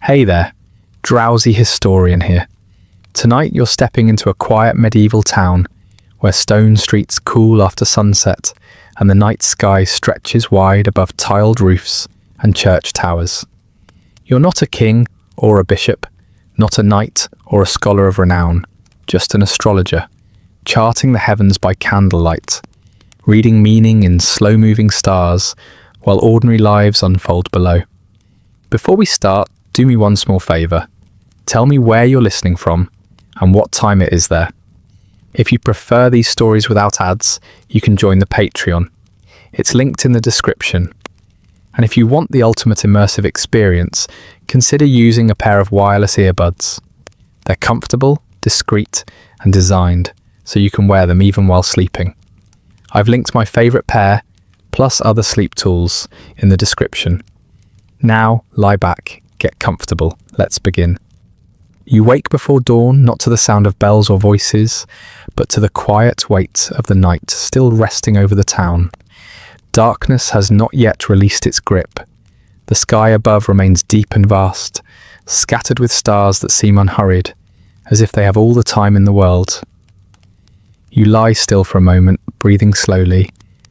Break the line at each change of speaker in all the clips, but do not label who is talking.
Hey there, Drowsy Historian here. Tonight you're stepping into a quiet medieval town where stone streets cool after sunset and the night sky stretches wide above tiled roofs and church towers. You're not a king or a bishop, not a knight or a scholar of renown, just an astrologer, charting the heavens by candlelight, reading meaning in slow-moving stars while ordinary lives unfold below. Before we start, do me one small favour. Tell me where you're listening from and what time it is there. If you prefer these stories without ads, you can join the Patreon. It's linked in the description. And if you want the ultimate immersive experience, consider using a pair of wireless earbuds. They're comfortable, discreet, and designed so you can wear them even while sleeping. I've linked my favourite pair, plus other sleep tools, in the description. Now, lie back, get comfortable, let's begin. You wake before dawn, not to the sound of bells or voices, but to the quiet weight of the night still resting over the town. Darkness has not yet released its grip. The sky above remains deep and vast, scattered with stars that seem unhurried, as if they have all the time in the world. You lie still for a moment, breathing slowly,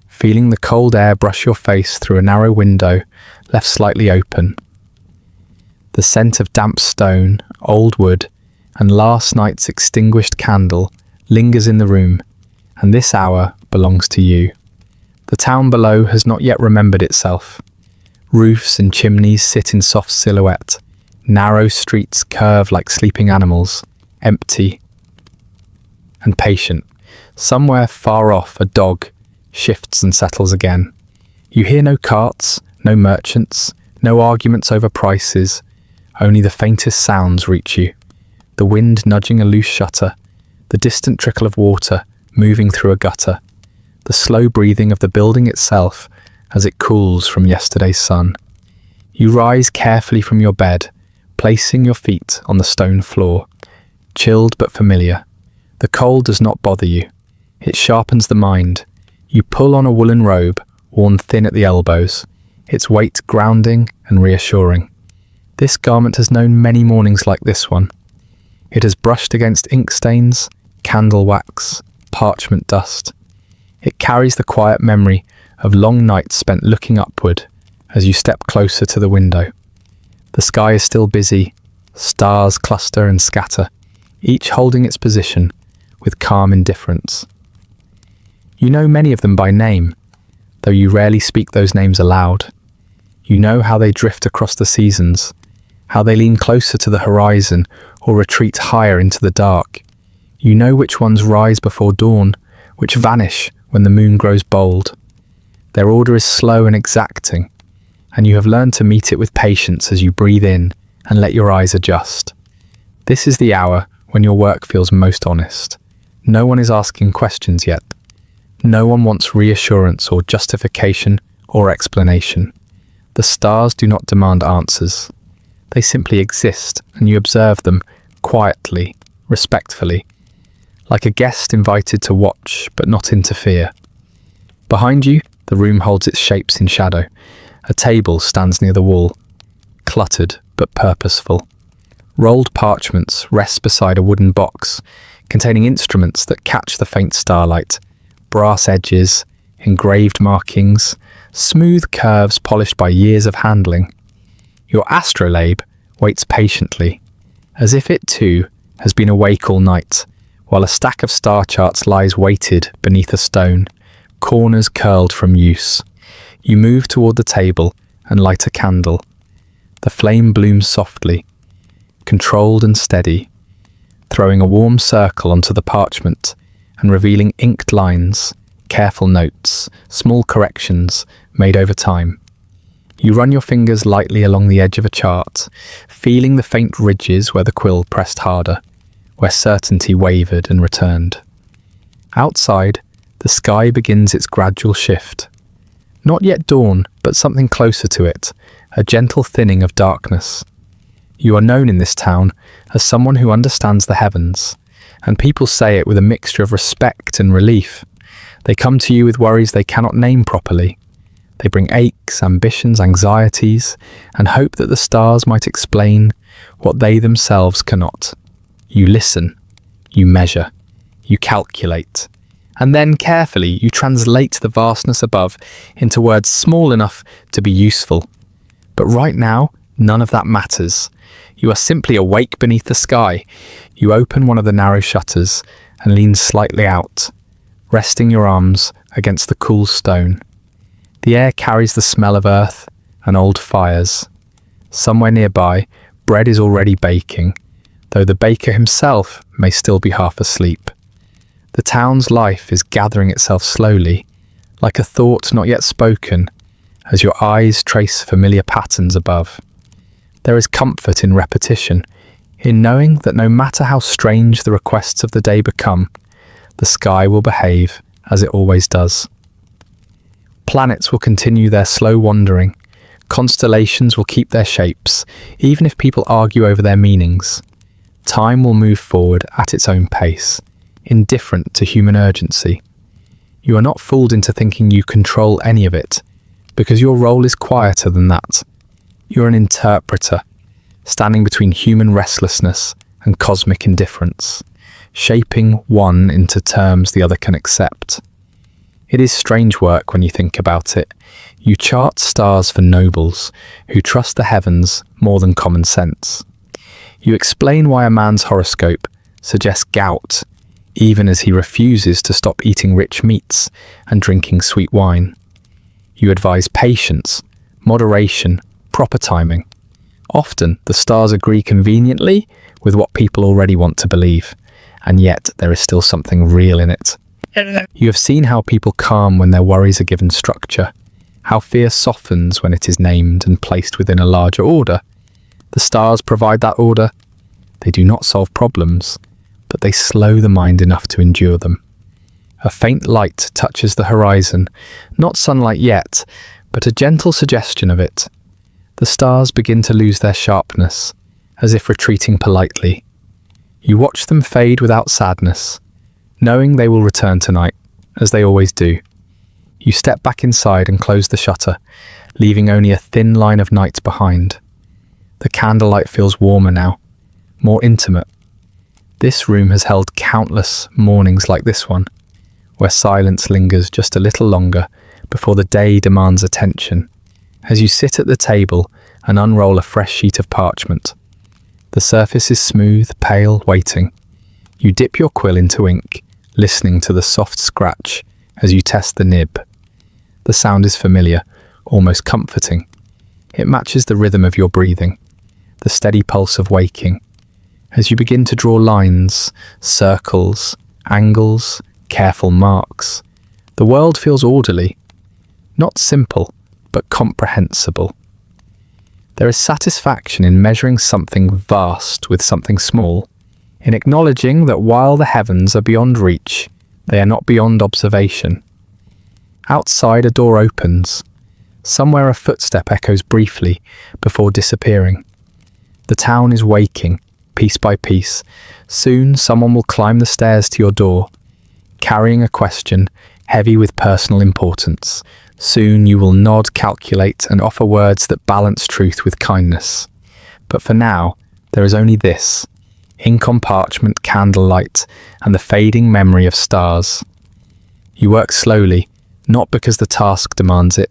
feeling the cold air brush your face through a narrow window left slightly open. The scent of damp stone, old wood, and last night's extinguished candle lingers in the room, and this hour belongs to you. The town below has not yet remembered itself. Roofs and chimneys sit in soft silhouette. Narrow streets curve like sleeping animals, empty and patient. Somewhere far off, a dog shifts and settles again. You hear no carts, no merchants, no arguments over prices. Only the faintest sounds reach you. The wind nudging a loose shutter, the distant trickle of water moving through a gutter, the slow breathing of the building itself as it cools from yesterday's sun. You rise carefully from your bed, placing your feet on the stone floor, chilled but familiar. The cold does not bother you. It sharpens the mind. You pull on a woolen robe, worn thin at the elbows, its weight grounding and reassuring. This garment has known many mornings like this one. It has brushed against ink stains, candle wax, parchment dust. It carries the quiet memory of long nights spent looking upward as you step closer to the window. The sky is still busy, stars cluster and scatter, each holding its position with calm indifference. You know many of them by name, though you rarely speak those names aloud. You know how they drift across the seasons, how they lean closer to the horizon or retreat higher into the dark. You know which ones rise before dawn, which vanish when the moon grows bold. Their order is slow and exacting, and you have learned to meet it with patience as you breathe in and let your eyes adjust. This is the hour when your work feels most honest. No one is asking questions yet. No one wants reassurance or justification or explanation. The stars do not demand answers. They simply exist, and you observe them quietly, respectfully, like a guest invited to watch but not interfere. Behind you, the room holds its shapes in shadow. A table stands near the wall, cluttered but purposeful. Rolled parchments rest beside a wooden box containing instruments that catch the faint starlight. Brass edges, engraved markings, smooth curves polished by years of handling. Your astrolabe waits patiently, as if it too has been awake all night, while a stack of star charts lies weighted beneath a stone, corners curled from use. You move toward the table and light a candle. The flame blooms softly, controlled and steady, throwing a warm circle onto the parchment and revealing inked lines, careful notes, small corrections made over time. You run your fingers lightly along the edge of a chart, feeling the faint ridges where the quill pressed harder, where certainty wavered and returned. Outside, the sky begins its gradual shift. Not yet dawn, but something closer to it, a gentle thinning of darkness. You are known in this town as someone who understands the heavens, and people say it with a mixture of respect and relief. They come to you with worries they cannot name properly. They bring aches, ambitions, anxieties, and hope that the stars might explain what they themselves cannot. You listen, you measure, you calculate, and then carefully you translate the vastness above into words small enough to be useful. But right now, none of that matters. You are simply awake beneath the sky. You open one of the narrow shutters and lean slightly out, resting your arms against the cool stone. The air carries the smell of earth and old fires. Somewhere nearby, bread is already baking, though the baker himself may still be half asleep. The town's life is gathering itself slowly, like a thought not yet spoken, as your eyes trace familiar patterns above. There is comfort in repetition, in knowing that no matter how strange the requests of the day become, the sky will behave as it always does. Planets will continue their slow wandering. Constellations will keep their shapes, even if people argue over their meanings. Time will move forward at its own pace, indifferent to human urgency. You are not fooled into thinking you control any of it, because your role is quieter than that. You're an interpreter, standing between human restlessness and cosmic indifference, shaping one into terms the other can accept. It is strange work when you think about it. You chart stars for nobles who trust the heavens more than common sense. You explain why a man's horoscope suggests gout, even as he refuses to stop eating rich meats and drinking sweet wine. You advise patience, moderation, proper timing. Often, the stars agree conveniently with what people already want to believe, and yet there is still something real in it. You have seen how people calm when their worries are given structure, how fear softens when it is named and placed within a larger order. The stars provide that order. They do not solve problems, but they slow the mind enough to endure them. A faint light touches the horizon, not sunlight yet, but a gentle suggestion of it. The stars begin to lose their sharpness, as if retreating politely. You watch them fade without sadness, knowing they will return tonight, as they always do. You step back inside and close the shutter, leaving only a thin line of night behind. The candlelight feels warmer now, more intimate. This room has held countless mornings like this one, where silence lingers just a little longer before the day demands attention. As you sit at the table and unroll a fresh sheet of parchment, the surface is smooth, pale, waiting. You dip your quill into ink, listening to the soft scratch as you test the nib. The sound is familiar, almost comforting. It matches the rhythm of your breathing, the steady pulse of waking. As you begin to draw lines, circles, angles, careful marks, the world feels orderly, not simple, but comprehensible. There is satisfaction in measuring something vast with something small, in acknowledging that while the heavens are beyond reach, they are not beyond observation. Outside, a door opens. Somewhere a footstep echoes briefly before disappearing. The town is waking, piece by piece. Soon someone will climb the stairs to your door, carrying a question heavy with personal importance. Soon you will nod, calculate, and offer words that balance truth with kindness. But for now, there is only this: ink on parchment, candlelight, and the fading memory of stars. You work slowly, not because the task demands it,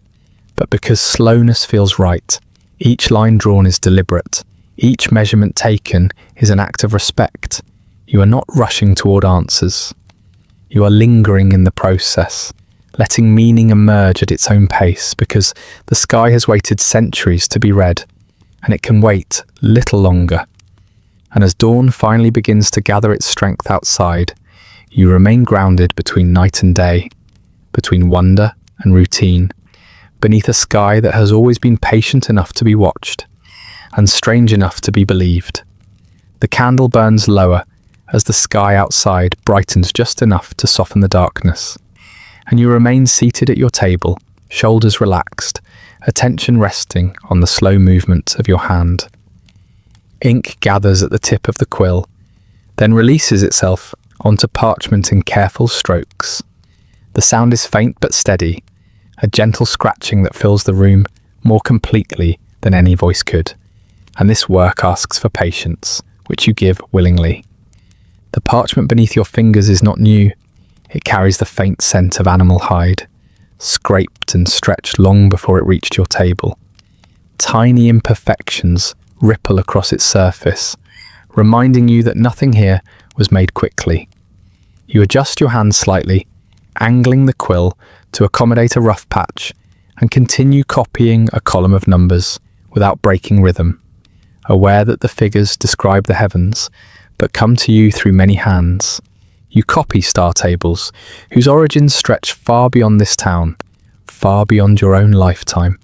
but because slowness feels right. Each line drawn is deliberate. Each measurement taken is an act of respect. You are not rushing toward answers. You are lingering in the process, letting meaning emerge at its own pace, because the sky has waited centuries to be read, and it can wait little longer. And as dawn finally begins to gather its strength outside, you remain grounded between night and day, between wonder and routine, beneath a sky that has always been patient enough to be watched, and strange enough to be believed. The candle burns lower as the sky outside brightens just enough to soften the darkness, and you remain seated at your table, shoulders relaxed, attention resting on the slow movement of your hand. Ink gathers at the tip of the quill, then releases itself onto parchment in careful strokes. The sound is faint but steady, a gentle scratching that fills the room more completely than any voice could. and this work asks for patience, which you give willingly. The parchment beneath your fingers is not new. It carries the faint scent of animal hide, scraped and stretched long before it reached your table. Tiny imperfections ripple across its surface, reminding you that nothing here was made quickly. You adjust your hand slightly, angling the quill to accommodate a rough patch, and continue copying a column of numbers without breaking rhythm, aware that the figures describe the heavens, but come to you through many hands. You copy star tables, whose origins stretch far beyond this town, far beyond your own lifetime.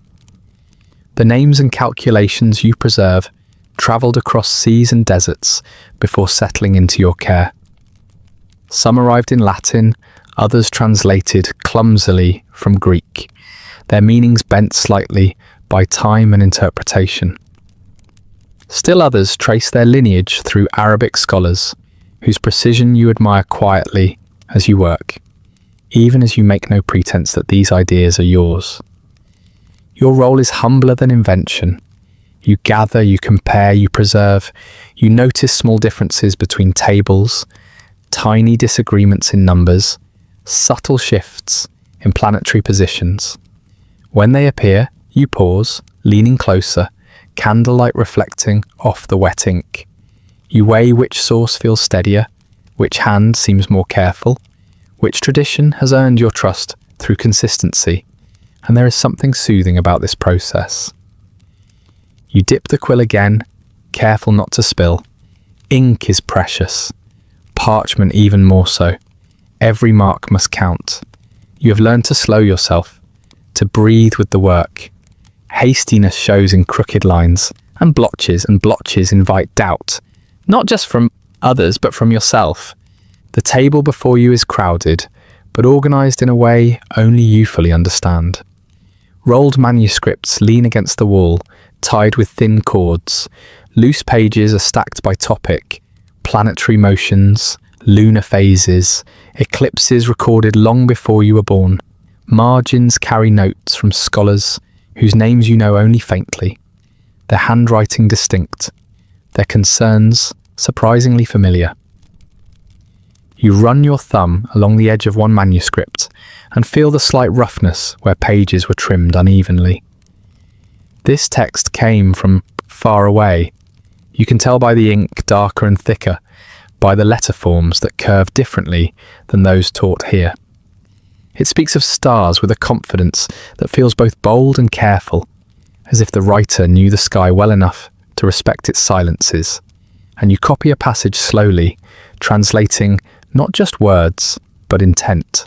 The names and calculations you preserve travelled across seas and deserts before settling into your care. Some arrived in Latin, others translated clumsily from Greek, their meanings bent slightly by time and interpretation. Still others trace their lineage through Arabic scholars, whose precision you admire quietly as you work, even as you make no pretense that these ideas are yours. Your role is humbler than invention. You gather, you compare, you preserve, you notice small differences between tables, tiny disagreements in numbers, subtle shifts in planetary positions. When they appear, you pause, leaning closer, candlelight reflecting off the wet ink. You weigh which source feels steadier, which hand seems more careful, which tradition has earned your trust through consistency, and there is something soothing about this process. You dip the quill again, careful not to spill. Ink is precious, parchment even more so. Every mark must count. You have learned to slow yourself, to breathe with the work. Hastiness shows in crooked lines, and blotches invite doubt, not just from others but from yourself. The table before you is crowded, but organised in a way only you fully understand. Rolled manuscripts lean against the wall, tied with thin cords. Loose pages are stacked by topic, planetary motions, lunar phases, eclipses recorded long before you were born. Margins carry notes from scholars whose names you know only faintly, their handwriting distinct, their concerns surprisingly familiar. You run your thumb along the edge of one manuscript and feel the slight roughness where pages were trimmed unevenly. This text came from far away. You can tell by the ink darker and thicker, by the letter forms that curve differently than those taught here. It speaks of stars with a confidence that feels both bold and careful, as if the writer knew the sky well enough to respect its silences. And you copy a passage slowly, translating not just words, but intent.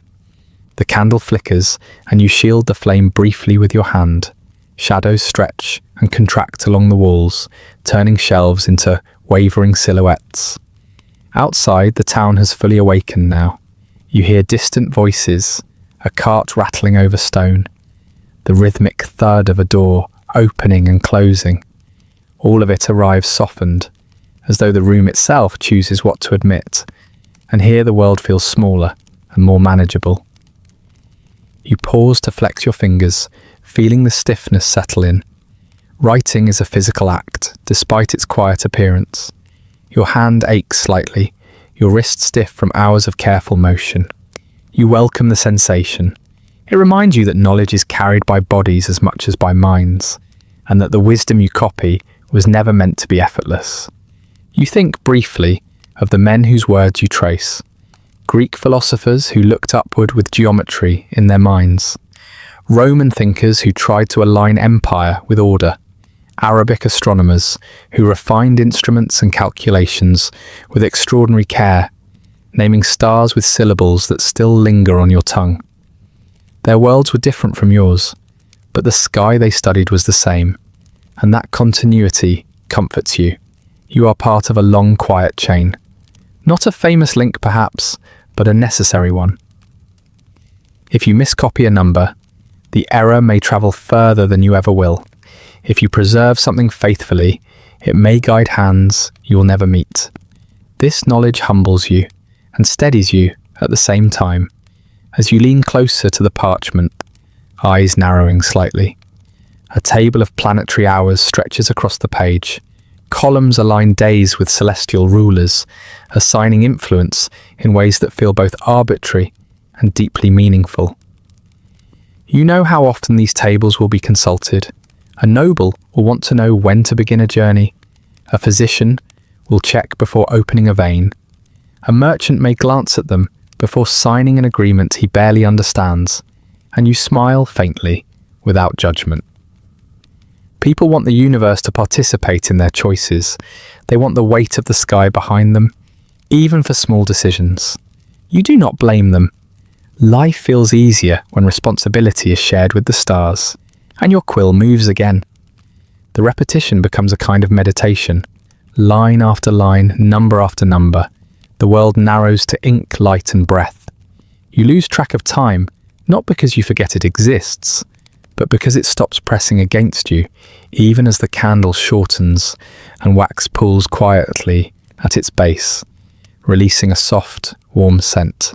The candle flickers, and you shield the flame briefly with your hand. Shadows stretch and contract along the walls, turning shelves into wavering silhouettes. Outside, the town has fully awakened now. You hear distant voices, a cart rattling over stone, the rhythmic thud of a door opening and closing. All of it arrives softened, as though the room itself chooses what to admit, and here the world feels smaller and more manageable. You pause to flex your fingers, feeling the stiffness settle in. Writing is a physical act, despite its quiet appearance. Your hand aches slightly, your wrist stiff from hours of careful motion. You welcome the sensation. It reminds you that knowledge is carried by bodies as much as by minds, and that the wisdom you copy was never meant to be effortless. You think briefly of the men whose words you trace, Greek philosophers who looked upward with geometry in their minds, Roman thinkers who tried to align empire with order, Arabic astronomers who refined instruments and calculations with extraordinary care, naming stars with syllables that still linger on your tongue. Their worlds were different from yours, but the sky they studied was the same, and that continuity comforts you. You are part of a long, quiet chain. Not a famous link, perhaps, but a necessary one. If you miscopy a number, the error may travel further than you ever will. If you preserve something faithfully, it may guide hands you will never meet. This knowledge humbles you and steadies you at the same time, as you lean closer to the parchment, eyes narrowing slightly. A table of planetary hours stretches across the page, columns align days with celestial rulers, assigning influence in ways that feel both arbitrary and deeply meaningful. You know how often these tables will be consulted. A noble will want to know when to begin a journey. A physician will check before opening a vein. A merchant may glance at them before signing an agreement he barely understands, and you smile faintly without judgment. People want the universe to participate in their choices. They want the weight of the sky behind them, even for small decisions. You do not blame them. Life feels easier when responsibility is shared with the stars, and your quill moves again. The repetition becomes a kind of meditation. Line after line, number after number, the world narrows to ink, light, and breath. You lose track of time, not because you forget it exists, but because it stops pressing against you, even as the candle shortens and wax pulls quietly at its base, releasing a soft, warm scent.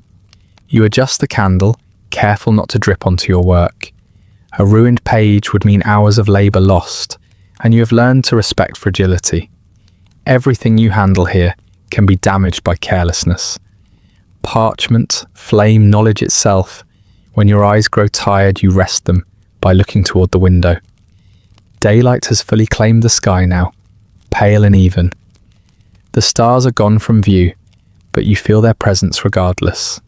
You adjust the candle, careful not to drip onto your work. A ruined page would mean hours of labour lost, and you have learned to respect fragility. Everything you handle here can be damaged by carelessness. Parchment, flame, knowledge itself. When your eyes grow tired, you rest them by looking toward the window. Daylight has fully claimed the sky now, pale and even. The stars are gone from view, but you feel their presence regardless.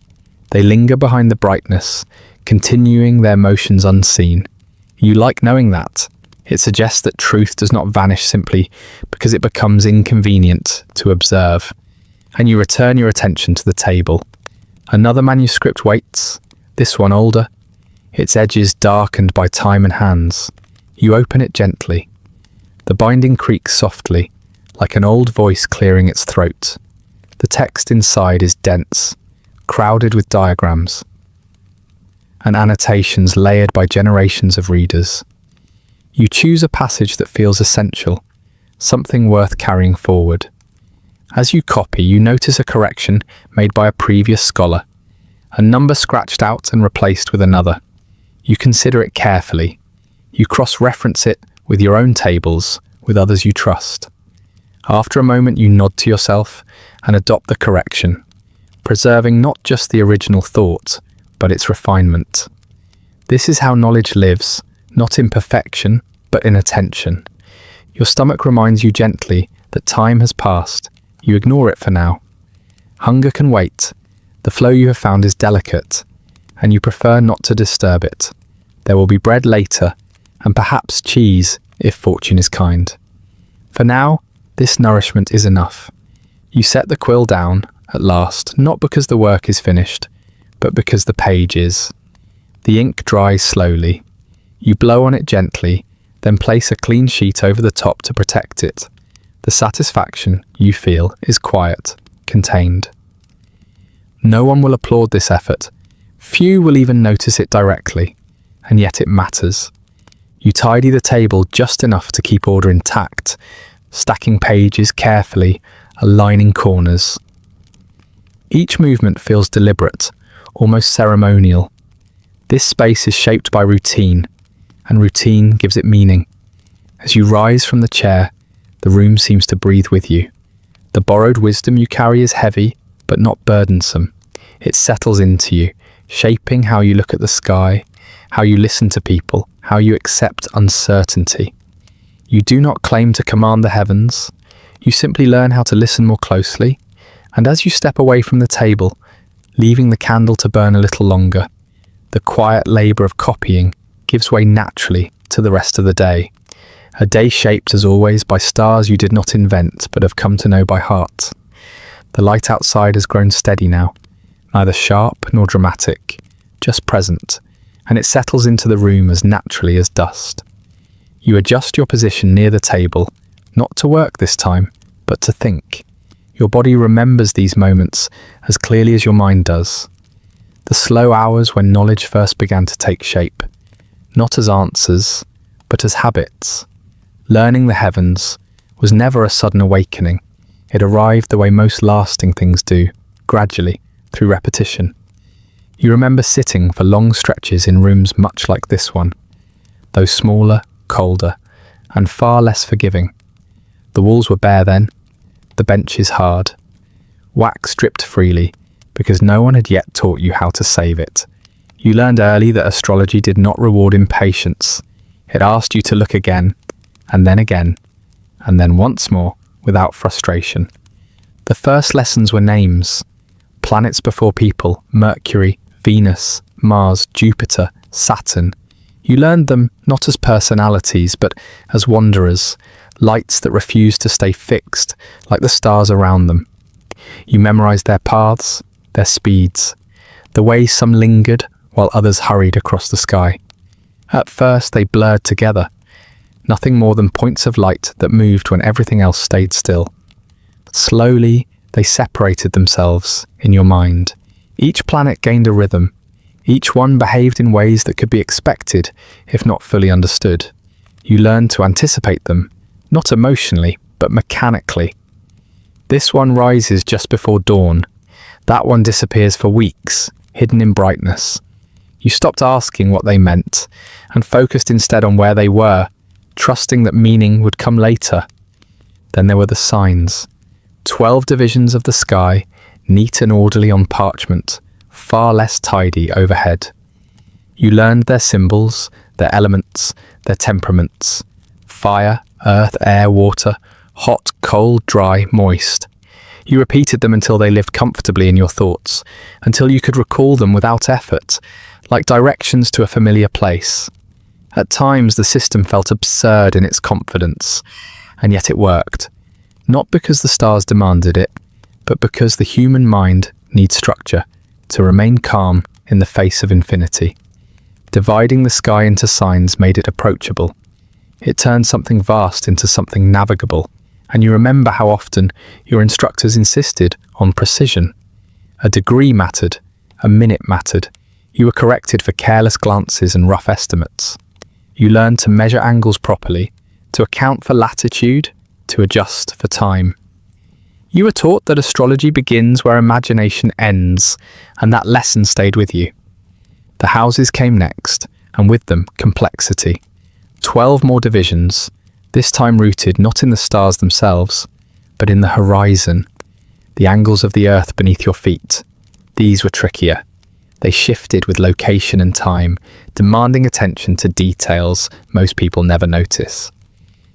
They linger behind the brightness, continuing their motions unseen. You like knowing that. It suggests that truth does not vanish simply because it becomes inconvenient to observe. And you return your attention to the table. Another manuscript waits, this one older, its edges darkened by time and hands. You open it gently. The binding creaks softly, like an old voice clearing its throat. The text inside is dense, crowded with diagrams and annotations layered by generations of readers. You choose a passage that feels essential, something worth carrying forward. As you copy, you notice a correction made by a previous scholar, a number scratched out and replaced with another. You consider it carefully. You cross-reference it with your own tables, with others you trust. After a moment, you nod to yourself and adopt the correction, preserving not just the original thought, but its refinement. This is how knowledge lives, not in perfection, but in attention. Your stomach reminds you gently that time has passed. You ignore it for now. Hunger can wait. The flow you have found is delicate, and you prefer not to disturb it. There will be bread later, and perhaps cheese if fortune is kind. For now, this nourishment is enough. You set the quill down, at last, not because the work is finished, but because the page is. The ink dries slowly. You blow on it gently, then place a clean sheet over the top to protect it. The satisfaction you feel is quiet, contained. No one will applaud this effort. Few will even notice it directly, and yet it matters. You tidy the table just enough to keep order intact, stacking pages carefully, aligning corners. Each movement feels deliberate, almost ceremonial. This space is shaped by routine, and routine gives it meaning. As you rise from the chair, the room seems to breathe with you. The borrowed wisdom you carry is heavy, but not burdensome. It settles into you, shaping how you look at the sky, how you listen to people, how you accept uncertainty. You do not claim to command the heavens. You simply learn how to listen more closely, and as you step away from the table, leaving the candle to burn a little longer, the quiet labour of copying gives way naturally to the rest of the day. A day shaped, as always, by stars you did not invent but have come to know by heart. The light outside has grown steady now, neither sharp nor dramatic, just present, and it settles into the room as naturally as dust. You adjust your position near the table, not to work this time, but to think. Your body remembers these moments as clearly as your mind does. The slow hours when knowledge first began to take shape, not as answers, but as habits. Learning the heavens was never a sudden awakening. It arrived the way most lasting things do, gradually, through repetition. You remember sitting for long stretches in rooms much like this one, though smaller, colder, and far less forgiving. The walls were bare then, the benches hard. Wax dripped freely, because no one had yet taught you how to save it. You learned early that astrology did not reward impatience. It asked you to look again, and then once more, without frustration. The first lessons were names. Planets before people: Mercury, Venus, Mars, Jupiter, Saturn. You learned them not as personalities, but as wanderers, lights that refused to stay fixed, like the stars around them. You memorized their paths, their speeds, the way some lingered while others hurried across the sky. At first they blurred together, nothing more than points of light that moved when everything else stayed still. Slowly they separated themselves in your mind. Each planet gained a rhythm. Each one behaved in ways that could be expected, if not fully understood. You learned to anticipate them, not emotionally, but mechanically. This one rises just before dawn. That one disappears for weeks, hidden in brightness. You stopped asking what they meant, and focused instead on where they were, trusting that meaning would come later. Then there were the signs. 12 divisions of the sky, neat and orderly on parchment, far less tidy overhead. You learned their symbols, their elements, their temperaments. Fire, earth, air, water, hot, cold, dry, moist. You repeated them until they lived comfortably in your thoughts, until you could recall them without effort, like directions to a familiar place. At times the system felt absurd in its confidence, and yet it worked. Not because the stars demanded it, but because the human mind needs structure to remain calm in the face of infinity. Dividing the sky into signs made it approachable. It turned something vast into something navigable, and you remember how often your instructors insisted on precision. A degree mattered, a minute mattered. You were corrected for careless glances and rough estimates. You learned to measure angles properly, to account for latitude, to adjust for time. You were taught that astrology begins where imagination ends, and that lesson stayed with you. The houses came next, and with them complexity. 12 more divisions, this time rooted not in the stars themselves, but in the horizon, the angles of the earth beneath your feet. These were trickier. They shifted with location and time, demanding attention to details most people never notice.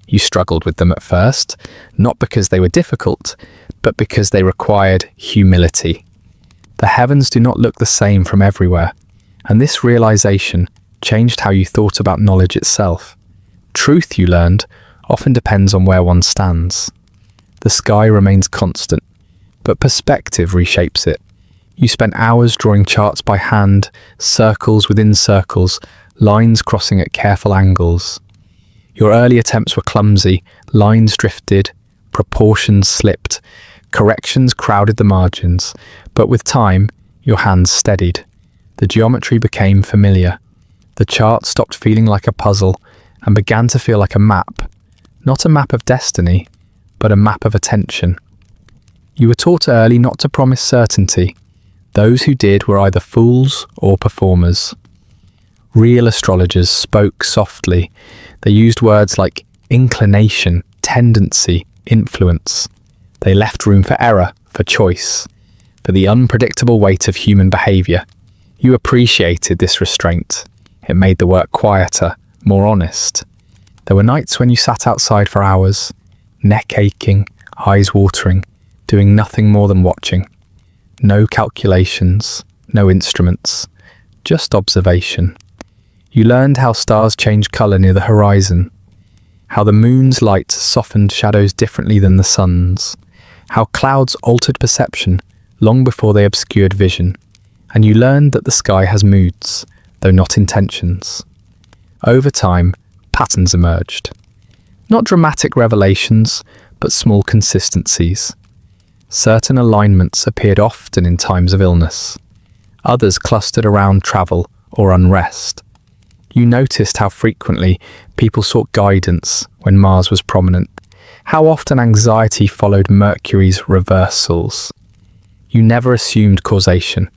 You struggled with them at first, not because they were difficult, but because they required humility. The heavens do not look the same from everywhere, and this realization changed how you thought about knowledge itself. Truth, you learned, often depends on where one stands. The sky remains constant, but perspective reshapes it. You spent hours drawing charts by hand, circles within circles, lines crossing at careful angles. Your early attempts were clumsy, lines drifted, proportions slipped, corrections crowded the margins, but with time, your hands steadied. The geometry became familiar. The chart stopped feeling like a puzzle and began to feel like a map. Not a map of destiny, but a map of attention. You were taught early not to promise certainty. Those who did were either fools or performers. Real astrologers spoke softly. They used words like inclination, tendency, influence. They left room for error, for choice, for the unpredictable weight of human behavior. You appreciated this restraint. It made the work quieter, more honest. There were nights when you sat outside for hours, neck aching, eyes watering, doing nothing more than watching. No calculations, no instruments, just observation. You learned how stars change colour near the horizon, how the moon's light softened shadows differently than the sun's, how clouds altered perception long before they obscured vision, and you learned that the sky has moods, though not intentions. Over time, patterns emerged. Not dramatic revelations, but small consistencies. Certain alignments appeared often in times of illness. Others clustered around travel or unrest. You noticed how frequently people sought guidance when Mars was prominent, how often anxiety followed Mercury's reversals. You never assumed causation.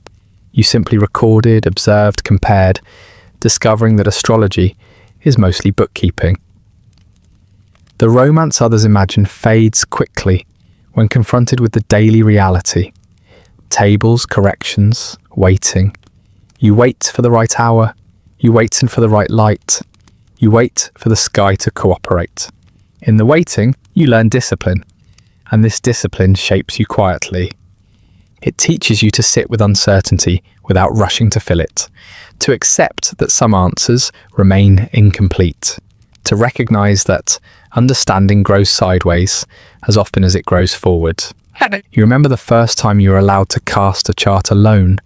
You simply recorded, observed, compared, discovering that astrology is mostly bookkeeping. The romance others imagine fades quickly when confronted with the daily reality. Tables, corrections, waiting. You wait for the right hour. You wait for the right light. You wait for the sky to cooperate. In the waiting, you learn discipline, and this discipline shapes you quietly. It teaches you to sit with uncertainty without rushing to fill it, to accept that some answers remain incomplete, to recognize that understanding grows sideways as often as it grows forward. You remember the first time you were allowed to cast a chart alone.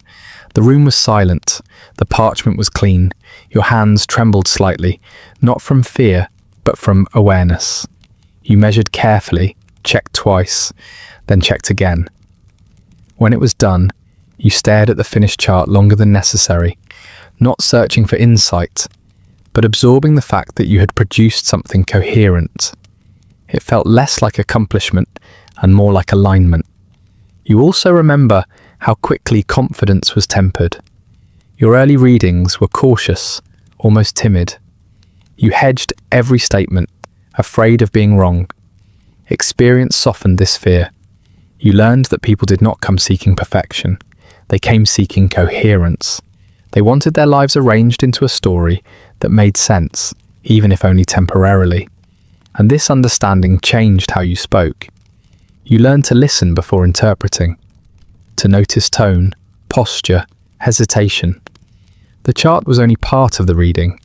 The room was silent, the parchment was clean, your hands trembled slightly, not from fear, but from awareness. You measured carefully, checked twice, then checked again. When it was done, you stared at the finished chart longer than necessary, not searching for insight, but absorbing the fact that you had produced something coherent. It felt less like accomplishment and more like alignment. You also remember how quickly confidence was tempered. Your early readings were cautious, almost timid. You hedged every statement, afraid of being wrong. Experience softened this fear. You learned that people did not come seeking perfection. They came seeking coherence. They wanted their lives arranged into a story that made sense, even if only temporarily. And this understanding changed how you spoke. You learned to listen before interpreting, to notice tone, posture, hesitation. The chart was only part of the reading.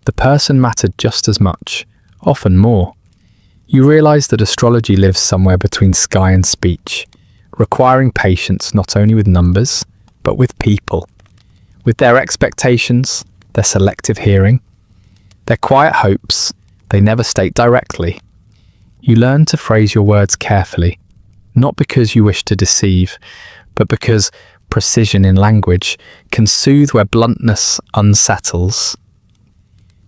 The person mattered just as much, often more. You realized that astrology lives somewhere between sky and speech, requiring patience not only with numbers, but with people, with their expectations, their selective hearing, their quiet hopes they never state directly. You learn to phrase your words carefully, not because you wish to deceive, but because precision in language can soothe where bluntness unsettles.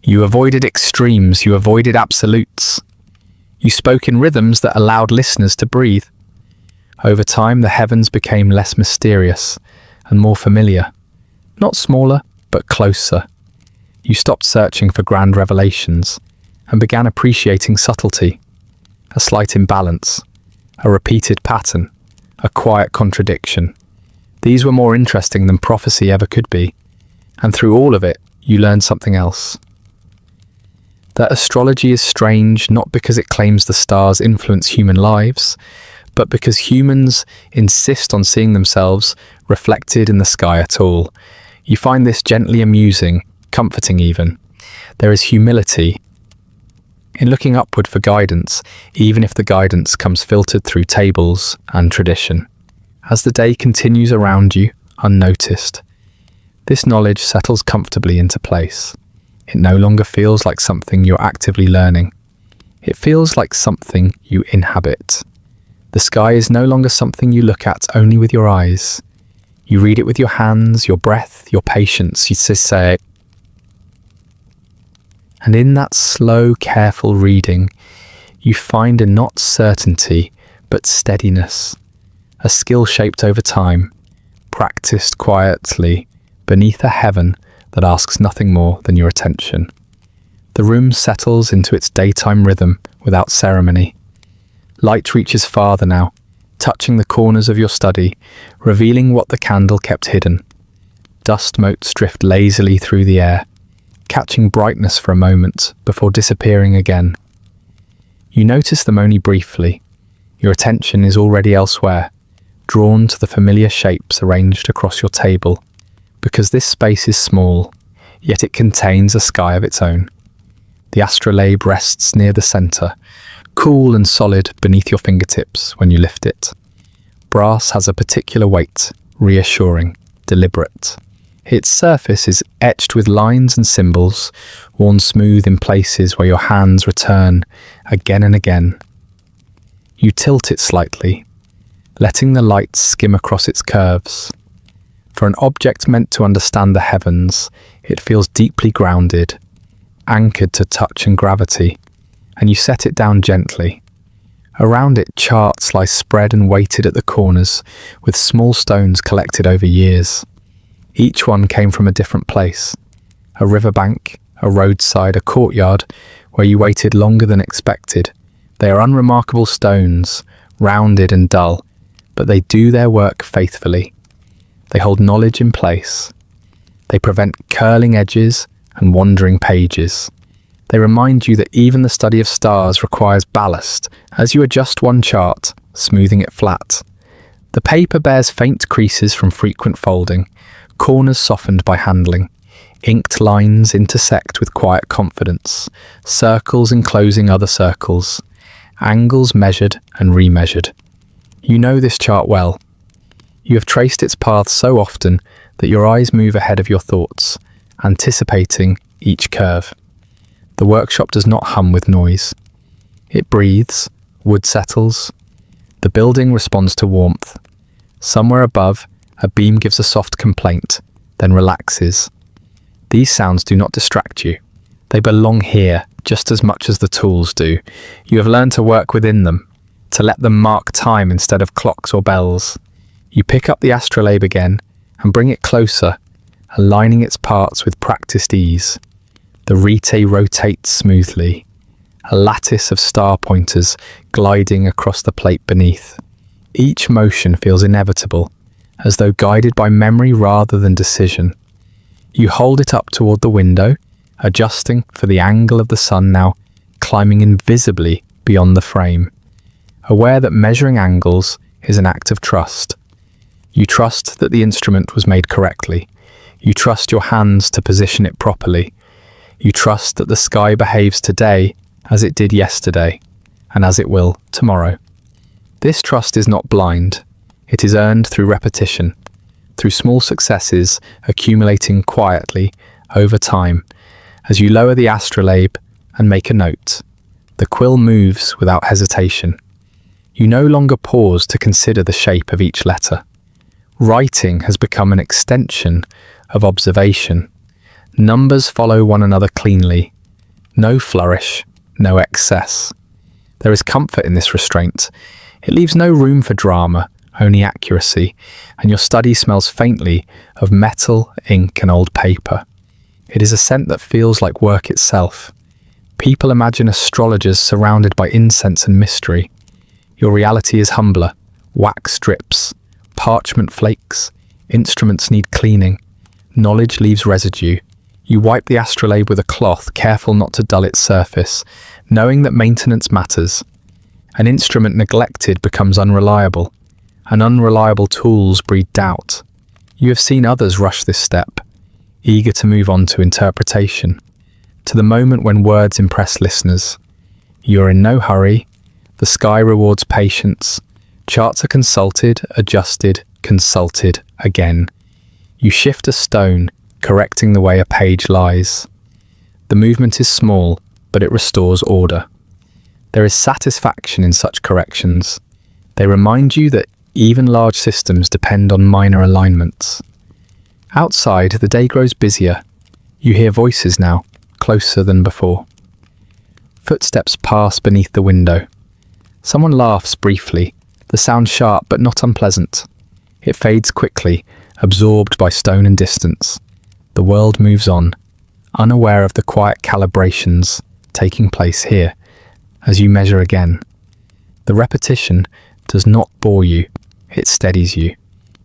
You avoided extremes, you avoided absolutes. You spoke in rhythms that allowed listeners to breathe. Over time, the heavens became less mysterious and more familiar. Not smaller, but closer. You stopped searching for grand revelations and began appreciating subtlety, a slight imbalance, a repeated pattern, a quiet contradiction. These were more interesting than prophecy ever could be, and through all of it, you learned something else. That astrology is strange not because it claims the stars influence human lives, but because humans insist on seeing themselves reflected in the sky at all. You find this gently amusing, comforting even. There is humility in looking upward for guidance, even if the guidance comes filtered through tables and tradition. As the day continues around you, unnoticed, this knowledge settles comfortably into place. It no longer feels like something you're actively learning. It feels like something you inhabit. The sky is no longer something you look at only with your eyes. You read it with your hands, your breath, your patience, you say. And in that slow, careful reading, you find a not certainty, but steadiness. A skill shaped over time, practiced quietly, beneath a heaven that asks nothing more than your attention. The room settles into its daytime rhythm without ceremony. Light reaches farther now, touching the corners of your study, revealing what the candle kept hidden. Dust motes drift lazily through the air, catching brightness for a moment before disappearing again. You notice them only briefly. Your attention is already elsewhere, drawn to the familiar shapes arranged across your table, because this space is small, yet it contains a sky of its own. The astrolabe rests near the center, cool and solid beneath your fingertips when you lift it. Brass has a particular weight, reassuring, deliberate. Its surface is etched with lines and symbols, worn smooth in places where your hands return again and again. You tilt it slightly, letting the light skim across its curves. For an object meant to understand the heavens, it feels deeply grounded, anchored to touch and gravity, and you set it down gently. Around it, charts lie spread and weighted at the corners, with small stones collected over years. Each one came from a different place: a riverbank, a roadside, a courtyard, where you waited longer than expected. They are unremarkable stones, rounded and dull, but they do their work faithfully. They hold knowledge in place. They prevent curling edges and wandering pages. They remind you that even the study of stars requires ballast as you adjust one chart, smoothing it flat. The paper bears faint creases from frequent folding, corners softened by handling. Inked lines intersect with quiet confidence, circles enclosing other circles, angles measured and remeasured. You know this chart well. You have traced its path so often that your eyes move ahead of your thoughts, anticipating each curve. The workshop does not hum with noise. It breathes, wood settles. The building responds to warmth. Somewhere above, a beam gives a soft complaint, then relaxes. These sounds do not distract you. They belong here just as much as the tools do. You have learned to work within them, to let them mark time instead of clocks or bells. You pick up the astrolabe again and bring it closer, aligning its parts with practiced ease. The rete rotates smoothly, a lattice of star pointers gliding across the plate beneath. Each motion feels inevitable, as though guided by memory rather than decision. You hold it up toward the window, adjusting for the angle of the sun now climbing invisibly beyond the frame, aware that measuring angles is an act of trust. You trust that the instrument was made correctly. You trust your hands to position it properly. You trust that the sky behaves today as it did yesterday, and as it will tomorrow. This trust is not blind. It is earned through repetition, through small successes accumulating quietly over time. As you lower the astrolabe and make a note, the quill moves without hesitation. You no longer pause to consider the shape of each letter. Writing has become an extension of observation. Numbers follow one another cleanly. No flourish, no excess. There is comfort in this restraint. It leaves no room for drama, only accuracy, and your study smells faintly of metal, ink, and old paper. It is a scent that feels like work itself. People imagine astrologers surrounded by incense and mystery. Your reality is humbler. Wax drips, parchment flakes, instruments need cleaning, knowledge leaves residue. You wipe the astrolabe with a cloth, careful not to dull its surface, knowing that maintenance matters. An instrument neglected becomes unreliable, and unreliable tools breed doubt. You have seen others rush this step, eager to move on to interpretation, to the moment when words impress listeners. You are in no hurry. The sky rewards patience. Charts are consulted, adjusted, consulted again. You shift a stone, correcting the way a page lies. The movement is small, but it restores order. There is satisfaction in such corrections. They remind you that even large systems depend on minor alignments. Outside, the day grows busier. You hear voices now, closer than before. Footsteps pass beneath the window. Someone laughs briefly, the sound sharp but not unpleasant. It fades quickly, absorbed by stone and distance. The world moves on, unaware of the quiet calibrations taking place here as you measure again. The repetition does not bore you, it steadies you.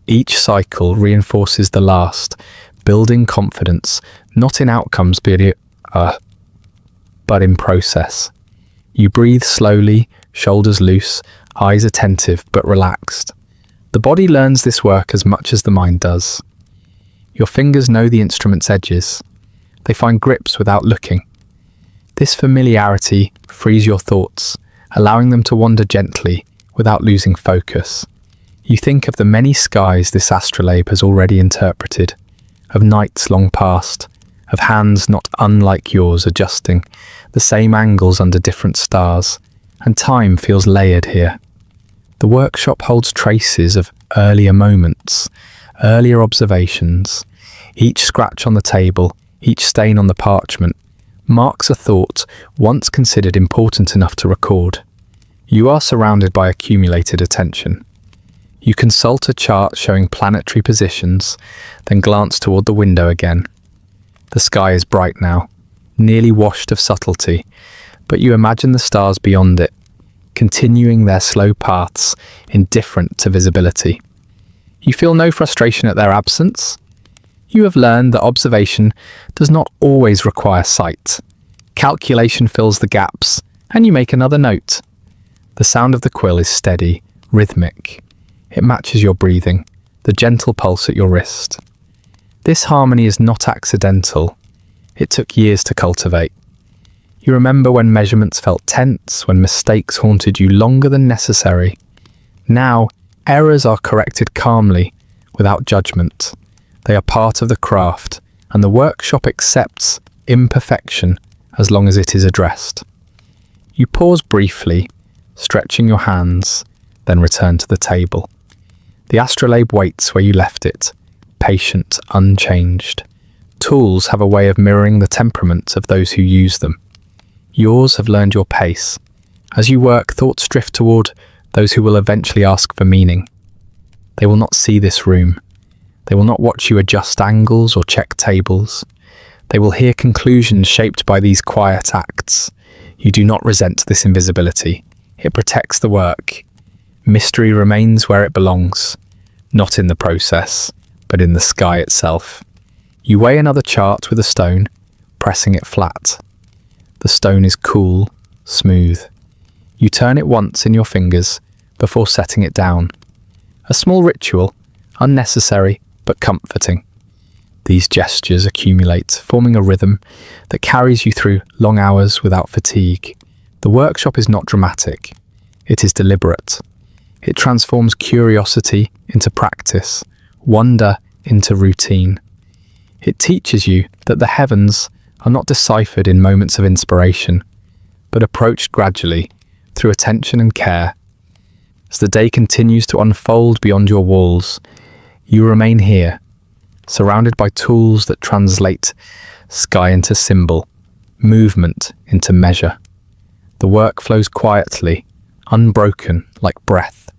Each cycle reinforces the last, building confidence, not in outcomes but in process. You breathe slowly, shoulders loose, eyes attentive but relaxed. The body learns this work as much as the mind does. Your fingers know the instrument's edges. They find grips without looking. This familiarity frees your thoughts, allowing them to wander gently without losing focus. You think of the many skies this astrolabe has already interpreted, of nights long past, of hands not unlike yours adjusting the same angles under different stars, and time feels layered here. The workshop holds traces of earlier moments, earlier observations. Each scratch on the table, each stain on the parchment, marks a thought once considered important enough to record. You are surrounded by accumulated attention. You consult a chart showing planetary positions, then glance toward the window again. The sky is bright now, nearly washed of subtlety, but you imagine the stars beyond it, continuing their slow paths, indifferent to visibility. You feel no frustration at their absence. You have learned that observation does not always require sight. Calculation fills the gaps, and you make another note. The sound of the quill is steady, rhythmic. It matches your breathing, the gentle pulse at your wrist. This harmony is not accidental. It took years to cultivate. You remember when measurements felt tense, when mistakes haunted you longer than necessary. Now, errors are corrected calmly, without judgment. They are part of the craft, and the workshop accepts imperfection as long as it is addressed. You pause briefly, stretching your hands, then return to the table. The astrolabe waits where you left it, patient, unchanged. Tools have a way of mirroring the temperament of those who use them. Yours have learned your pace. As you work, thoughts drift toward those who will eventually ask for meaning. They will not see this room. They will not watch you adjust angles or check tables. They will hear conclusions shaped by these quiet acts. You do not resent this invisibility. It protects the work. Mystery remains where it belongs, not in the process, but in the sky itself. You weigh another chart with a stone, pressing it flat. The stone is cool, smooth. You turn it once in your fingers before setting it down. A small ritual, unnecessary but comforting. These gestures accumulate, forming a rhythm that carries you through long hours without fatigue. The workshop is not dramatic. It is deliberate. It transforms curiosity into practice, wonder into routine. It teaches you that the heavens are not deciphered in moments of inspiration, but approached gradually through attention and care. As the day continues to unfold beyond your walls, you remain here, surrounded by tools that translate sky into symbol, movement into measure. The work flows quietly, unbroken like breath.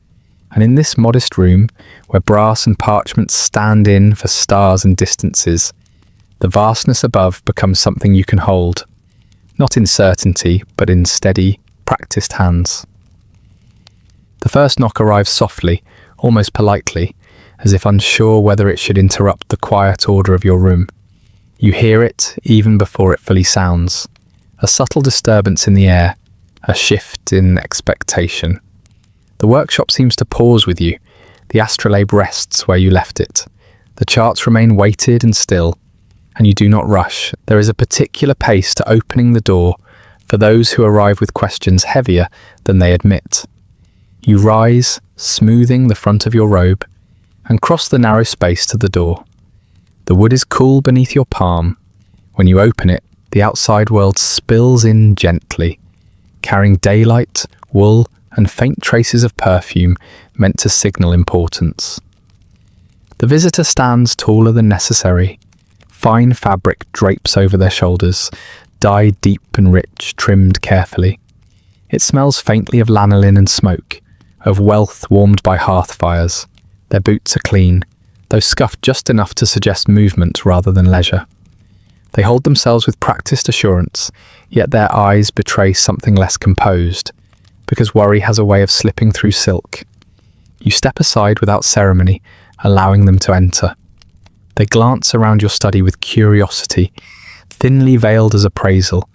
And in this modest room, where brass and parchment stand in for stars and distances, the vastness above becomes something you can hold, not in certainty, but in steady, practiced hands. The first knock arrives softly, almost politely, as if unsure whether it should interrupt the quiet order of your room. You hear it even before it fully sounds, a subtle disturbance in the air, a shift in expectation. The workshop seems to pause with you. The astrolabe rests where you left it. The charts remain weighted and still, and you do not rush. There is a particular pace to opening the door for those who arrive with questions heavier than they admit. You rise, smoothing the front of your robe, and cross the narrow space to the door. The wood is cool beneath your palm. When you open it, the outside world spills in gently, carrying daylight, wool, and faint traces of perfume meant to signal importance. The visitor stands taller than necessary. Fine fabric drapes over their shoulders, dyed deep and rich, trimmed carefully. It smells faintly of lanolin and smoke, of wealth warmed by hearth fires. Their boots are clean, though scuffed just enough to suggest movement rather than leisure. They hold themselves with practiced assurance, yet their eyes betray something less composed, because worry has a way of slipping through silk. You step aside without ceremony, allowing them to enter. They glance around your study with curiosity, thinly veiled as appraisal.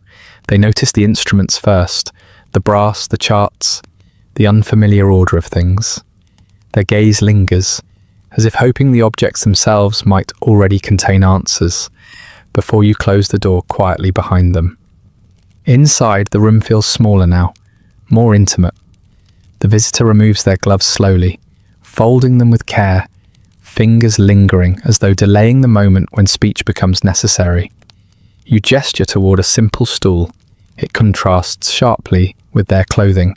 They notice the instruments first, the brass, the charts, the unfamiliar order of things. Their gaze lingers, as if hoping the objects themselves might already contain answers, before you close the door quietly behind them. Inside, the room feels smaller now, more intimate. The visitor removes their gloves slowly, folding them with care, fingers lingering as though delaying the moment when speech becomes necessary. You gesture toward a simple stool. It contrasts sharply with their clothing,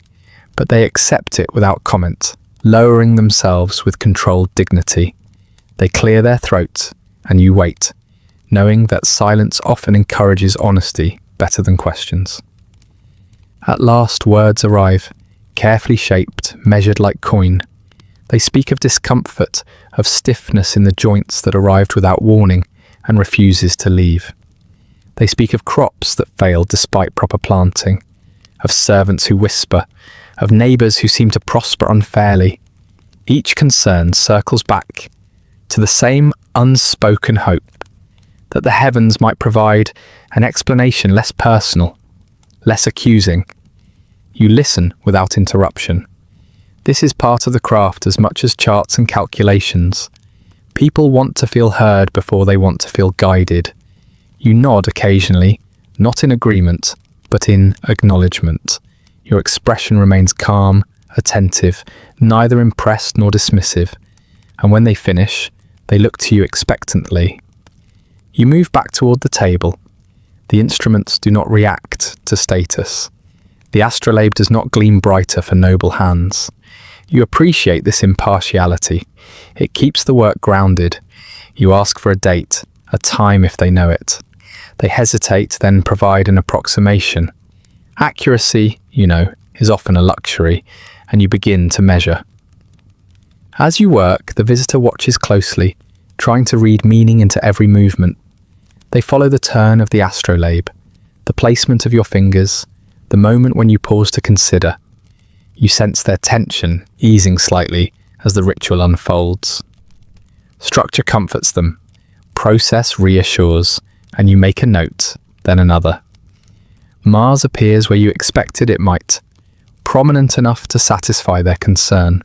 but they accept it without comment, lowering themselves with controlled dignity. They clear their throat, and you wait, knowing that silence often encourages honesty better than questions. At last, words arrive, carefully shaped, measured like coin. They speak of discomfort, of stiffness in the joints that arrived without warning and refuses to leave. They speak of crops that failed despite proper planting, of servants who whisper, of neighbours who seem to prosper unfairly. Each concern circles back to the same unspoken hope that the heavens might provide an explanation less personal, less accusing. You listen without interruption. This is part of the craft as much as charts and calculations. People want to feel heard before they want to feel guided. You nod occasionally, not in agreement, but in acknowledgement. Your expression remains calm, attentive, neither impressed nor dismissive, and when they finish, they look to you expectantly. You move back toward the table. The instruments do not react to status. The astrolabe does not gleam brighter for noble hands. You appreciate this impartiality. It keeps the work grounded. You ask for a date, a time if they know it. They hesitate, then provide an approximation. Accuracy, is often a luxury, and you begin to measure. As you work, the visitor watches closely, trying to read meaning into every movement. They follow the turn of the astrolabe, the placement of your fingers, the moment when you pause to consider. You sense their tension easing slightly as the ritual unfolds. Structure comforts them, process reassures, and you make a note, then another. Mars appears where you expected it might, prominent enough to satisfy their concern.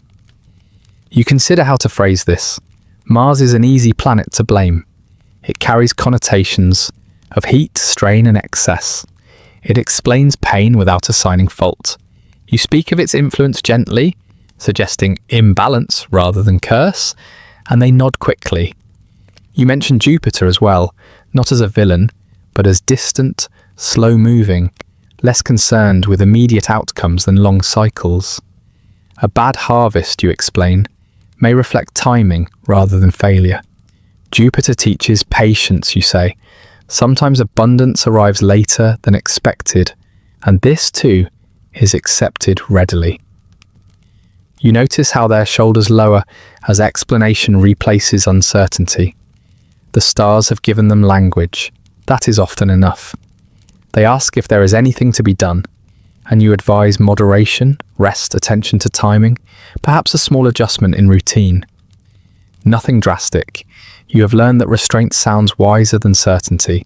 You consider how to phrase this. Mars is an easy planet to blame. It carries connotations of heat, strain, and excess. It explains pain without assigning fault. You speak of its influence gently, suggesting imbalance rather than curse, and they nod quickly. You mention Jupiter as well, not as a villain, but as distant, slow-moving, less concerned with immediate outcomes than long cycles. A bad harvest, you explain, may reflect timing rather than failure. Jupiter teaches patience, you say. Sometimes abundance arrives later than expected, and this too is accepted readily. You notice how their shoulders lower as explanation replaces uncertainty. The stars have given them language. That is often enough. They ask if there is anything to be done, and you advise moderation, rest, attention to timing, perhaps a small adjustment in routine. Nothing drastic. You have learned that restraint sounds wiser than certainty.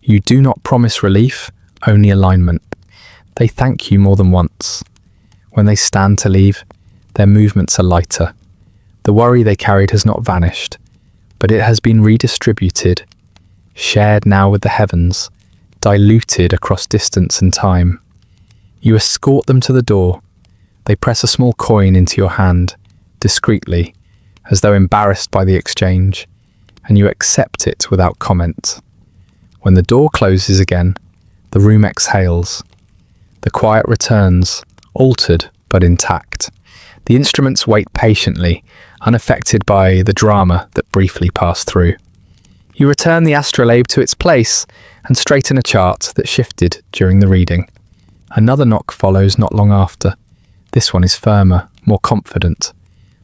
You do not promise relief, only alignment. They thank you more than once. When they stand to leave, their movements are lighter. The worry they carried has not vanished, but it has been redistributed, shared now with the heavens, diluted across distance and time. You escort them to the door. They press a small coin into your hand, discreetly, as though embarrassed by the exchange, and you accept it without comment. When the door closes again, the room exhales. The quiet returns, altered but intact. The instruments wait patiently, unaffected by the drama that briefly passed through. You return the astrolabe to its place and straighten a chart that shifted during the reading. Another knock follows not long after. This one is firmer, more confident.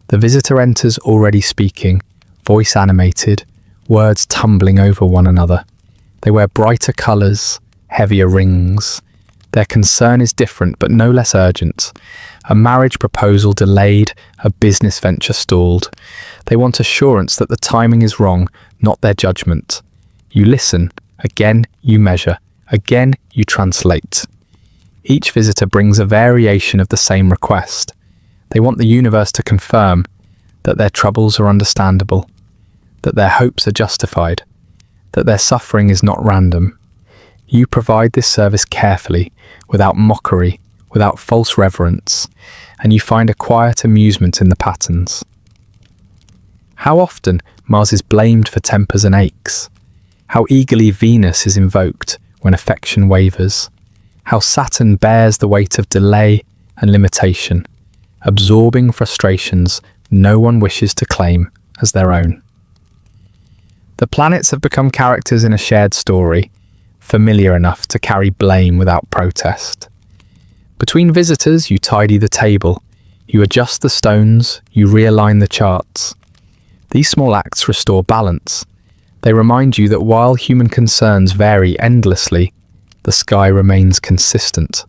The visitor enters already speaking, voice animated, words tumbling over one another. They wear brighter colours, heavier rings. Their concern is different but no less urgent. A marriage proposal delayed, a business venture stalled. They want assurance that the timing is wrong, not their judgment. You listen, again you measure, again you translate. Each visitor brings a variation of the same request. They want the universe to confirm that their troubles are understandable, that their hopes are justified, that their suffering is not random. You provide this service carefully, without mockery, without false reverence, and you find a quiet amusement in the patterns. How often Mars is blamed for tempers and aches. How eagerly Venus is invoked when affection wavers. How Saturn bears the weight of delay and limitation, absorbing frustrations no one wishes to claim as their own. The planets have become characters in a shared story, familiar enough to carry blame without protest. Between visitors, you tidy the table, you adjust the stones, you realign the charts. These small acts restore balance. They remind you that while human concerns vary endlessly, the sky remains consistent.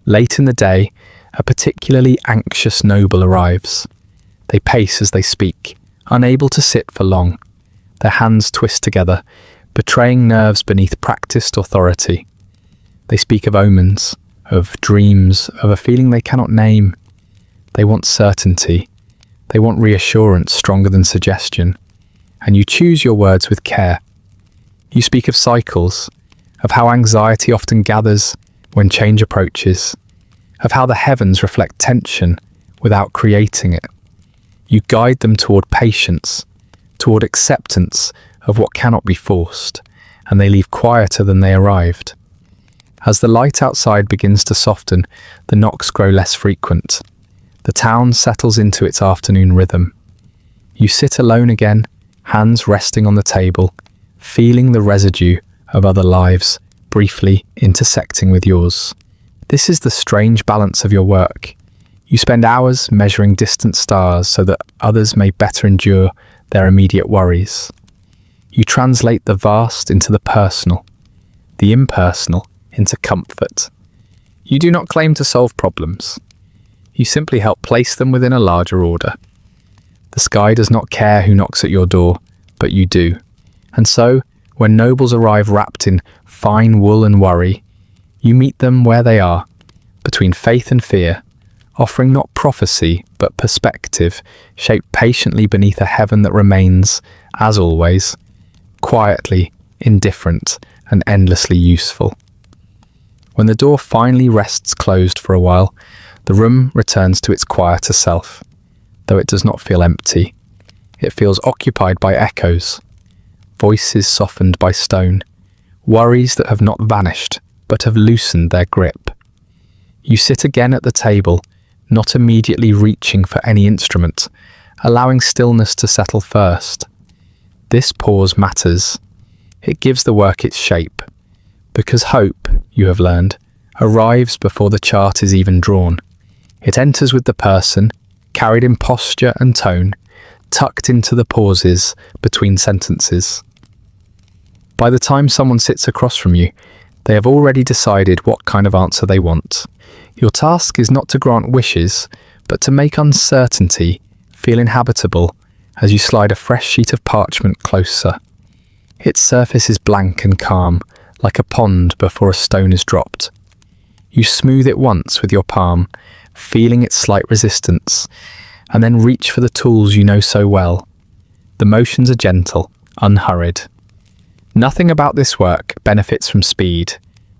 Late in the day, a particularly anxious noble arrives. They pace as they speak, unable to sit for long. Their hands twist together, betraying nerves beneath practiced authority. They speak of omens, of dreams, of a feeling they cannot name. They want certainty. They want reassurance stronger than suggestion. And you choose your words with care. You speak of cycles, of how anxiety often gathers when change approaches, of how the heavens reflect tension without creating it. You guide them toward patience, toward acceptance of what cannot be forced, and they leave quieter than they arrived. As the light outside begins to soften, the knocks grow less frequent. The town settles into its afternoon rhythm. You sit alone again, hands resting on the table, feeling the residue of other lives briefly intersecting with yours. This is the strange balance of your work. You spend hours measuring distant stars so that others may better endure their immediate worries. You translate the vast into the personal, the impersonal into comfort. You do not claim to solve problems. You simply help place them within a larger order. The sky does not care who knocks at your door, but you do. And so, when nobles arrive wrapped in fine wool and worry, you meet them where they are, between faith and fear, offering not prophecy, but perspective, shaped patiently beneath a heaven that remains, as always, quietly indifferent and endlessly useful. When the door finally rests closed for a while, the room returns to its quieter self, though it does not feel empty. It feels occupied by echoes, voices softened by stone, worries that have not vanished, but have loosened their grip. You sit again at the table, not immediately reaching for any instrument, allowing stillness to settle first. This pause matters. It gives the work its shape, because hope, you have learned, arrives before the chart is even drawn. It enters with the person, carried in posture and tone, tucked into the pauses between sentences. By the time someone sits across from you, they have already decided what kind of answer they want. Your task is not to grant wishes, but to make uncertainty feel inhabitable as you slide a fresh sheet of parchment closer. Its surface is blank and calm, like a pond before a stone is dropped. You smooth it once with your palm, feeling its slight resistance, and then reach for the tools you know so well. The motions are gentle, unhurried. Nothing about this work benefits from speed.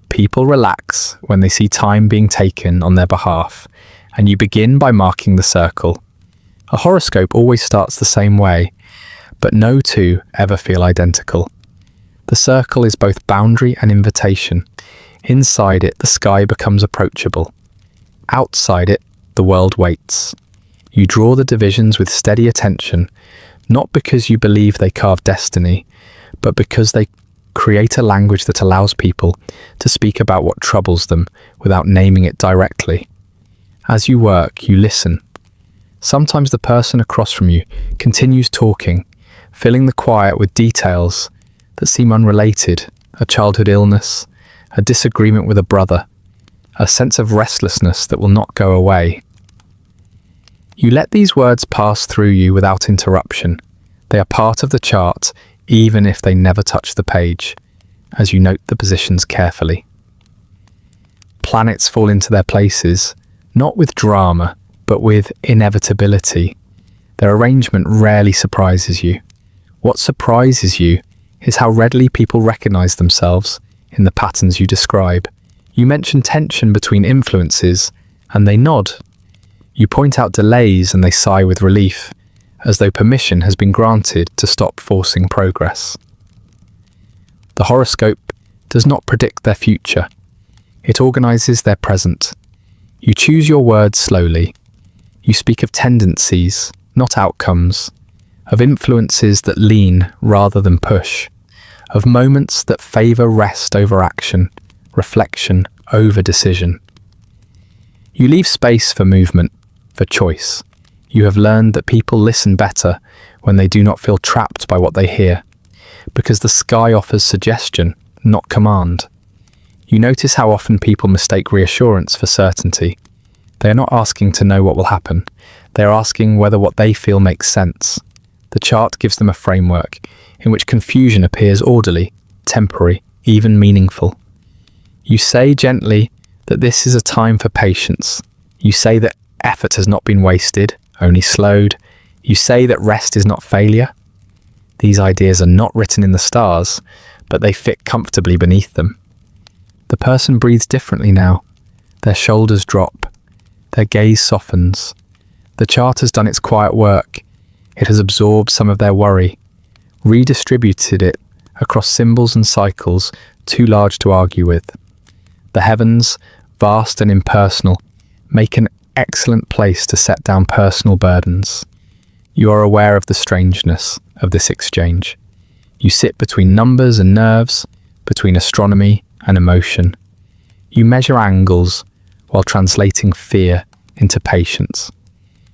People relax when they see time being taken on their behalf, and you begin by marking the circle. A horoscope always starts the same way, but no two ever feel identical. The circle is both boundary and invitation. Inside it, the sky becomes approachable. Outside it, the world waits. You draw the divisions with steady attention, not because you believe they carve destiny, but because they create a language that allows people to speak about what troubles them without naming it directly. As you work, you listen. Sometimes the person across from you continues talking, filling the quiet with details that seem unrelated, a childhood illness, a disagreement with a brother, a sense of restlessness that will not go away. You let these words pass through you without interruption. They are part of the chart, even if they never touch the page, as you note the positions carefully. Planets fall into their places, not with drama, but with inevitability. Their arrangement rarely surprises you. What surprises you is how readily people recognize themselves in the patterns you describe. You mention tension between influences, and they nod. You point out delays, and they sigh with relief, as though permission has been granted to stop forcing progress. The horoscope does not predict their future. It organizes their present. You choose your words slowly. You speak of tendencies, not outcomes, of influences that lean rather than push, of moments that favor rest over action, reflection over decision. You leave space for movement, for choice. You have learned that people listen better when they do not feel trapped by what they hear, because the sky offers suggestion, not command. You notice how often people mistake reassurance for certainty. They are not asking to know what will happen. They are asking whether what they feel makes sense. The chart gives them a framework in which confusion appears orderly, temporary, even meaningful. You say gently that this is a time for patience. You say that effort has not been wasted, only slowed. You say that rest is not failure. These ideas are not written in the stars, but they fit comfortably beneath them. The person breathes differently now. Their shoulders drop. Their gaze softens. The chart has done its quiet work. It has absorbed some of their worry, redistributed it across symbols and cycles too large to argue with. The heavens, vast and impersonal, make an excellent place to set down personal burdens. You are aware of the strangeness of this exchange. You sit between numbers and nerves, between astronomy and emotion. You measure angles while translating fear into patience.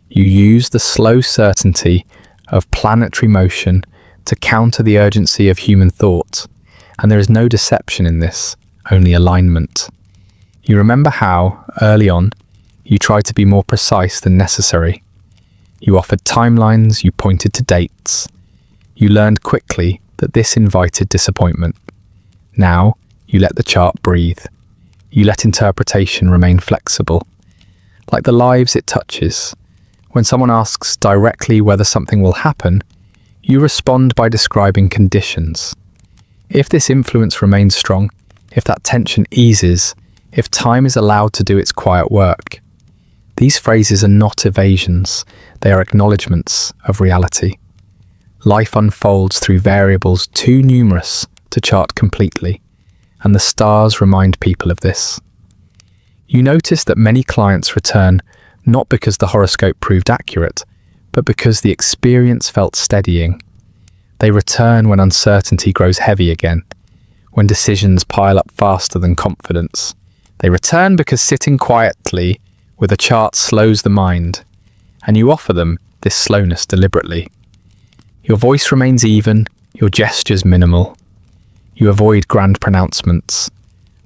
You use the slow certainty of planetary motion to counter the urgency of human thought, and there is no deception in this, only alignment. You remember how, early on, you tried to be more precise than necessary. You offered timelines, you pointed to dates. You learned quickly that this invited disappointment. Now, you let the chart breathe. You let interpretation remain flexible. Like the lives it touches, when someone asks directly whether something will happen, you respond by describing conditions. If this influence remains strong, if that tension eases, if time is allowed to do its quiet work. These phrases are not evasions, they are acknowledgements of reality. Life unfolds through variables too numerous to chart completely, and the stars remind people of this. You notice that many clients return not because the horoscope proved accurate, but because the experience felt steadying. They return when uncertainty grows heavy again, when decisions pile up faster than confidence. They return because sitting quietly with a chart slows the mind, and you offer them this slowness deliberately. Your voice remains even, your gestures minimal. You avoid grand pronouncements.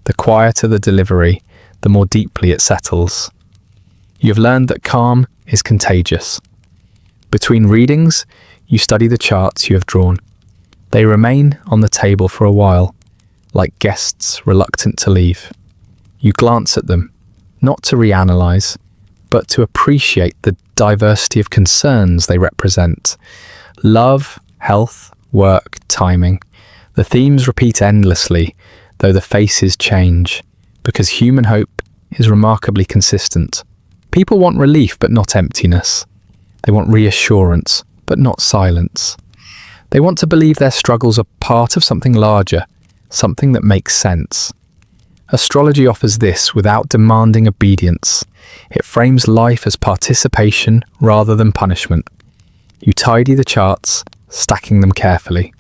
The quieter the delivery, the more deeply it settles. You have learned that calm is contagious. Between readings, you study the charts you have drawn. They remain on the table for a while, like guests reluctant to leave. You glance at them, not to reanalyze, but to appreciate the diversity of concerns they represent. Love, health, work, timing. The themes repeat endlessly, though the faces change, because human hope is remarkably consistent. People want relief, but not emptiness. They want reassurance, but not silence. They want to believe their struggles are part of something larger, something that makes sense. Astrology offers this without demanding obedience. It frames life as participation rather than punishment. You tidy the charts, stacking them carefully.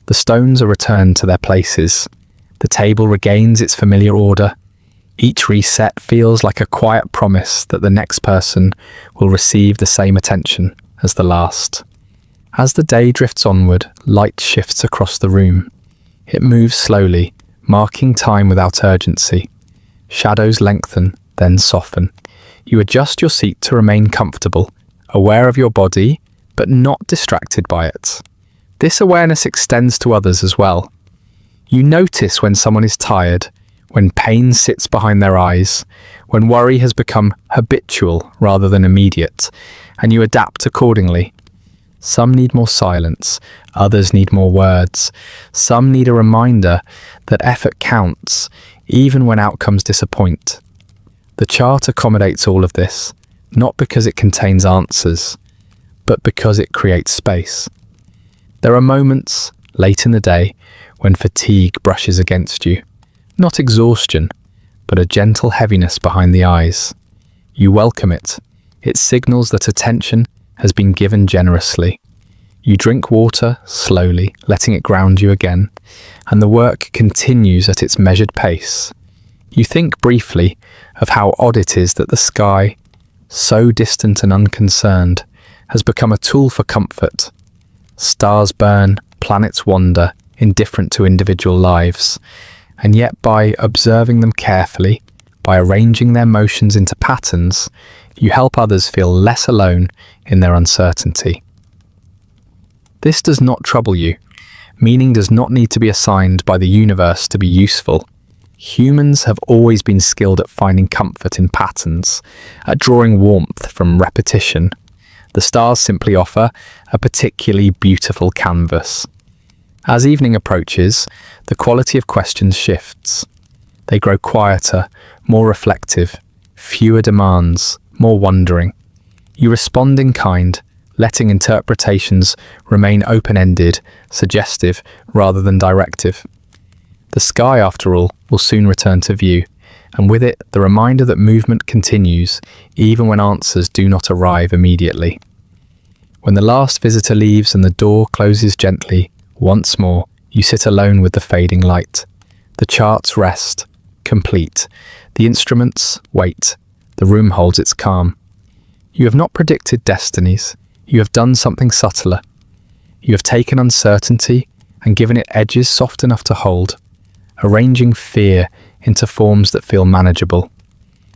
The stones are returned to their places. The table regains its familiar order. Each reset feels like a quiet promise that the next person will receive the same attention as the last. As the day drifts onward, light shifts across the room. It moves slowly, marking time without urgency. Shadows lengthen, then soften. You adjust your seat to remain comfortable, aware of your body, but not distracted by it. This awareness extends to others as well. You notice when someone is tired, when pain sits behind their eyes, when worry has become habitual rather than immediate, and you adapt accordingly. Some need more silence, others need more words. Some need a reminder that effort counts, even when outcomes disappoint. The chart accommodates all of this, not because it contains answers, but because it creates space. There are moments, late in the day, when fatigue brushes against you. Not exhaustion, but a gentle heaviness behind the eyes. You welcome it. It signals that attention has been given generously. You drink water slowly, letting it ground you again, and the work continues at its measured pace. You think briefly of how odd it is that the sky, so distant and unconcerned, has become a tool for comfort. Stars burn, planets wander, indifferent to individual lives, and yet by observing them carefully, by arranging their motions into patterns, you help others feel less alone in their uncertainty. This does not trouble you. Meaning does not need to be assigned by the universe to be useful. Humans have always been skilled at finding comfort in patterns, at drawing warmth from repetition. The stars simply offer a particularly beautiful canvas. As evening approaches, the quality of questions shifts. They grow quieter, more reflective, fewer demands, more wondering. You respond in kind, letting interpretations remain open-ended, suggestive rather than directive. The sky, after all, will soon return to view, and with it the reminder that movement continues even when answers do not arrive immediately. When the last visitor leaves and the door closes gently, once more you sit alone with the fading light. The charts rest, complete. The instruments wait. The room holds its calm. You have not predicted destinies. You have done something subtler. You have taken uncertainty and given it edges soft enough to hold, arranging fear into forms that feel manageable.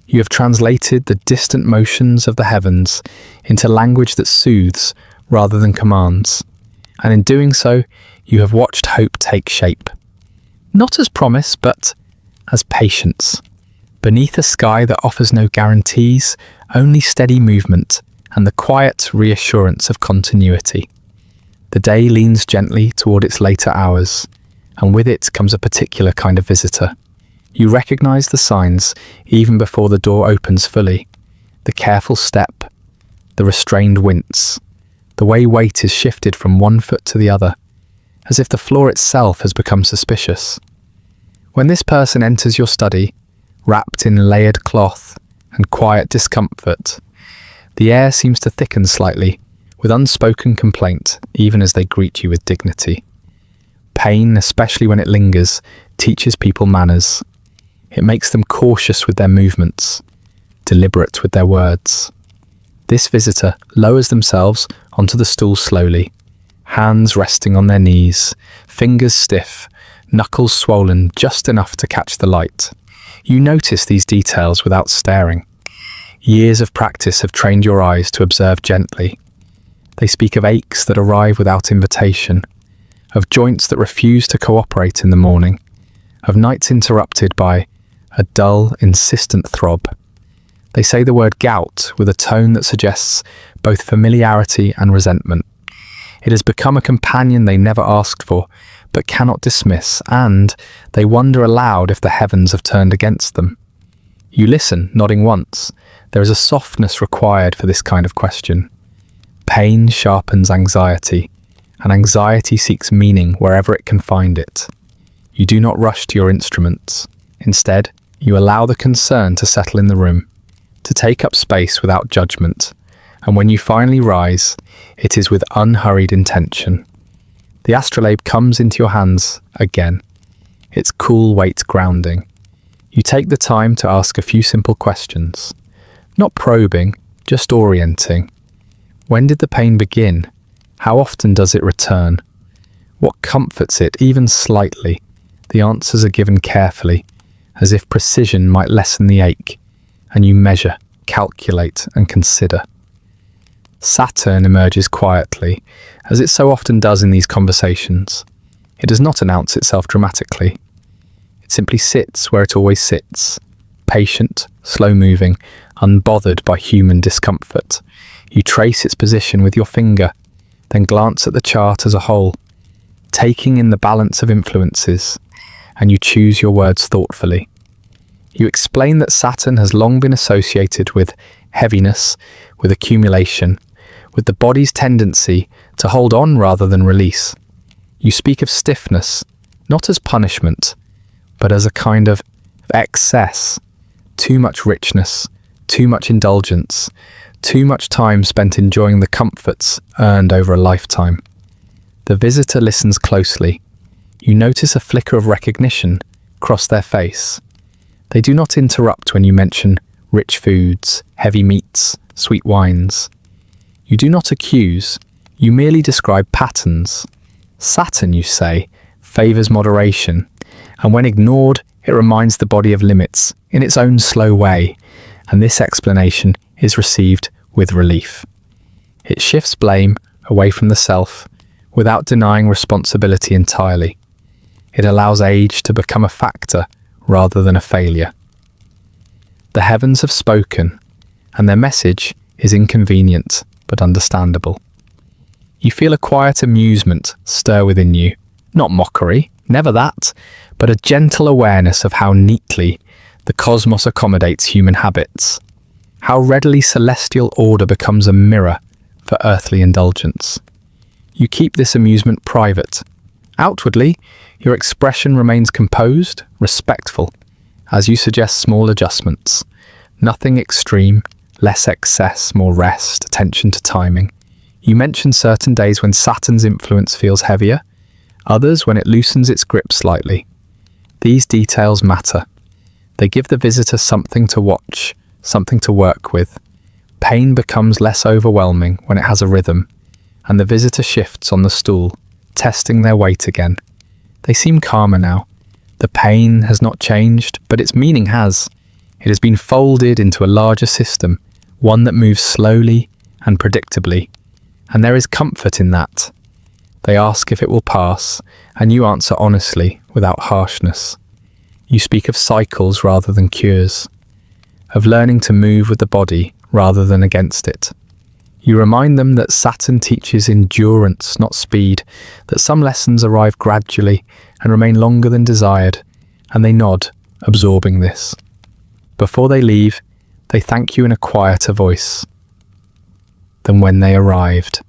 You have translated the distant motions of the heavens into language that soothes rather than commands, and in doing so, you have watched hope take shape. Not as promise, but as patience. Beneath a sky that offers no guarantees, only steady movement and the quiet reassurance of continuity. The day leans gently toward its later hours, and with it comes a particular kind of visitor. You recognize the signs even before the door opens fully. The careful step, the restrained wince, the way weight is shifted from one foot to the other, as if the floor itself has become suspicious. When this person enters your study, wrapped in layered cloth and quiet discomfort, the air seems to thicken slightly, with unspoken complaint, even as they greet you with dignity. Pain, especially when it lingers, teaches people manners. It makes them cautious with their movements, deliberate with their words. This visitor lowers themselves onto the stool slowly, hands resting on their knees, fingers stiff, knuckles swollen just enough to catch the light. You notice these details without staring. Years of practice have trained your eyes to observe gently. They speak of aches that arrive without invitation, of joints that refuse to cooperate in the morning, of nights interrupted by a dull, insistent throb. They say the word gout with a tone that suggests both familiarity and resentment. It has become a companion they never asked for, but cannot dismiss, and they wonder aloud if the heavens have turned against them. You listen, nodding once. There is a softness required for this kind of question. Pain sharpens anxiety, and anxiety seeks meaning wherever it can find it. You do not rush to your instruments. Instead, you allow the concern to settle in the room, to take up space without judgment, and when you finally rise, it is with unhurried intention. The astrolabe comes into your hands again, its cool weight grounding. You take the time to ask a few simple questions, not probing, just orienting. When did the pain begin? How often does it return? What comforts it, even slightly? The answers are given carefully, as if precision might lessen the ache, and you measure, calculate, and consider. Saturn emerges quietly, as it so often does in these conversations. It does not announce itself dramatically. It simply sits where it always sits, patient, slow-moving, unbothered by human discomfort. You trace its position with your finger, then glance at the chart as a whole, taking in the balance of influences, and you choose your words thoughtfully. You explain that Saturn has long been associated with heaviness, with accumulation, with the body's tendency to hold on rather than release. You speak of stiffness, not as punishment, but as a kind of excess, too much richness, too much indulgence, too much time spent enjoying the comforts earned over a lifetime. The visitor listens closely. You notice a flicker of recognition cross their face. They do not interrupt when you mention rich foods, heavy meats, sweet wines. You do not accuse, you merely describe patterns. Saturn, you say, favours moderation, And when ignored, it reminds the body of limits in its own slow way, and this explanation is received with relief. It shifts blame away from the self without denying responsibility entirely. It allows age to become a factor rather than a failure. The heavens have spoken, and their message is inconvenient but understandable. You feel a quiet amusement stir within you, not mockery, never that, but a gentle awareness of how neatly the cosmos accommodates human habits, how readily celestial order becomes a mirror for earthly indulgence. You keep this amusement private. Outwardly, your expression remains composed, respectful, as you suggest small adjustments. Nothing extreme, less excess, more rest, attention to timing. You mention certain days when Saturn's influence feels heavier, others when it loosens its grip slightly. These details matter. They give the visitor something to watch, something to work with. Pain becomes less overwhelming when it has a rhythm, and the visitor shifts on the stool, testing their weight again. They seem calmer now. The pain has not changed, but its meaning has. It has been folded into a larger system, one that moves slowly and predictably. And there is comfort in that. They ask if it will pass, and you answer honestly, without harshness. You speak of cycles rather than cures, of learning to move with the body rather than against it. You remind them that Saturn teaches endurance, not speed, that some lessons arrive gradually and remain longer than desired, and they nod, absorbing this. Before they leave, they thank you in a quieter voice than when they arrived.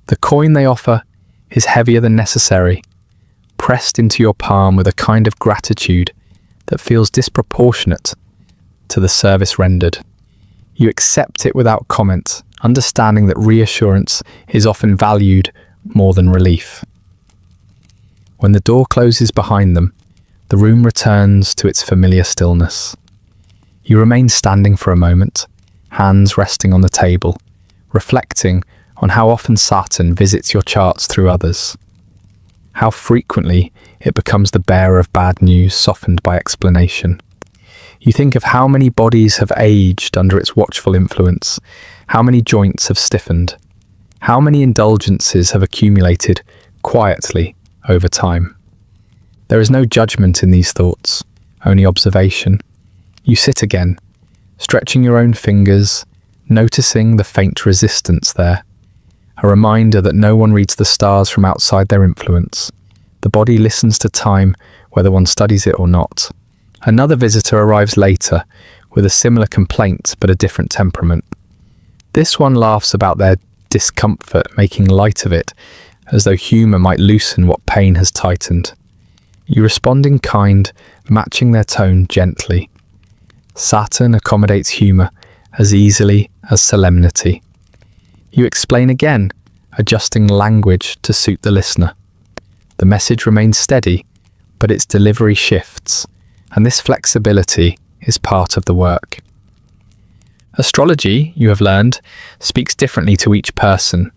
The coin they offer is heavier than necessary, pressed into your palm with a kind of gratitude that feels disproportionate to the service rendered. You accept it without comment, understanding that reassurance is often valued more than relief. When the door closes behind them, the room returns to its familiar stillness. You remain standing for a moment, hands resting on the table, reflecting on how often Saturn visits your charts through others. How frequently it becomes the bearer of bad news softened by explanation. You think of how many bodies have aged under its watchful influence, how many joints have stiffened, how many indulgences have accumulated quietly over time. There is no judgment in these thoughts, only observation. You sit again, stretching your own fingers, noticing the faint resistance there, a reminder that no one reads the stars from outside their influence. The body listens to time whether one studies it or not. Another visitor arrives later with a similar complaint but a different temperament. This one laughs about their discomfort, making light of it, as though humour might loosen what pain has tightened. You respond in kind, matching their tone gently. Saturn accommodates humour as easily as solemnity. You explain again, adjusting language to suit the listener. The message remains steady, but its delivery shifts, and this flexibility is part of the work. Astrology, you have learned, speaks differently to each person,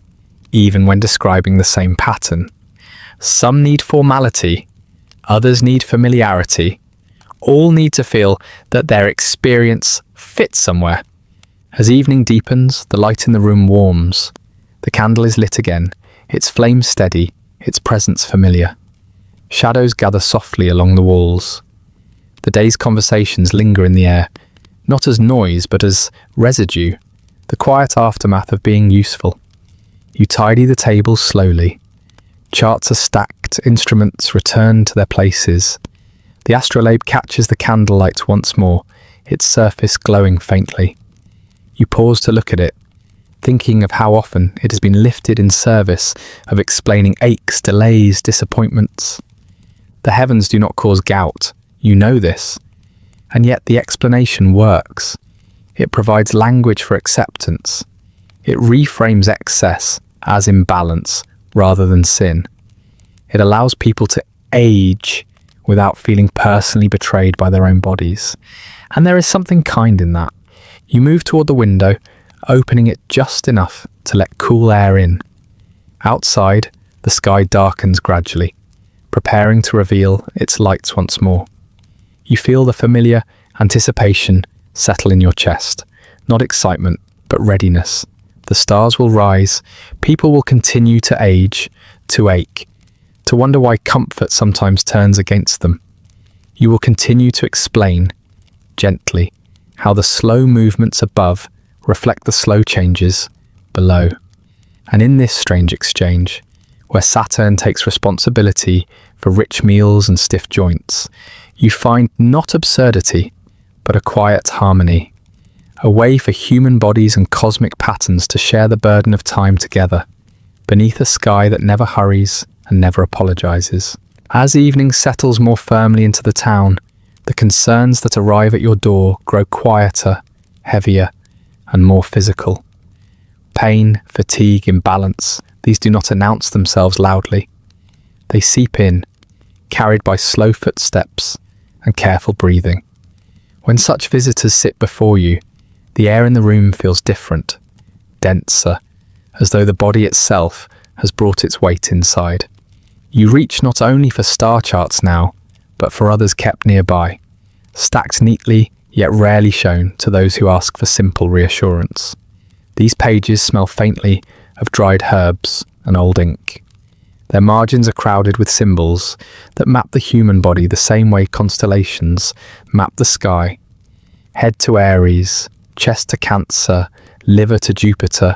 even when describing the same pattern. Some need formality, others need familiarity. All need to feel that their experience fits somewhere. As evening deepens, the light in the room warms. The candle is lit again, its flame steady, its presence familiar. Shadows gather softly along the walls. The day's conversations linger in the air, not as noise but as residue, the quiet aftermath of being useful. You tidy the table slowly. Charts are stacked, instruments return to their places. The astrolabe catches the candlelight once more, its surface glowing faintly. You pause to look at it, thinking of how often it has been lifted in service of explaining aches, delays, disappointments. The heavens do not cause gout, you know this, and yet the explanation works. It provides language for acceptance. It reframes excess as imbalance rather than sin. It allows people to age without feeling personally betrayed by their own bodies. And there is something kind in that. You move toward the window, opening it just enough to let cool air in. Outside, the sky darkens gradually. preparing to reveal its lights once more. You feel the familiar anticipation settle in your chest, not excitement, but readiness. The stars will rise, people will continue to age, to ache, to wonder why comfort sometimes turns against them. You will continue to explain, gently, how the slow movements above reflect the slow changes below. And in this strange exchange, where Saturn takes responsibility for rich meals and stiff joints, you find not absurdity, but a quiet harmony, a way for human bodies and cosmic patterns to share the burden of time together, beneath a sky that never hurries and never apologizes. As evening settles more firmly into the town, the concerns that arrive at your door grow quieter, heavier, and more physical. Pain, fatigue, imbalance, these do not announce themselves loudly. They seep in, carried by slow footsteps and careful breathing. When such visitors sit before you, the air in the room feels different, denser, as though the body itself has brought its weight inside. You reach not only for star charts now, but for others kept nearby, stacked neatly yet rarely shown to those who ask for simple reassurance. These pages smell faintly of dried herbs and old ink. Their margins are crowded with symbols that map the human body the same way constellations map the sky. Head to Aries, chest to Cancer, liver to Jupiter,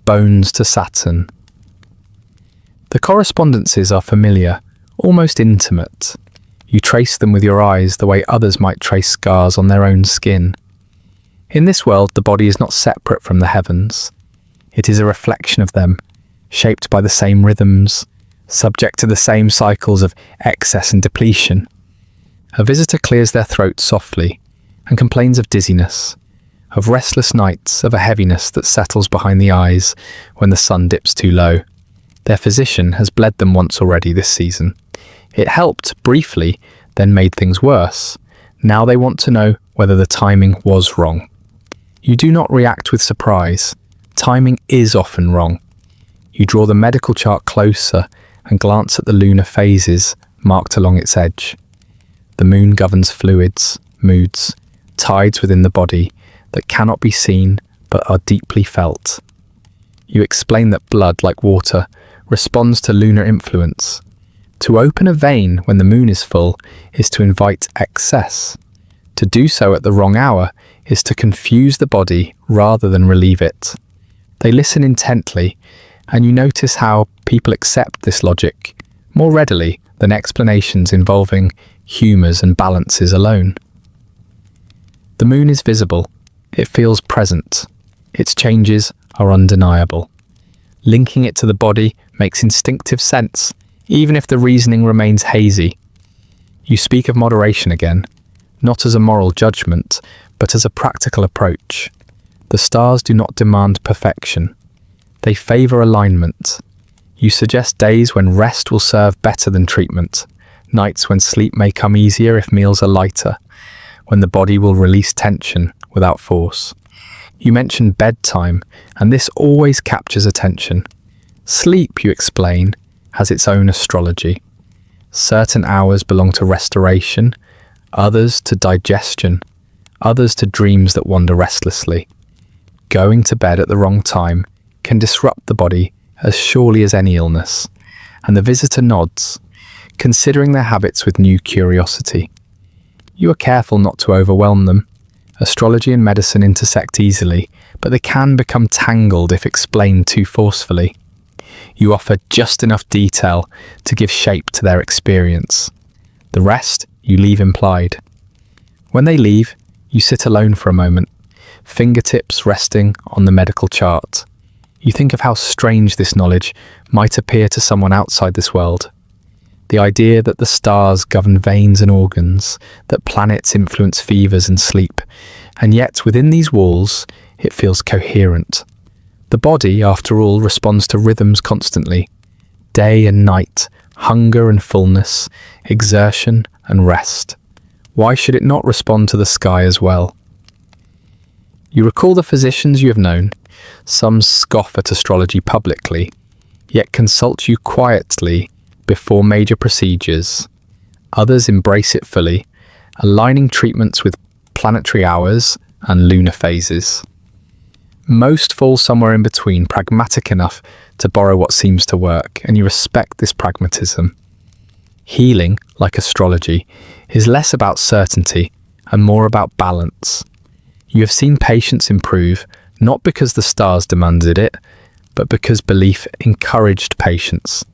bones to Saturn. The correspondences are familiar, almost intimate. You trace them with your eyes the way others might trace scars on their own skin. In this world, the body is not separate from the heavens. It is a reflection of them, shaped by the same rhythms, subject to the same cycles of excess and depletion. A visitor clears their throat softly and complains of dizziness, of restless nights, of a heaviness that settles behind the eyes when the sun dips too low. Their physician has bled them once already this season. It helped briefly, then made things worse. Now they want to know whether the timing was wrong. You do not react with surprise. Timing is often wrong. You draw the medical chart closer and glance at the lunar phases marked along its edge. The moon governs fluids, moods, tides within the body that cannot be seen but are deeply felt. You explain that blood, like water, responds to lunar influence. To open a vein when the moon is full is to invite excess. To do so at the wrong hour is to confuse the body rather than relieve it. They listen intently, and you notice how people accept this logic more readily than explanations involving humours and balances alone. The moon is visible. It feels present. Its changes are undeniable. Linking it to the body makes instinctive sense, even if the reasoning remains hazy. You speak of moderation again, not as a moral judgment, but as a practical approach. The stars do not demand perfection. They favour alignment. You suggest days when rest will serve better than treatment, nights when sleep may come easier if meals are lighter, when the body will release tension without force. You mention bedtime, and this always captures attention. Sleep, you explain, has its own astrology. Certain hours belong to restoration, others to digestion, others to dreams that wander restlessly. Going to bed at the wrong time can disrupt the body as surely as any illness, and the visitor nods, considering their habits with new curiosity. You are careful not to overwhelm them. Astrology and medicine intersect easily, but they can become tangled if explained too forcefully. You offer just enough detail to give shape to their experience. The rest you leave implied. When they leave, you sit alone for a moment, fingertips resting on the medical chart. You think of how strange this knowledge might appear to someone outside this world. The idea that the stars govern veins and organs, that planets influence fevers and sleep, and yet within these walls it feels coherent. The body, after all, responds to rhythms constantly. Day and night, hunger and fullness, exertion and rest. Why should it not respond to the sky as well? You recall the physicians you have known. Some scoff at astrology publicly, yet consult you quietly before major procedures. Others embrace it fully, aligning treatments with planetary hours and lunar phases. Most fall somewhere in between, pragmatic enough to borrow what seems to work, and you respect this pragmatism. Healing, like astrology, is less about certainty and more about balance. You have seen patients improve, not because the stars demanded it, but because belief encouraged patience,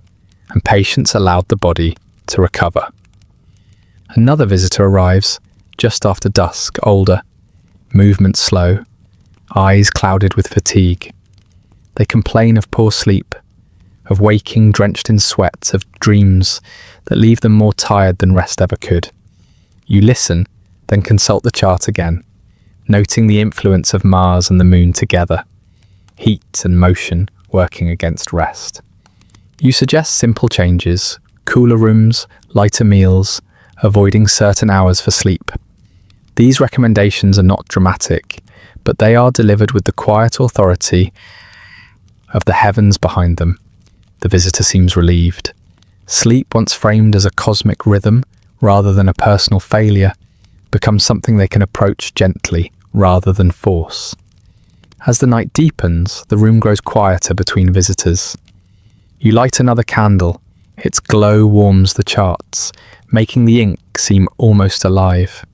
and patience allowed the body to recover. Another visitor arrives just after dusk, older, movement slow, eyes clouded with fatigue. They complain of poor sleep, of waking drenched in sweat, of dreams that leave them more tired than rest ever could. You listen, then consult the chart again, noting the influence of Mars and the Moon together, heat and motion working against rest. You suggest simple changes, cooler rooms, lighter meals, avoiding certain hours for sleep. These recommendations are not dramatic, but they are delivered with the quiet authority of the heavens behind them. The visitor seems relieved. Sleep, once framed as a cosmic rhythm rather than a personal failure, becomes something they can approach gently rather than force. As the night deepens, the room grows quieter between visitors. You light another candle. Its glow warms the charts, making the ink seem almost alive.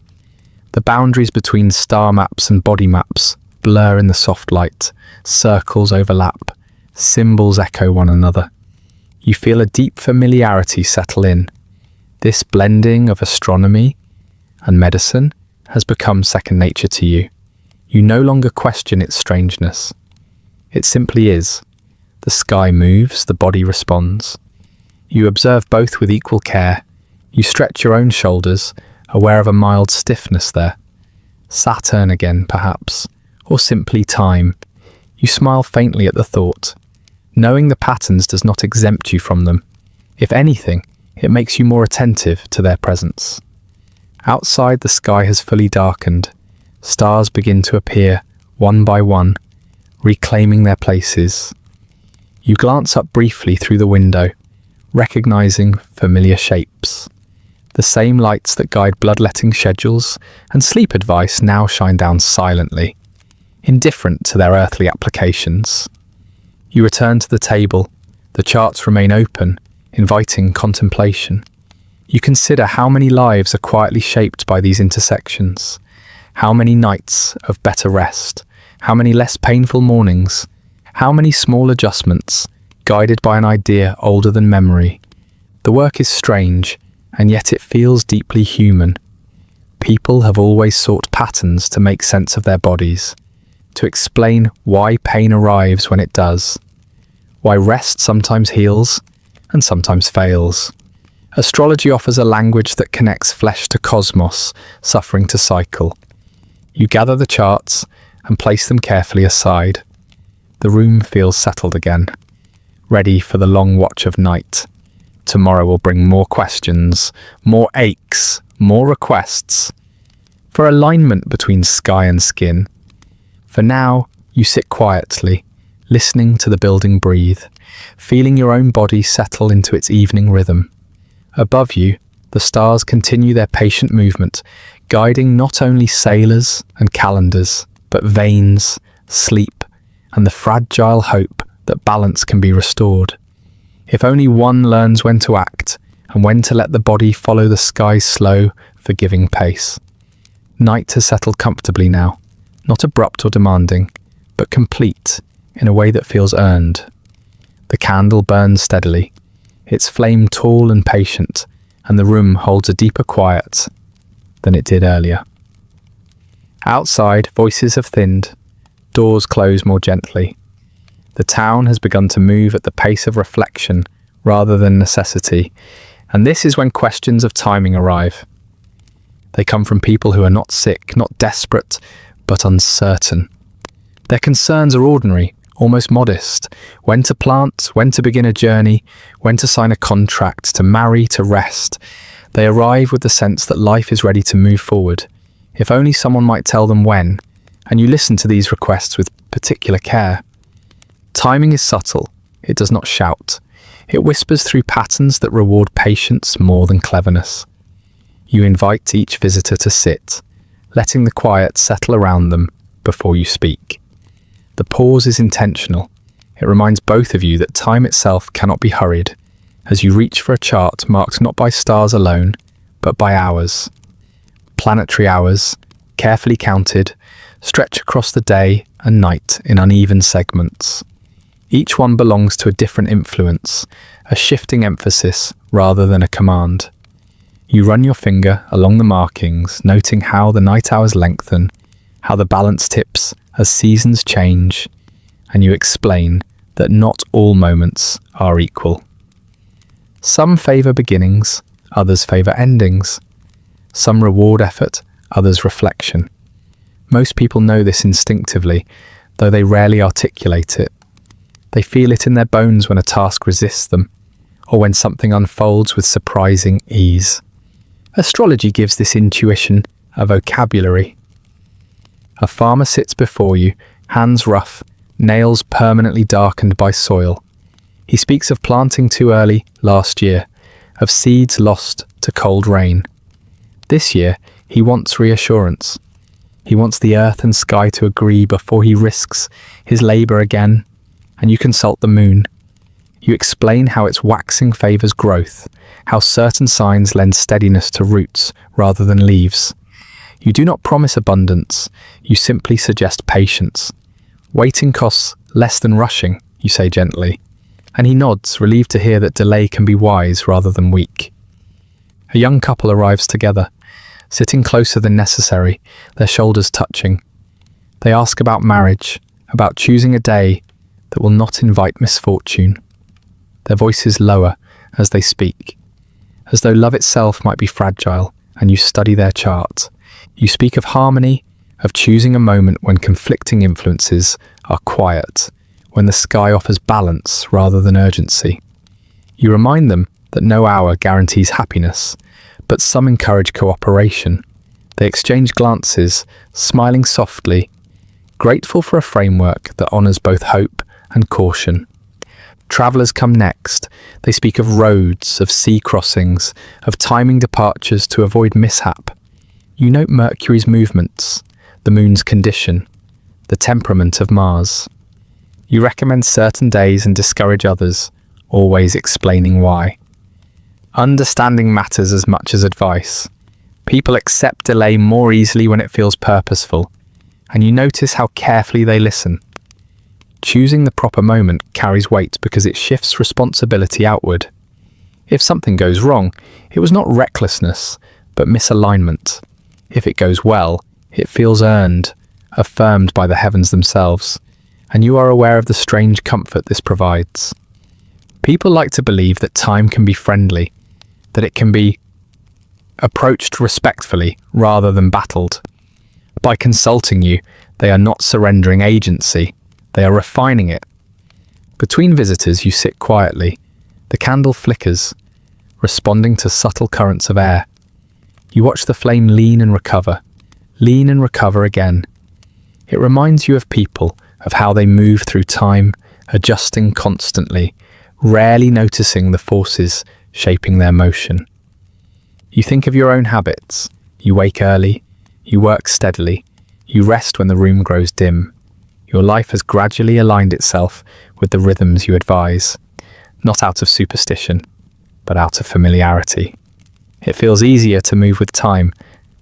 The boundaries between star maps and body maps blur in the soft light. Circles overlap. Symbols echo one another. You feel a deep familiarity settle in. This blending of astronomy and medicine has become second nature to you. You no longer question its strangeness. It simply is. The sky moves, the body responds. You observe both with equal care. You stretch your own shoulders, aware of a mild stiffness there. Saturn again, perhaps, or simply time. You smile faintly at the thought. Knowing the patterns does not exempt you from them. If anything, it makes you more attentive to their presence. Outside, the sky has fully darkened. Stars begin to appear, one by one, reclaiming their places. You glance up briefly through the window, recognizing familiar shapes. The same lights that guide bloodletting schedules and sleep advice now shine down silently, indifferent to their earthly applications. You return to the table. The charts remain open, inviting contemplation. You consider how many lives are quietly shaped by these intersections, how many nights of better rest, how many less painful mornings, how many small adjustments, guided by an idea older than memory. The work is strange, and yet it feels deeply human. People have always sought patterns to make sense of their bodies, to explain why pain arrives when it does, why rest sometimes heals and sometimes fails. Astrology offers a language that connects flesh to cosmos, suffering to cycle. You gather the charts and place them carefully aside. The room feels settled again, ready for the long watch of night. Tomorrow will bring more questions, more aches, more requests for alignment between sky and skin. For now, you sit quietly, listening to the building breathe, feeling your own body settle into its evening rhythm. Above you, the stars continue their patient movement, guiding not only sailors and calendars, but veins, sleep, and the fragile hope that balance can be restored. If only one learns when to act and when to let the body follow the sky's slow, forgiving pace. Night has settled comfortably now, not abrupt or demanding, but complete in a way that feels earned. The candle burns steadily, its flame tall and patient, and the room holds a deeper quiet than it did earlier. Outside, voices have thinned, doors close more gently. The town has begun to move at the pace of reflection rather than necessity, and this is when questions of timing arrive. They come from people who are not sick, not desperate, but uncertain. Their concerns are ordinary, almost modest. When to plant, when to begin a journey, when to sign a contract, to marry, to rest. They arrive with the sense that life is ready to move forward. If only someone might tell them when, and you listen to these requests with particular care. Timing is subtle. It does not shout. It whispers through patterns that reward patience more than cleverness. You invite each visitor to sit, letting the quiet settle around them before you speak. The pause is intentional. It reminds both of you that time itself cannot be hurried, as you reach for a chart marked not by stars alone, but by hours. Planetary hours, carefully counted, stretch across the day and night in uneven segments. Each one belongs to a different influence, a shifting emphasis rather than a command. You run your finger along the markings, noting how the night hours lengthen, how the balance tips as seasons change, and you explain that not all moments are equal. Some favour beginnings, others favour endings. Some reward effort, others reflection. Most people know this instinctively, though they rarely articulate it. They feel it in their bones when a task resists them, or when something unfolds with surprising ease. Astrology gives this intuition a vocabulary. A farmer sits before you, hands rough, nails permanently darkened by soil. He speaks of planting too early last year, of seeds lost to cold rain. This year, he wants reassurance. He wants the earth and sky to agree before he risks his labour again, and you consult the moon. You explain how its waxing favours growth, how certain signs lend steadiness to roots rather than leaves. You do not promise abundance, you simply suggest patience. Waiting costs less than rushing, you say gently, and he nods, relieved to hear that delay can be wise rather than weak. A young couple arrives together, sitting closer than necessary, their shoulders touching. They ask about marriage, about choosing a day that will not invite misfortune. Their voices lower as they speak, as though love itself might be fragile, and you study their chart. You speak of harmony, of choosing a moment when conflicting influences are quiet, when the sky offers balance rather than urgency. You remind them that no hour guarantees happiness, but some encourage cooperation. They exchange glances, smiling softly, grateful for a framework that honours both hope and caution. Travellers come next. They speak of roads, of sea crossings, of timing departures to avoid mishap. You note Mercury's movements, the moon's condition, the temperament of Mars. You recommend certain days and discourage others, always explaining why. Understanding matters as much as advice. People accept delay more easily when it feels purposeful, and you notice how carefully they listen. Choosing the proper moment carries weight because it shifts responsibility outward. If something goes wrong, it was not recklessness, but misalignment. If it goes well, it feels earned, affirmed by the heavens themselves, and you are aware of the strange comfort this provides. People like to believe that time can be friendly, that it can be approached respectfully rather than battled. By consulting you, they are not surrendering agency, they are refining it. Between visitors, you sit quietly. The candle flickers, responding to subtle currents of air. You watch the flame lean and recover again. It reminds you of people, of how they move through time, adjusting constantly, rarely noticing the forces shaping their motion. You think of your own habits. You wake early, you work steadily, you rest when the room grows dim. Your life has gradually aligned itself with the rhythms you advise, not out of superstition, but out of familiarity. It feels easier to move with time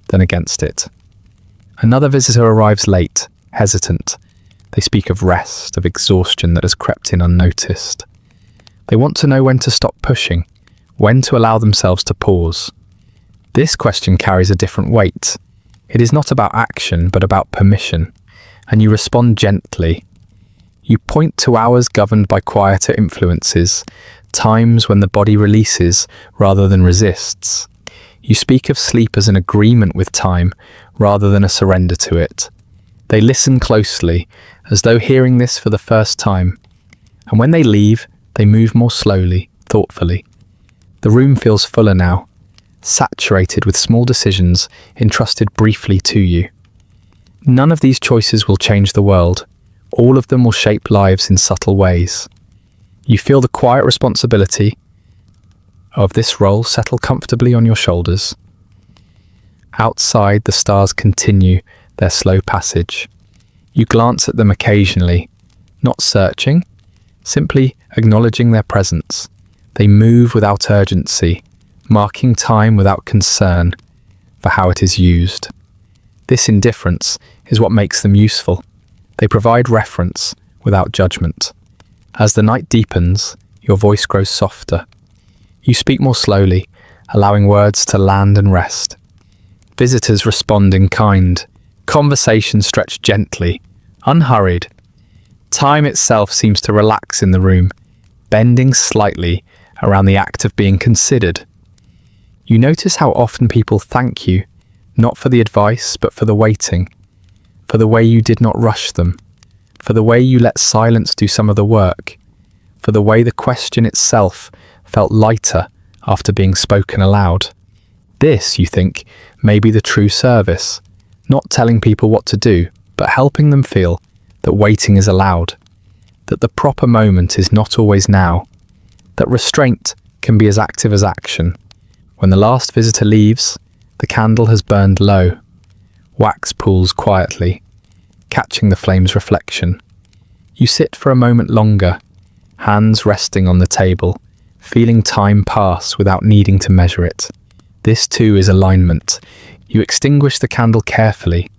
than against it. Another visitor arrives late, hesitant. They speak of rest, of exhaustion that has crept in unnoticed. They want to know when to stop pushing, when to allow themselves to pause. This question carries a different weight. It is not about action, but about permission, and you respond gently. You point to hours governed by quieter influences, times when the body releases rather than resists. You speak of sleep as an agreement with time rather than a surrender to it. They listen closely, as though hearing this for the first time, and when they leave, they move more slowly, thoughtfully. The room feels fuller now, saturated with small decisions entrusted briefly to you. None of these choices will change the world. All of them will shape lives in subtle ways. You feel the quiet responsibility of this role settle comfortably on your shoulders. Outside, the stars continue their slow passage. You glance at them occasionally, not searching, simply acknowledging their presence. They move without urgency, marking time without concern for how it is used. This indifference is what makes them useful. They provide reference without judgment. As the night deepens, your voice grows softer. You speak more slowly, allowing words to land and rest. Visitors respond in kind. Conversations stretch gently, unhurried. Time itself seems to relax in the room, bending slightly around the act of being considered. You notice how often people thank you, not for the advice, but for the waiting, for the way you did not rush them, for the way you let silence do some of the work, for the way the question itself felt lighter after being spoken aloud. This, you think, may be the true service, not telling people what to do, but helping them feel that waiting is allowed, that the proper moment is not always now, that restraint can be as active as action. When the last visitor leaves, the candle has burned low. Wax pools quietly, catching the flame's reflection. You sit for a moment longer, hands resting on the table, feeling time pass without needing to measure it. This too is alignment. You extinguish the candle carefully.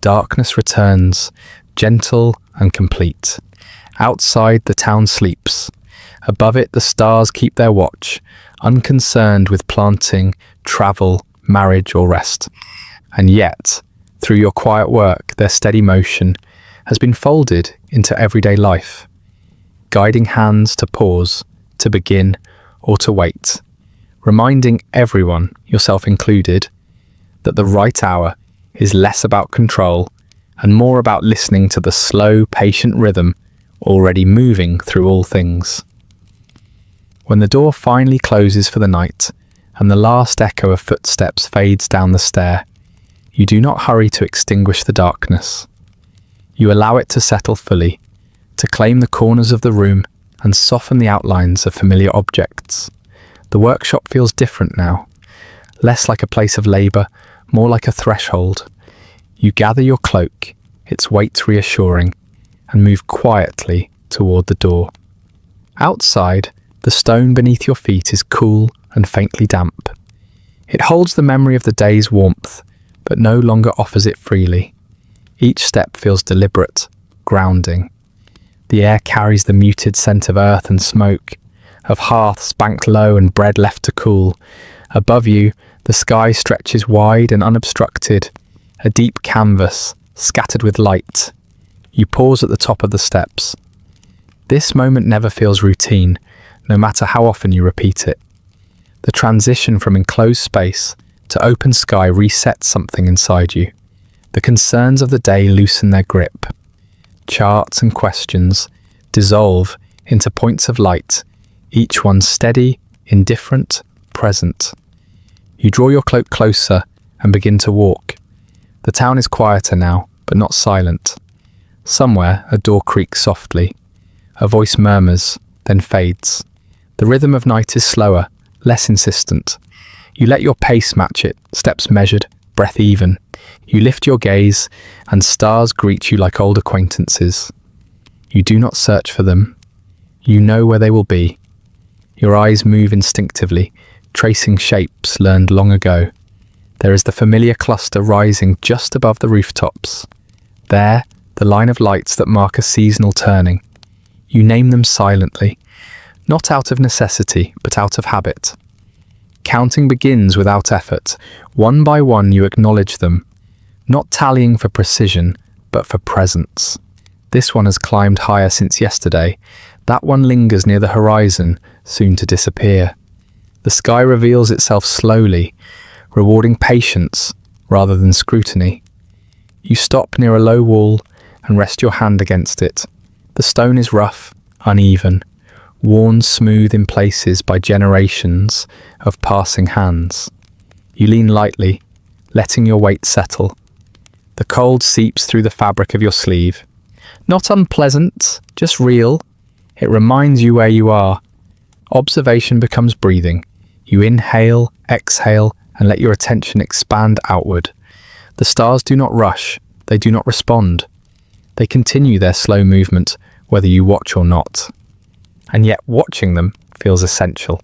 Darkness returns, gentle and complete. Outside, the town sleeps. Above it, the stars keep their watch, unconcerned with planting, travel, marriage or rest. And yet, through your quiet work, their steady motion has been folded into everyday life, guiding hands to pause, to begin, or to wait, reminding everyone, yourself included, that the right hour is less about control and more about listening to the slow, patient rhythm already moving through all things. When the door finally closes for the night and the last echo of footsteps fades down the stair, you do not hurry to extinguish the darkness. You allow it to settle fully, to claim the corners of the room and soften the outlines of familiar objects. The workshop feels different now, less like a place of labour, more like a threshold. You gather your cloak, its weight reassuring, and move quietly toward the door. Outside, the stone beneath your feet is cool and faintly damp. It holds the memory of the day's warmth, but no longer offers it freely. Each step feels deliberate, grounding. The air carries the muted scent of earth and smoke, of hearths banked low and bread left to cool. Above you, the sky stretches wide and unobstructed, a deep canvas scattered with light. You pause at the top of the steps. This moment never feels routine, no matter how often you repeat it. The transition from enclosed space to open sky resets something inside you. The concerns of the day loosen their grip. Charts and questions dissolve into points of light, each one steady, indifferent, present. You draw your cloak closer and begin to walk. The town is quieter now, but not silent. Somewhere, a door creaks softly. A voice murmurs, then fades. The rhythm of night is slower, less insistent. You let your pace match it, steps measured, breath even. You lift your gaze, and stars greet you like old acquaintances. You do not search for them. You know where they will be. Your eyes move instinctively, tracing shapes learned long ago. There is the familiar cluster rising just above the rooftops. There, the line of lights that mark a seasonal turning. You name them silently, not out of necessity, but out of habit. Counting begins without effort. One by one you acknowledge them, not tallying for precision, but for presence. This one has climbed higher since yesterday. That one lingers near the horizon, soon to disappear. The sky reveals itself slowly, rewarding patience rather than scrutiny. You stop near a low wall and rest your hand against it. The stone is rough, uneven, worn smooth in places by generations of passing hands. You lean lightly, letting your weight settle. The cold seeps through the fabric of your sleeve. Not unpleasant, just real. It reminds you where you are. Observation becomes breathing. You inhale, exhale, and let your attention expand outward. The stars do not rush. They do not respond. They continue their slow movement, whether you watch or not. And yet watching them feels essential,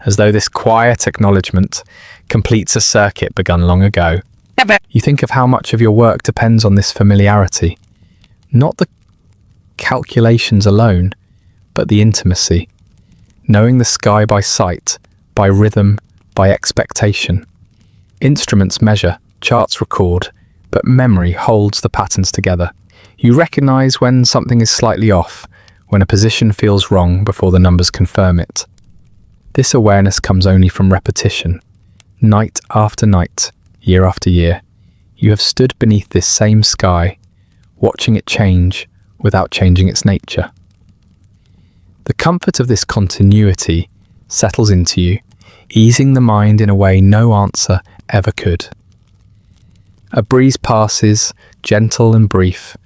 as though this quiet acknowledgement completes a circuit begun long ago. You think of how much of your work depends on this familiarity. Not the calculations alone, but the intimacy. Knowing the sky by sight, by rhythm, by expectation. Instruments measure, charts record, but memory holds the patterns together. You recognize when something is slightly off, when a position feels wrong before the numbers confirm it. This awareness comes only from repetition. Night after night, year after year, you have stood beneath this same sky, watching it change without changing its nature. The comfort of this continuity settles into you, easing the mind in a way no answer ever could. A breeze passes, gentle and brief,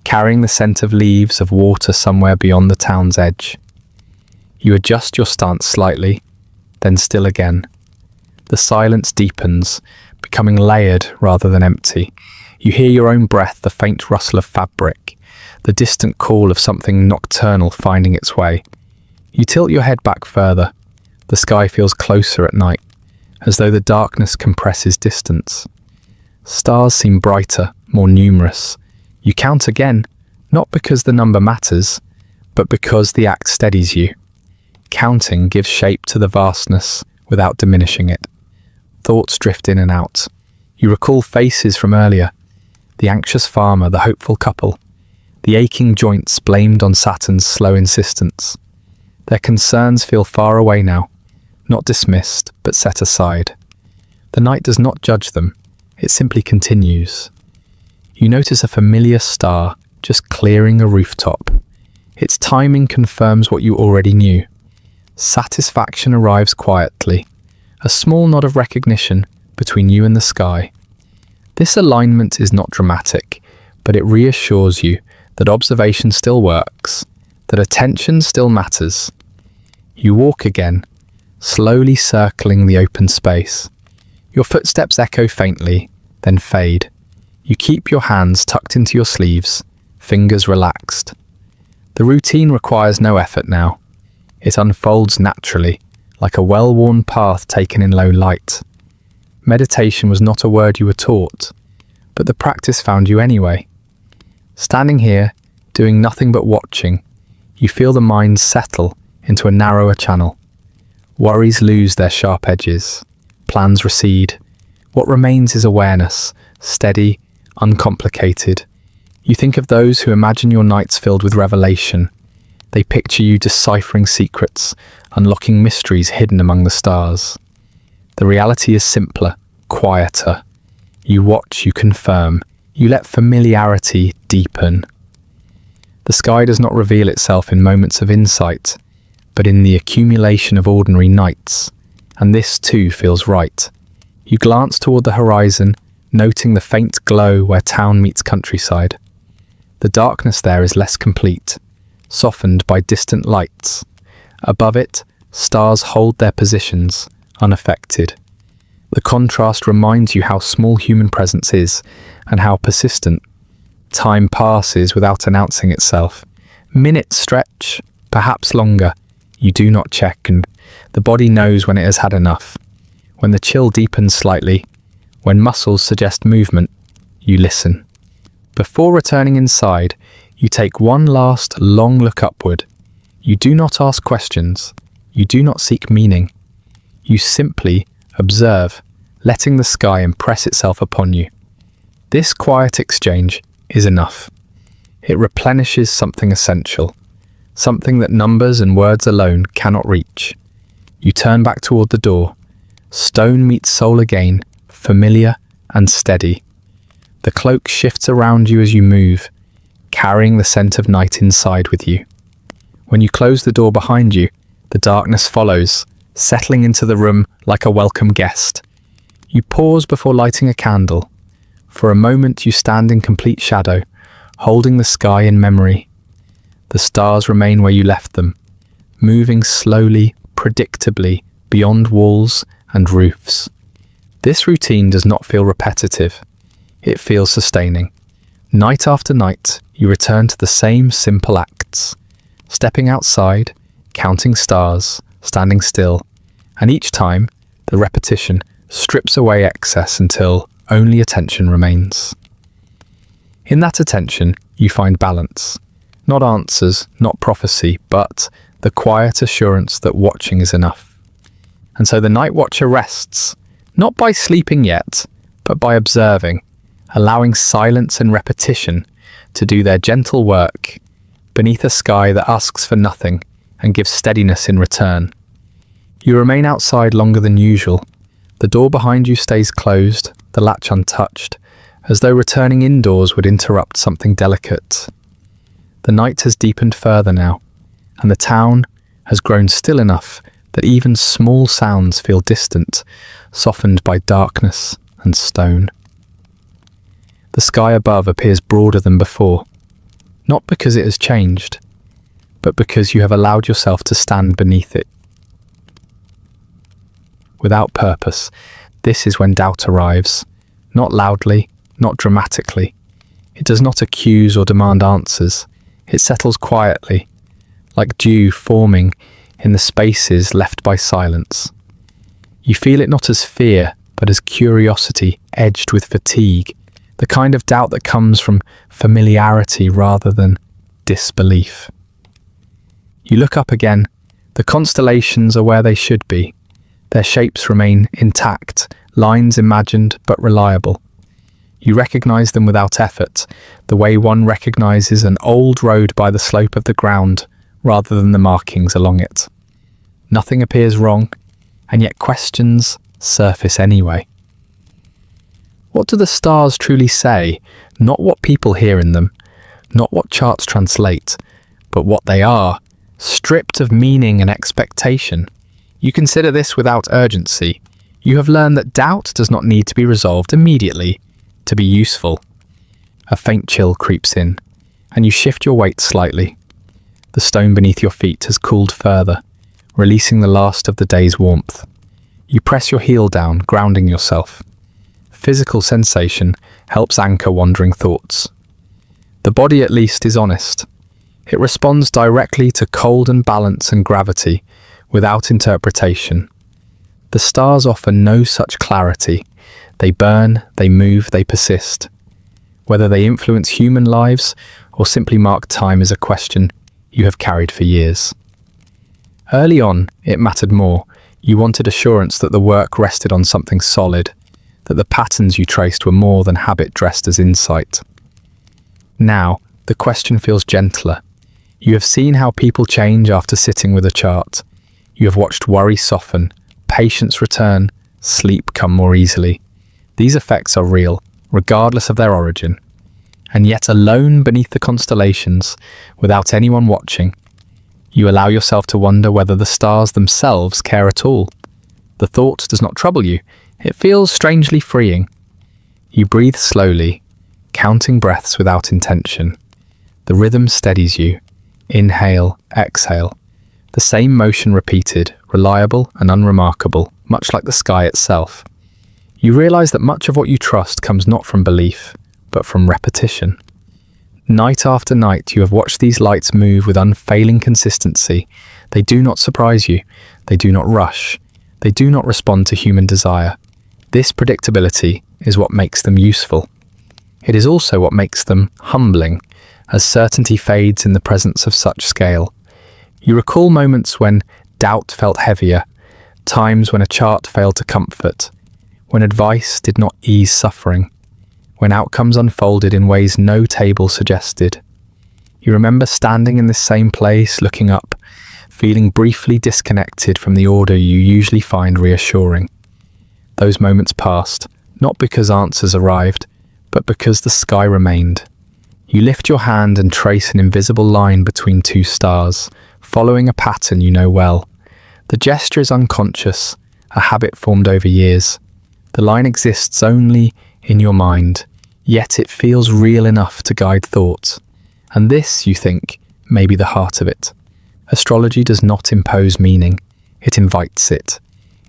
carrying the scent of leaves of water somewhere beyond the town's edge. You adjust your stance slightly, then still again. The silence deepens, becoming layered rather than empty. You hear your own breath, the faint rustle of fabric, the distant call of something nocturnal finding its way. You tilt your head back further. The sky feels closer at night, as though the darkness compresses distance. Stars seem brighter, more numerous. You count again, not because the number matters, but because the act steadies you. Counting gives shape to the vastness without diminishing it. Thoughts drift in and out. You recall faces from earlier, the anxious farmer, the hopeful couple, the aching joints blamed on Saturn's slow insistence. Their concerns feel far away now, not dismissed, but set aside. The night does not judge them, it simply continues. You notice a familiar star just clearing a rooftop. Its timing confirms what you already knew. Satisfaction arrives quietly, a small nod of recognition between you and the sky. This alignment is not dramatic, but it reassures you that observation still works, that attention still matters. You walk again, slowly circling the open space. Your footsteps echo faintly, then fade. You keep your hands tucked into your sleeves, fingers relaxed. The routine requires no effort now. It unfolds naturally, like a well-worn path taken in low light. Meditation was not a word you were taught, but the practice found you anyway. Standing here, doing nothing but watching, you feel the mind settle into a narrower channel. Worries lose their sharp edges. Plans recede. What remains is awareness, steady, uncomplicated. You think of those who imagine your nights filled with revelation. They picture you deciphering secrets, unlocking mysteries hidden among the stars. The reality is simpler, quieter. You watch, you confirm, you let familiarity deepen. The sky does not reveal itself in moments of insight, but in the accumulation of ordinary nights, and this too feels right. You glance toward the horizon, noting the faint glow where town meets countryside. The darkness there is less complete, softened by distant lights. Above it, stars hold their positions, unaffected. The contrast reminds you how small human presence is, and how persistent. Time passes without announcing itself. Minutes stretch, perhaps longer. You do not check, and the body knows when it has had enough. When the chill deepens slightly, when muscles suggest movement, you listen. Before returning inside, you take one last long look upward. You do not ask questions. You do not seek meaning. You simply observe, letting the sky impress itself upon you. This quiet exchange is enough. It replenishes something essential, something that numbers and words alone cannot reach. You turn back toward the door. Stone meets soul again, familiar and steady. The cloak shifts around you as you move, carrying the scent of night inside with you. When you close the door behind you, the darkness follows, settling into the room like a welcome guest. You pause before lighting a candle. For a moment you stand in complete shadow, holding the sky in memory. The stars remain where you left them, moving slowly, predictably, beyond walls and roofs. This routine does not feel repetitive. It feels sustaining. Night after night, you return to the same simple acts, stepping outside, counting stars, standing still, and each time, the repetition strips away excess until only attention remains. In that attention, you find balance. Not answers, not prophecy, but the quiet assurance that watching is enough. And so the night watcher rests, not by sleeping yet, but by observing, allowing silence and repetition to do their gentle work beneath a sky that asks for nothing and gives steadiness in return. You remain outside longer than usual. The door behind you stays closed, the latch untouched, as though returning indoors would interrupt something delicate. The night has deepened further now, and the town has grown still enough that even small sounds feel distant, softened by darkness and stone. The sky above appears broader than before, not because it has changed, but because you have allowed yourself to stand beneath it. Without purpose, this is when doubt arrives, not loudly, not dramatically. It does not accuse or demand answers. It settles quietly, like dew forming in the spaces left by silence. You feel it not as fear, but as curiosity edged with fatigue, the kind of doubt that comes from familiarity rather than disbelief. You look up again. The constellations are where they should be. Their shapes remain intact, lines imagined but reliable. You recognize them without effort, the way one recognizes an old road by the slope of the ground rather than the markings along it. Nothing appears wrong, and yet questions surface anyway. What do the stars truly say? Not what people hear in them, not what charts translate, but what they are, stripped of meaning and expectation. You consider this without urgency. You have learned that doubt does not need to be resolved immediately to be useful. A faint chill creeps in, and you shift your weight slightly. The stone beneath your feet has cooled further, releasing the last of the day's warmth. You press your heel down, grounding yourself. Physical sensation helps anchor wandering thoughts. The body, at least, is honest. It responds directly to cold and balance and gravity, without interpretation. The stars offer no such clarity. They burn, they move, they persist. Whether they influence human lives or simply mark time is a question you have carried for years. Early on, it mattered more. You wanted assurance that the work rested on something solid, that the patterns you traced were more than habit dressed as insight. Now, the question feels gentler. You have seen how people change after sitting with a chart. You have watched worry soften, patience return, sleep come more easily. These effects are real, regardless of their origin. And yet, alone beneath the constellations, without anyone watching, you allow yourself to wonder whether the stars themselves care at all. The thought does not trouble you. It feels strangely freeing. You breathe slowly, counting breaths without intention. The rhythm steadies you. Inhale, exhale. The same motion repeated, reliable and unremarkable, much like the sky itself. You realize that much of what you trust comes not from belief, but from repetition. Night after night, you have watched these lights move with unfailing consistency. They do not surprise you. They do not rush. They do not respond to human desire. This predictability is what makes them useful. It is also what makes them humbling, as certainty fades in the presence of such scale. You recall moments when doubt felt heavier, times when a chart failed to comfort, when advice did not ease suffering, when outcomes unfolded in ways no table suggested. You remember standing in this same place, looking up, feeling briefly disconnected from the order you usually find reassuring. Those moments passed, not because answers arrived, but because the sky remained. You lift your hand and trace an invisible line between two stars, following a pattern you know well. The gesture is unconscious, a habit formed over years. The line exists only in your mind, yet it feels real enough to guide thought. And this, you think, may be the heart of it. Astrology does not impose meaning, it invites it.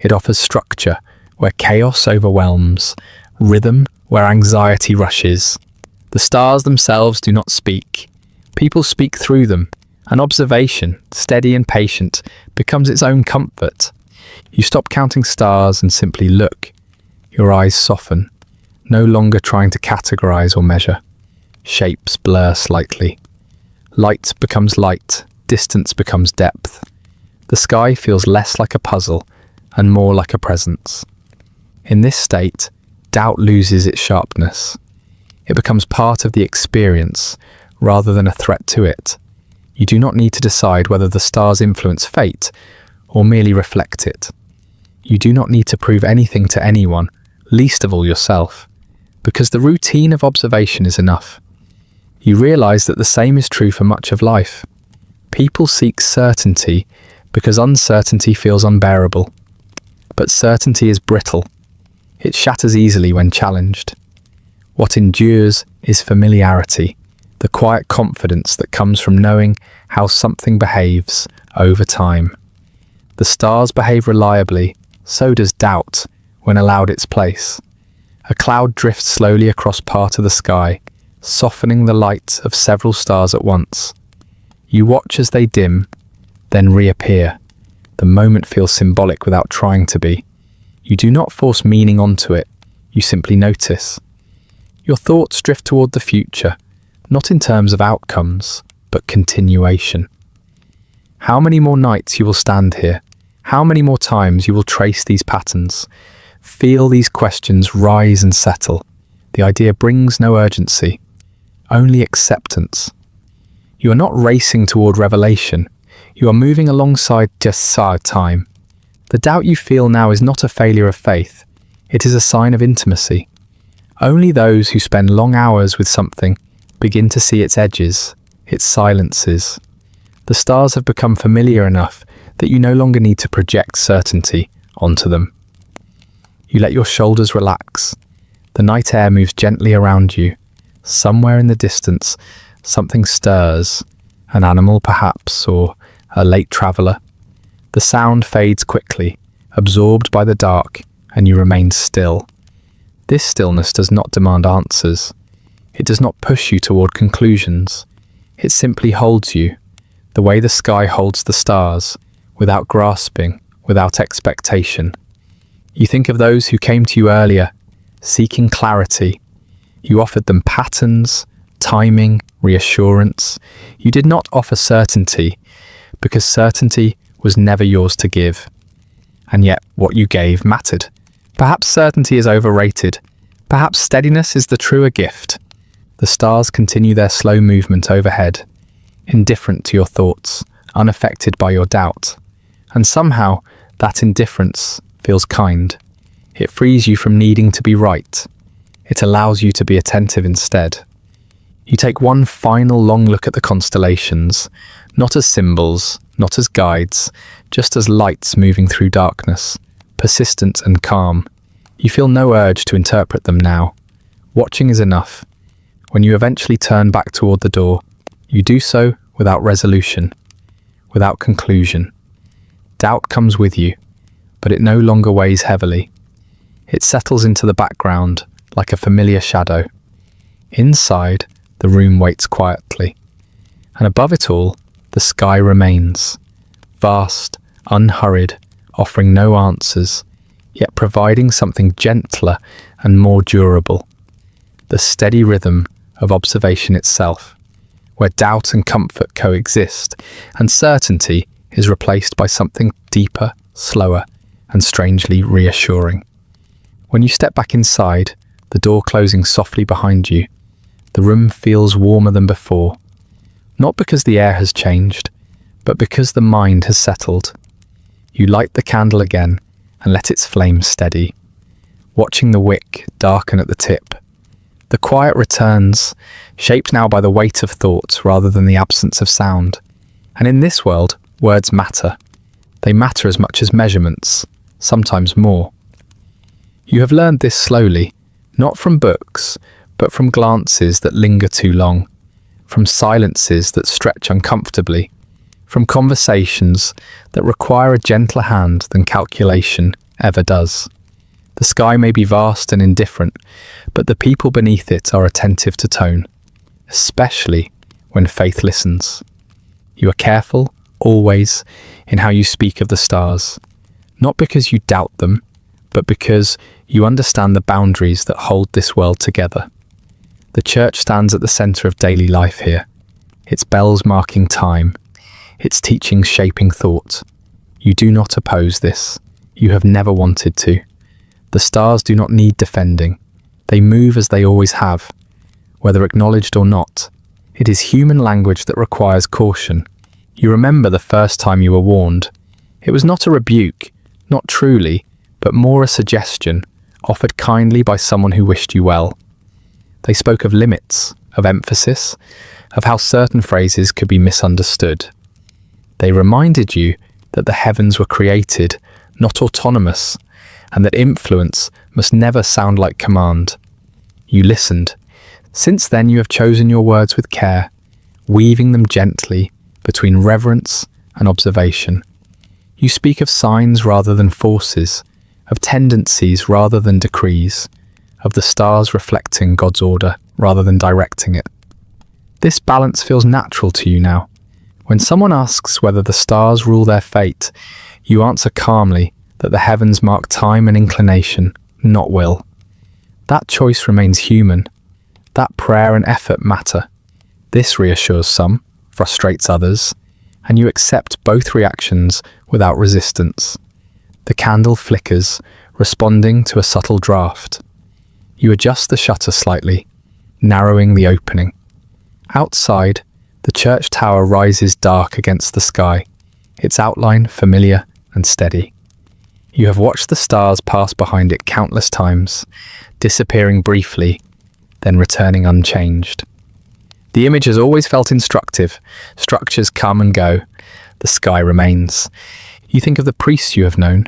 It offers structure where chaos overwhelms, rhythm where anxiety rushes. The stars themselves do not speak. People speak through them, and observation, steady and patient, becomes its own comfort. You stop counting stars and simply look. Your eyes soften, no longer trying to categorize or measure. Shapes blur slightly. Light becomes light, distance becomes depth. The sky feels less like a puzzle and more like a presence. In this state, doubt loses its sharpness. It becomes part of the experience rather than a threat to it. You do not need to decide whether the stars influence fate or merely reflect it. You do not need to prove anything to anyone, least of all yourself, because the routine of observation is enough. You realize that the same is true for much of life. People seek certainty because uncertainty feels unbearable. But certainty is brittle. It shatters easily when challenged. What endures is familiarity, the quiet confidence that comes from knowing how something behaves over time. The stars behave reliably, so does doubt when allowed its place. A cloud drifts slowly across part of the sky, softening the light of several stars at once. You watch as they dim, then reappear. The moment feels symbolic without trying to be. You do not force meaning onto it, you simply notice. Your thoughts drift toward the future, not in terms of outcomes, but continuation. How many more nights you will stand here? How many more times you will trace these patterns? Feel these questions rise and settle. The idea brings no urgency, only acceptance. You are not racing toward revelation. You are moving alongside just time. The doubt you feel now is not a failure of faith. It is a sign of intimacy. Only those who spend long hours with something begin to see its edges, its silences. The stars have become familiar enough that you no longer need to project certainty onto them. You let your shoulders relax. The night air moves gently around you. Somewhere in the distance, something stirs, an animal perhaps, or a late traveller. The sound fades quickly, absorbed by the dark, and you remain still. This stillness does not demand answers. It does not push you toward conclusions. It simply holds you, the way the sky holds the stars, without grasping, without expectation. You think of those who came to you earlier, seeking clarity. You offered them patterns, timing, reassurance. You did not offer certainty, because certainty was never yours to give. And yet, what you gave mattered. Perhaps certainty is overrated. Perhaps steadiness is the truer gift. The stars continue their slow movement overhead, indifferent to your thoughts, unaffected by your doubt. And somehow, that indifference feels kind. It frees you from needing to be right. It allows you to be attentive instead. You take one final long look at the constellations, not as symbols, not as guides, just as lights moving through darkness, persistent and calm. You feel no urge to interpret them now. Watching is enough. When you eventually turn back toward the door, you do so without resolution, without conclusion. Doubt comes with you, but it no longer weighs heavily. It settles into the background like a familiar shadow. Inside, the room waits quietly. And above it all, the sky remains, vast, unhurried, offering no answers, yet providing something gentler and more durable. The steady rhythm of observation itself, where doubt and comfort coexist, and certainty is replaced by something deeper, slower, and strangely reassuring. When you step back inside, the door closing softly behind you, the room feels warmer than before, not because the air has changed, but because the mind has settled. You light the candle again and let its flame steady, watching the wick darken at the tip. The quiet returns, shaped now by the weight of thought rather than the absence of sound. And in this world, words matter. They matter as much as measurements, sometimes more. You have learned this slowly, not from books, but from glances that linger too long, from silences that stretch uncomfortably, from conversations that require a gentler hand than calculation ever does. The sky may be vast and indifferent, but the people beneath it are attentive to tone, especially when faith listens. You are careful, always, in how you speak of the stars, not because you doubt them, but because you understand the boundaries that hold this world together. The church stands at the centre of daily life here, its bells marking time, its teachings shaping thought. You do not oppose this. You have never wanted to. The stars do not need defending. They move as they always have, whether acknowledged or not. It is human language that requires caution. You remember the first time you were warned. It was not a rebuke, not truly, but more a suggestion, offered kindly by someone who wished you well. They spoke of limits, of emphasis, of how certain phrases could be misunderstood. They reminded you that the heavens were created, not autonomous, and that influence must never sound like command. You listened. Since then you have chosen your words with care, weaving them gently between reverence and observation. You speak of signs rather than forces, of tendencies rather than decrees, of the stars reflecting God's order rather than directing it. This balance feels natural to you now. When someone asks whether the stars rule their fate, you answer calmly that the heavens mark time and inclination, not will. That choice remains human. That prayer and effort matter. This reassures some, frustrates others, and you accept both reactions without resistance. The candle flickers, responding to a subtle draft. You adjust the shutter slightly, narrowing the opening. Outside, the church tower rises dark against the sky, its outline familiar and steady. You have watched the stars pass behind it countless times, disappearing briefly, then returning unchanged. The image has always felt instructive. Structures come and go. The sky remains. You think of the priests you have known.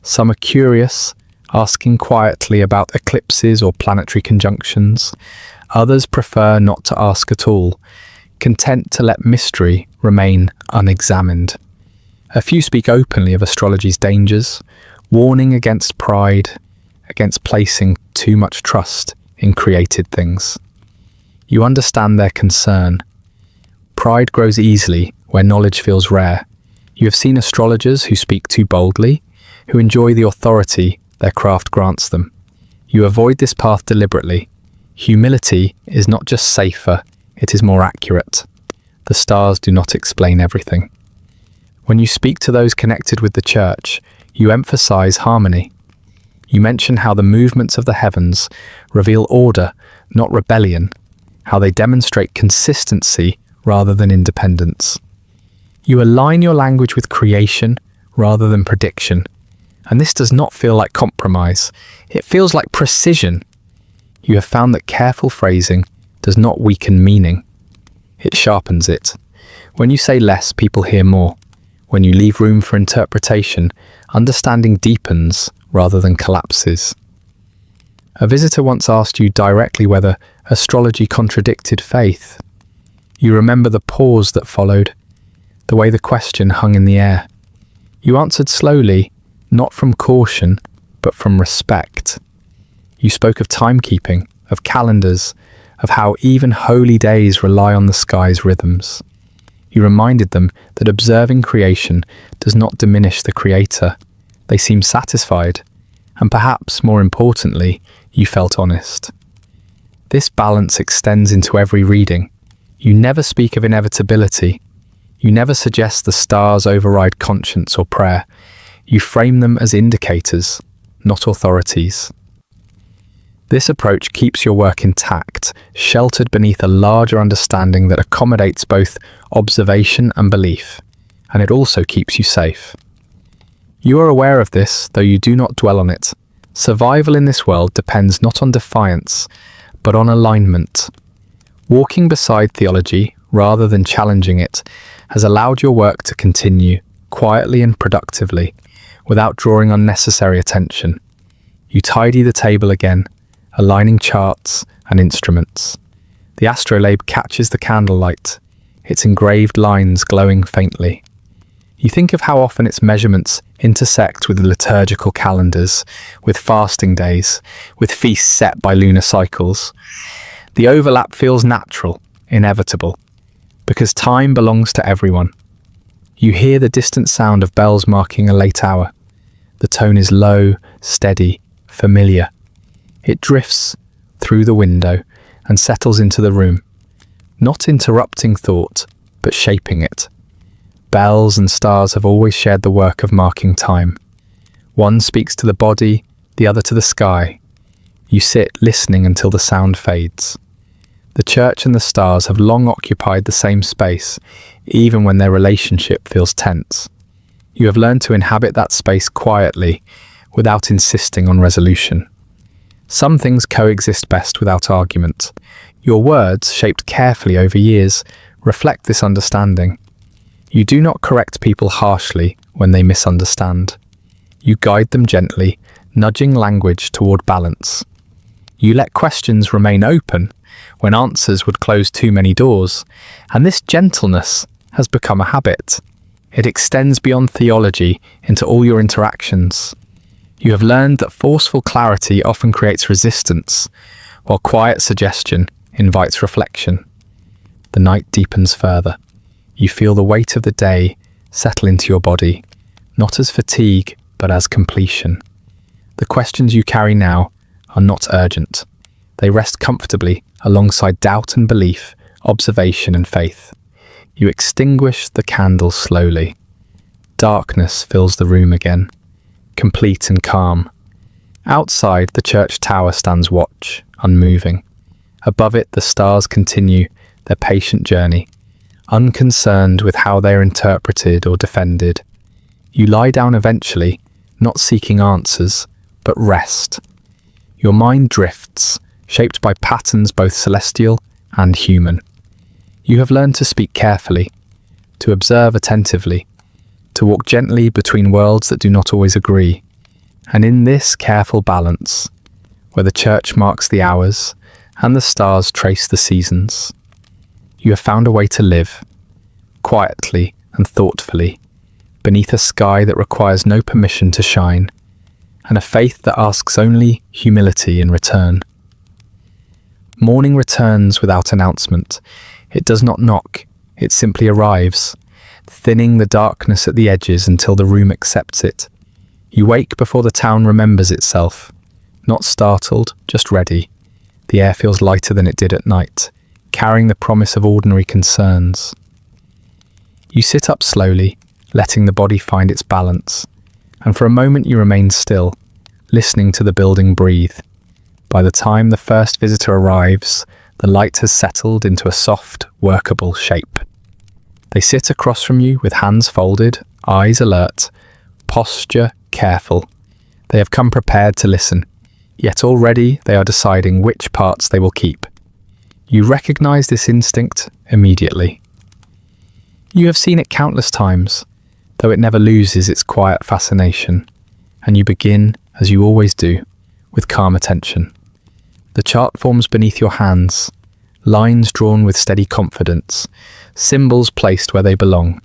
Some are curious, asking quietly about eclipses or planetary conjunctions. Others prefer not to ask at all, content to let mystery remain unexamined. A few speak openly of astrology's dangers, warning against pride, against placing too much trust in created things. You understand their concern. Pride grows easily where knowledge feels rare. You have seen astrologers who speak too boldly, who enjoy the authority their craft grants them. You avoid this path deliberately. Humility is not just safer, it is more accurate. The stars do not explain everything. When you speak to those connected with the church, you emphasize harmony. You mention how the movements of the heavens reveal order, not rebellion, how they demonstrate consistency rather than independence. You align your language with creation rather than prediction, and this does not feel like compromise. It feels like precision. You have found that careful phrasing does not weaken meaning. It sharpens it. When you say less, people hear more. When you leave room for interpretation, understanding deepens rather than collapses. A visitor once asked you directly whether astrology contradicted faith. You remember the pause that followed, the way the question hung in the air. You answered slowly, not from caution, but from respect. You spoke of timekeeping, of calendars, of how even holy days rely on the sky's rhythms. You reminded them that observing creation does not diminish the creator. They seemed satisfied, and perhaps more importantly, you felt honest. This balance extends into every reading. You never speak of inevitability. You never suggest the stars override conscience or prayer. You frame them as indicators, not authorities. This approach keeps your work intact, sheltered beneath a larger understanding that accommodates both observation and belief, and it also keeps you safe. You are aware of this, though you do not dwell on it. Survival in this world depends not on defiance, but on alignment. Walking beside theology, rather than challenging it, has allowed your work to continue, quietly and productively, without drawing unnecessary attention. You tidy the table again, aligning charts and instruments. The astrolabe catches the candlelight, its engraved lines glowing faintly. You think of how often its measurements intersect with liturgical calendars, with fasting days, with feasts set by lunar cycles. The overlap feels natural, inevitable, because time belongs to everyone. You hear the distant sound of bells marking a late hour. The tone is low, steady, familiar. It drifts through the window and settles into the room, not interrupting thought, but shaping it. Bells and stars have always shared the work of marking time. One speaks to the body, the other to the sky. You sit listening until the sound fades. The church and the stars have long occupied the same space, even when their relationship feels tense. You have learned to inhabit that space quietly, without insisting on resolution. Some things coexist best without argument. Your words, shaped carefully over years, reflect this understanding. You do not correct people harshly when they misunderstand. You guide them gently, nudging language toward balance. You let questions remain open when answers would close too many doors, and this gentleness has become a habit. It extends beyond theology into all your interactions. You have learned that forceful clarity often creates resistance, while quiet suggestion invites reflection. The night deepens further. You feel the weight of the day settle into your body, not as fatigue, but as completion. The questions you carry now are not urgent. They rest comfortably alongside doubt and belief, observation and faith. You extinguish the candle slowly. Darkness fills the room again, complete and calm. Outside, the church tower stands watch, unmoving. Above it, the stars continue their patient journey, unconcerned with how they are interpreted or defended. You lie down eventually, not seeking answers, but rest. Your mind drifts, shaped by patterns both celestial and human. You have learned to speak carefully, to observe attentively, to walk gently between worlds that do not always agree. And in this careful balance, where the church marks the hours and the stars trace the seasons, you have found a way to live, quietly and thoughtfully, beneath a sky that requires no permission to shine, and a faith that asks only humility in return. Morning returns without announcement. It does not knock, it simply arrives, thinning the darkness at the edges until the room accepts it. You wake before the town remembers itself, not startled, just ready. The air feels lighter than it did at night, carrying the promise of ordinary concerns. You sit up slowly, letting the body find its balance, and for a moment you remain still, listening to the building breathe. By the time the first visitor arrives, the light has settled into a soft, workable shape. They sit across from you with hands folded, eyes alert, posture careful. They have come prepared to listen, yet already they are deciding which parts they will keep. You recognize this instinct immediately. You have seen it countless times, though it never loses its quiet fascination, and you begin, as you always do, with calm attention. The chart forms beneath your hands, lines drawn with steady confidence, symbols placed where they belong.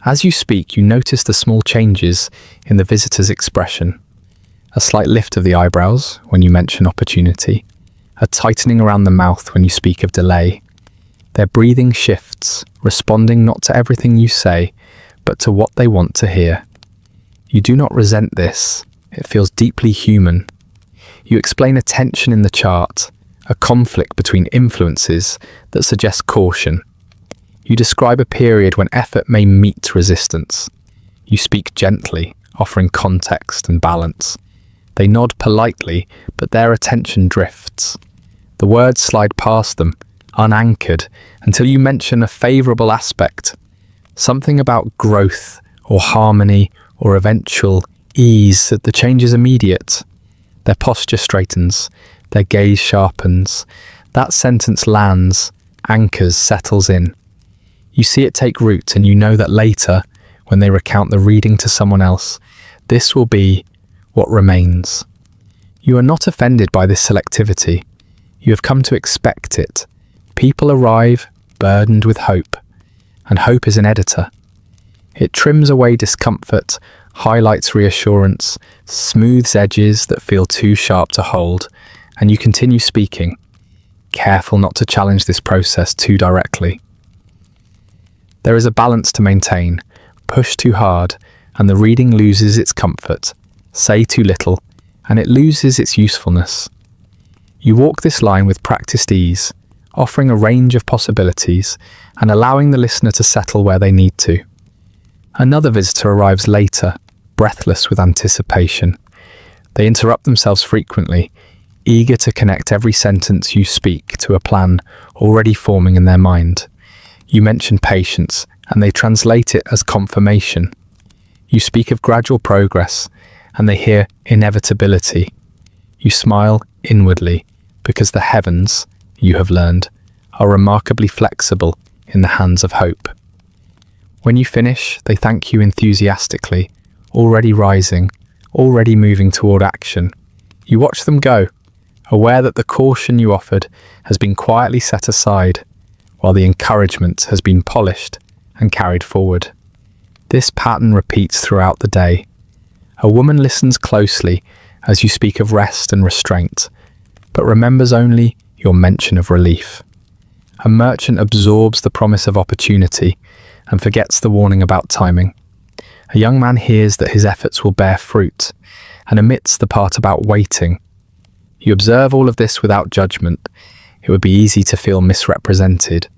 As you speak, you notice the small changes in the visitor's expression. A slight lift of the eyebrows when you mention opportunity, a tightening around the mouth when you speak of delay. Their breathing shifts, responding not to everything you say, but to what they want to hear. You do not resent this. It feels deeply human. You explain a tension in the chart, a conflict between influences that suggests caution. You describe a period when effort may meet resistance. You speak gently, offering context and balance. They nod politely, but their attention drifts. The words slide past them, unanchored, until you mention a favourable aspect. Something about growth, or harmony, or eventual ease that the change is immediate. Their posture straightens, their gaze sharpens. That sentence lands, anchors, settles in. You see it take root, and you know that later, when they recount the reading to someone else, this will be what remains. You are not offended by this selectivity. You have come to expect it. People arrive burdened with hope, and hope is an editor. It trims away discomfort, highlights reassurance, smooths edges that feel too sharp to hold, and you continue speaking, careful not to challenge this process too directly. There is a balance to maintain. Push too hard, and the reading loses its comfort. Say too little, and it loses its usefulness. You walk this line with practiced ease, offering a range of possibilities and allowing the listener to settle where they need to. Another visitor arrives later, breathless with anticipation. They interrupt themselves frequently, eager to connect every sentence you speak to a plan already forming in their mind. You mention patience, and they translate it as confirmation. You speak of gradual progress, and they hear inevitability. You smile inwardly, because the heavens, you have learned, are remarkably flexible in the hands of hope. When you finish, they thank you enthusiastically, already rising, already moving toward action. You watch them go, aware that the caution you offered has been quietly set aside, while the encouragement has been polished and carried forward. This pattern repeats throughout the day. A woman listens closely as you speak of rest and restraint, but remembers only your mention of relief. A merchant absorbs the promise of opportunity and forgets the warning about timing. A young man hears that his efforts will bear fruit and omits the part about waiting. You observe all of this without judgment. It would be easy to feel misrepresented,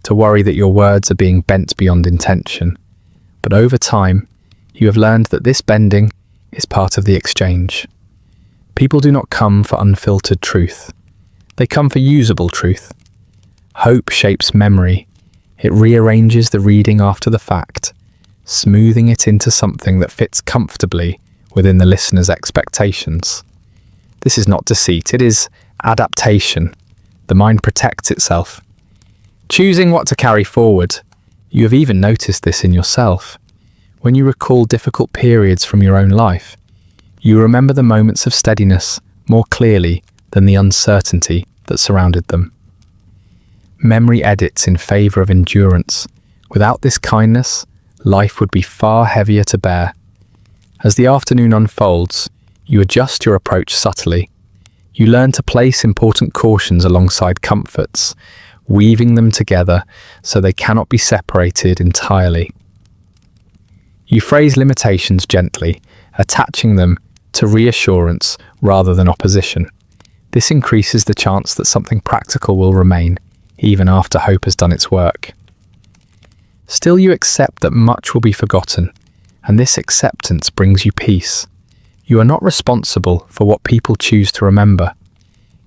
to worry that your words are being bent beyond intention. But over time, you have learned that this bending is part of the exchange. People do not come for unfiltered truth. They come for usable truth. Hope shapes memory. It rearranges the reading after the fact, smoothing it into something that fits comfortably within the listener's expectations. This is not deceit, it is adaptation. The mind protects itself. Choosing what to carry forward. You have even noticed this in yourself. When you recall difficult periods from your own life, you remember the moments of steadiness more clearly than the uncertainty that surrounded them. Memory edits in favor of endurance. Without this kindness, life would be far heavier to bear. As the afternoon unfolds, you adjust your approach subtly. You learn to place important cautions alongside comforts, weaving them together so they cannot be separated entirely. You phrase limitations gently, attaching them to reassurance rather than opposition. This increases the chance that something practical will remain, even after hope has done its work. Still, you accept that much will be forgotten, and this acceptance brings you peace. You are not responsible for what people choose to remember.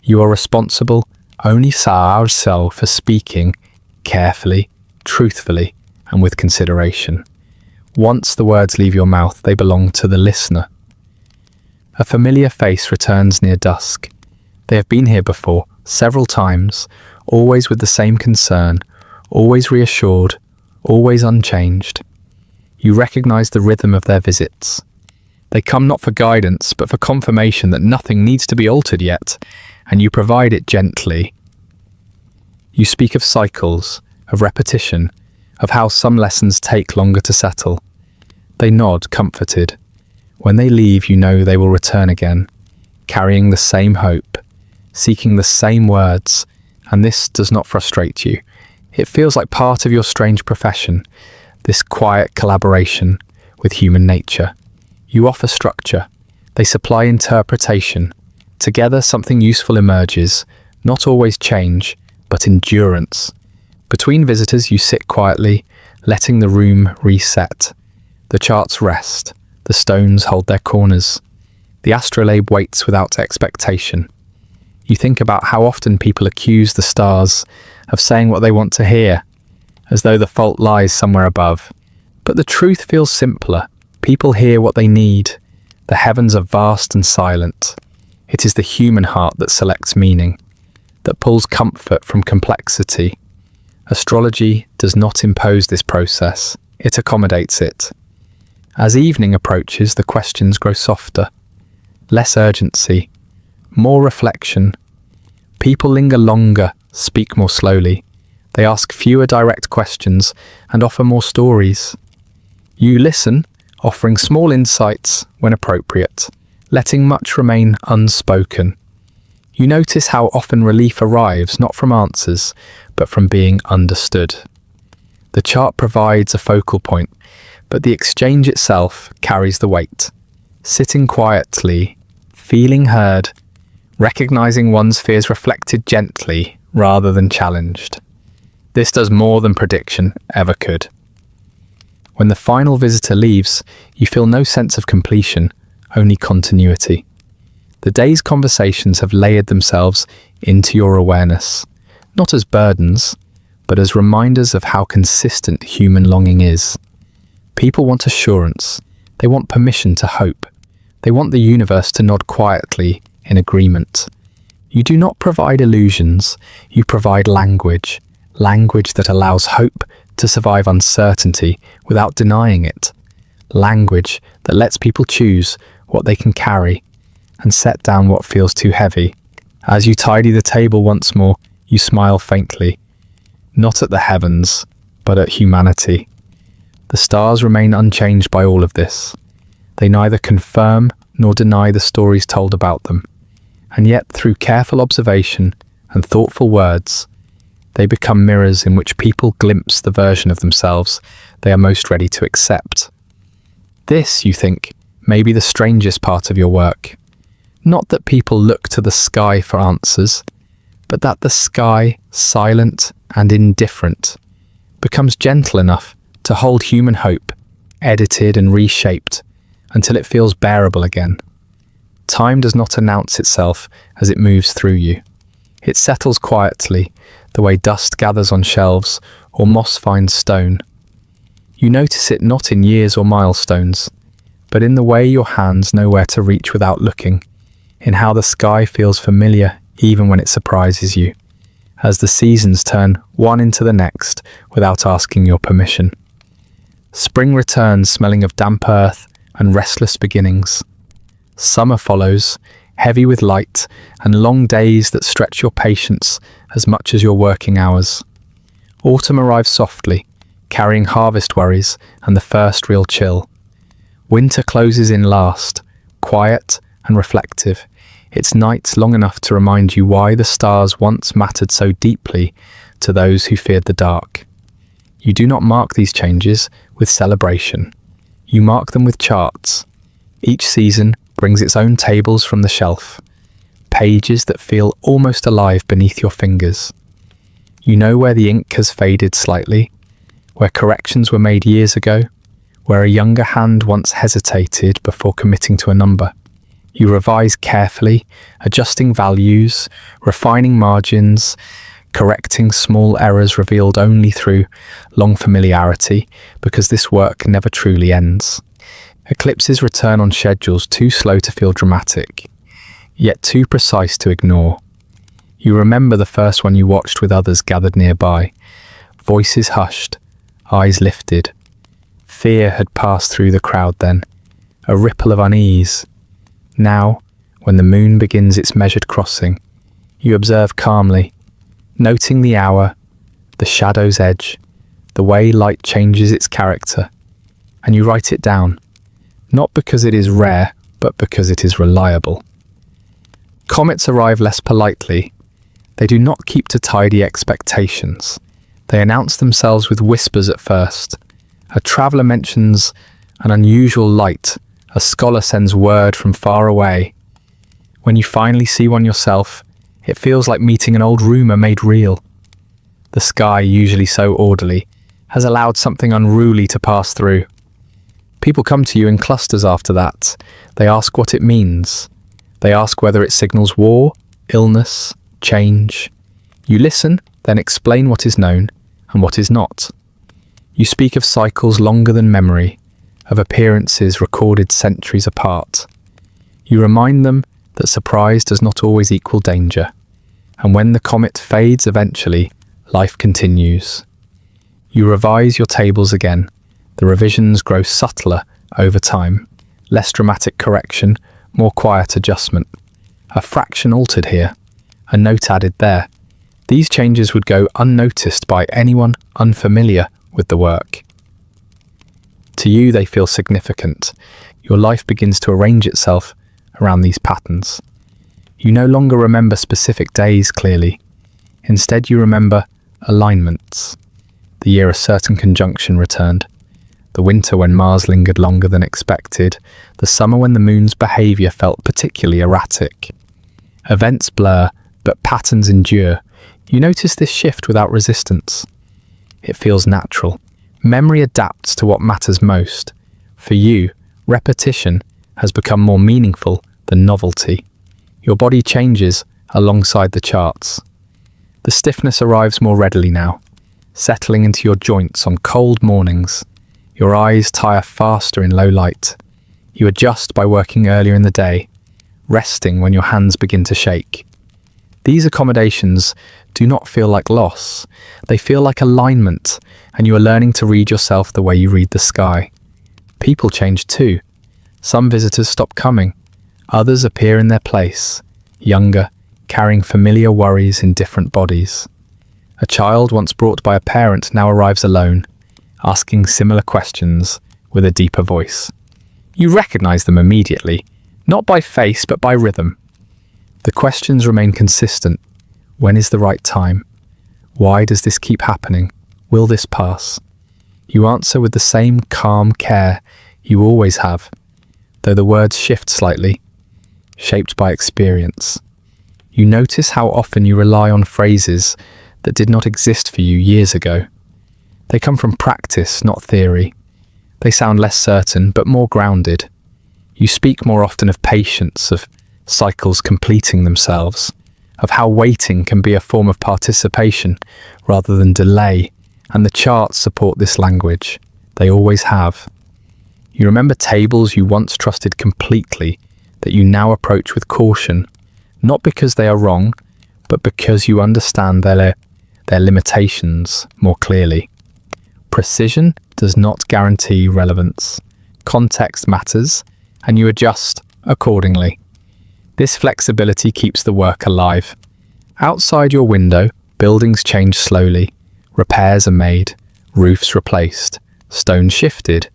You are responsible only for speaking carefully, truthfully, and with consideration. Once the words leave your mouth, they belong to the listener. A familiar face returns near dusk. They have been here before, several times, always with the same concern, always reassured, always unchanged. You recognize the rhythm of their visits. They come not for guidance, but for confirmation that nothing needs to be altered yet, and you provide it gently. You speak of cycles, of repetition, of how some lessons take longer to settle. They nod, comforted. When they leave, you know they will return again, carrying the same hope, seeking the same words, and this does not frustrate you. It feels like part of your strange profession, this quiet collaboration with human nature. You offer structure. They supply interpretation. Together, something useful emerges, not always change, but endurance. Between visitors, you sit quietly, letting the room reset. The charts rest. The stones hold their corners. The astrolabe waits without expectation. You think about how often people accuse the stars of saying what they want to hear, as though the fault lies somewhere above. But the truth feels simpler. People hear what they need. The heavens are vast and silent. It is the human heart that selects meaning, that pulls comfort from complexity. Astrology does not impose this process. It accommodates it. As evening approaches, the questions grow softer. Less urgency, more reflection. People linger longer, speak more slowly. They ask fewer direct questions and offer more stories. You listen, offering small insights when appropriate, letting much remain unspoken. You notice how often relief arrives not from answers, but from being understood. The chart provides a focal point, but the exchange itself carries the weight. Sitting quietly, feeling heard, recognizing one's fears reflected gently rather than challenged. This does more than prediction ever could. When the final visitor leaves, you feel no sense of completion, only continuity. The day's conversations have layered themselves into your awareness, not as burdens, but as reminders of how consistent human longing is. People want assurance. They want permission to hope. They want the universe to nod quietly in agreement. You do not provide illusions, you provide language that allows hope to survive uncertainty without denying it. Language that lets people choose what they can carry and set down what feels too heavy. As you tidy the table once more, you smile faintly, not at the heavens, but at humanity. The stars remain unchanged by all of this. They neither confirm nor deny the stories told about them. And yet, through careful observation and thoughtful words, they become mirrors in which people glimpse the version of themselves they are most ready to accept. This, you think, may be the strangest part of your work. Not that people look to the sky for answers, but that the sky, silent and indifferent, becomes gentle enough to hold human hope, edited and reshaped, until it feels bearable again. Time does not announce itself as it moves through you. It settles quietly, the way dust gathers on shelves or moss finds stone. You notice it not in years or milestones, but in the way your hands know where to reach without looking, in how the sky feels familiar even when it surprises you, as the seasons turn one into the next without asking your permission. Spring returns smelling of damp earth and restless beginnings. Summer follows, heavy with light and long days that stretch your patience as much as your working hours. Autumn arrives softly, carrying harvest worries and the first real chill. Winter closes in last, quiet and reflective, its nights long enough to remind you why the stars once mattered so deeply to those who feared the dark. You do not mark these changes with celebration. You mark them with charts. Each season brings its own tables from the shelf, pages that feel almost alive beneath your fingers. You know where the ink has faded slightly, where corrections were made years ago, where a younger hand once hesitated before committing to a number. You revise carefully, adjusting values, refining margins, correcting small errors revealed only through long familiarity, because this work never truly ends. Eclipses return on schedules too slow to feel dramatic, yet too precise to ignore. You remember the first one you watched with others gathered nearby, voices hushed, eyes lifted. Fear had passed through the crowd then, a ripple of unease. Now, when the moon begins its measured crossing, you observe calmly, noting the hour, the shadow's edge, the way light changes its character, and you write it down, not because it is rare, but because it is reliable. Comets arrive less politely. They do not keep to tidy expectations. They announce themselves with whispers at first. A traveller mentions an unusual light. A scholar sends word from far away. When you finally see one yourself, it feels like meeting an old rumour made real. The sky, usually so orderly, has allowed something unruly to pass through. People come to you in clusters after that. They ask what it means. They ask whether it signals war, illness, change. You listen, then explain what is known and what is not. You speak of cycles longer than memory, of appearances recorded centuries apart. You remind them that surprise does not always equal danger, and when the comet fades eventually, life continues. You revise your tables again. The revisions grow subtler over time, less dramatic correction, more quiet adjustment. A fraction altered here, a note added there. These changes would go unnoticed by anyone unfamiliar with the work. To you, they feel significant. Your life begins to arrange itself around these patterns. You no longer remember specific days clearly. Instead, you remember alignments. The year a certain conjunction returned. The winter when Mars lingered longer than expected. The summer when the moon's behaviour felt particularly erratic. Events blur, but patterns endure. You notice this shift without resistance. It feels natural. Memory adapts to what matters most. For you, repetition has become more meaningful than novelty. Your body changes alongside the charts. The stiffness arrives more readily now, settling into your joints on cold mornings. Your eyes tire faster in low light. You adjust by working earlier in the day, resting when your hands begin to shake. These accommodations do not feel like loss. They feel like alignment, and you are learning to read yourself the way you read the sky. People change too. Some visitors stop coming. Others appear in their place, younger, carrying familiar worries in different bodies. A child once brought by a parent now arrives alone, asking similar questions with a deeper voice. You recognize them immediately, not by face but by rhythm. The questions remain consistent. When is the right time? Why does this keep happening? Will this pass? You answer with the same calm care you always have, though the words shift slightly, shaped by experience. You notice how often you rely on phrases that did not exist for you years ago. They come from practice, not theory. They sound less certain, but more grounded. You speak more often of patience, of cycles completing themselves, of how waiting can be a form of participation rather than delay, and the charts support this language. They always have. You remember tables you once trusted completely that you now approach with caution, not because they are wrong, but because you understand their limitations more clearly. Precision does not guarantee relevance. Context matters, and you adjust accordingly. This flexibility keeps the work alive. Outside your window, buildings change slowly. Repairs are made, roofs replaced, stones shifted.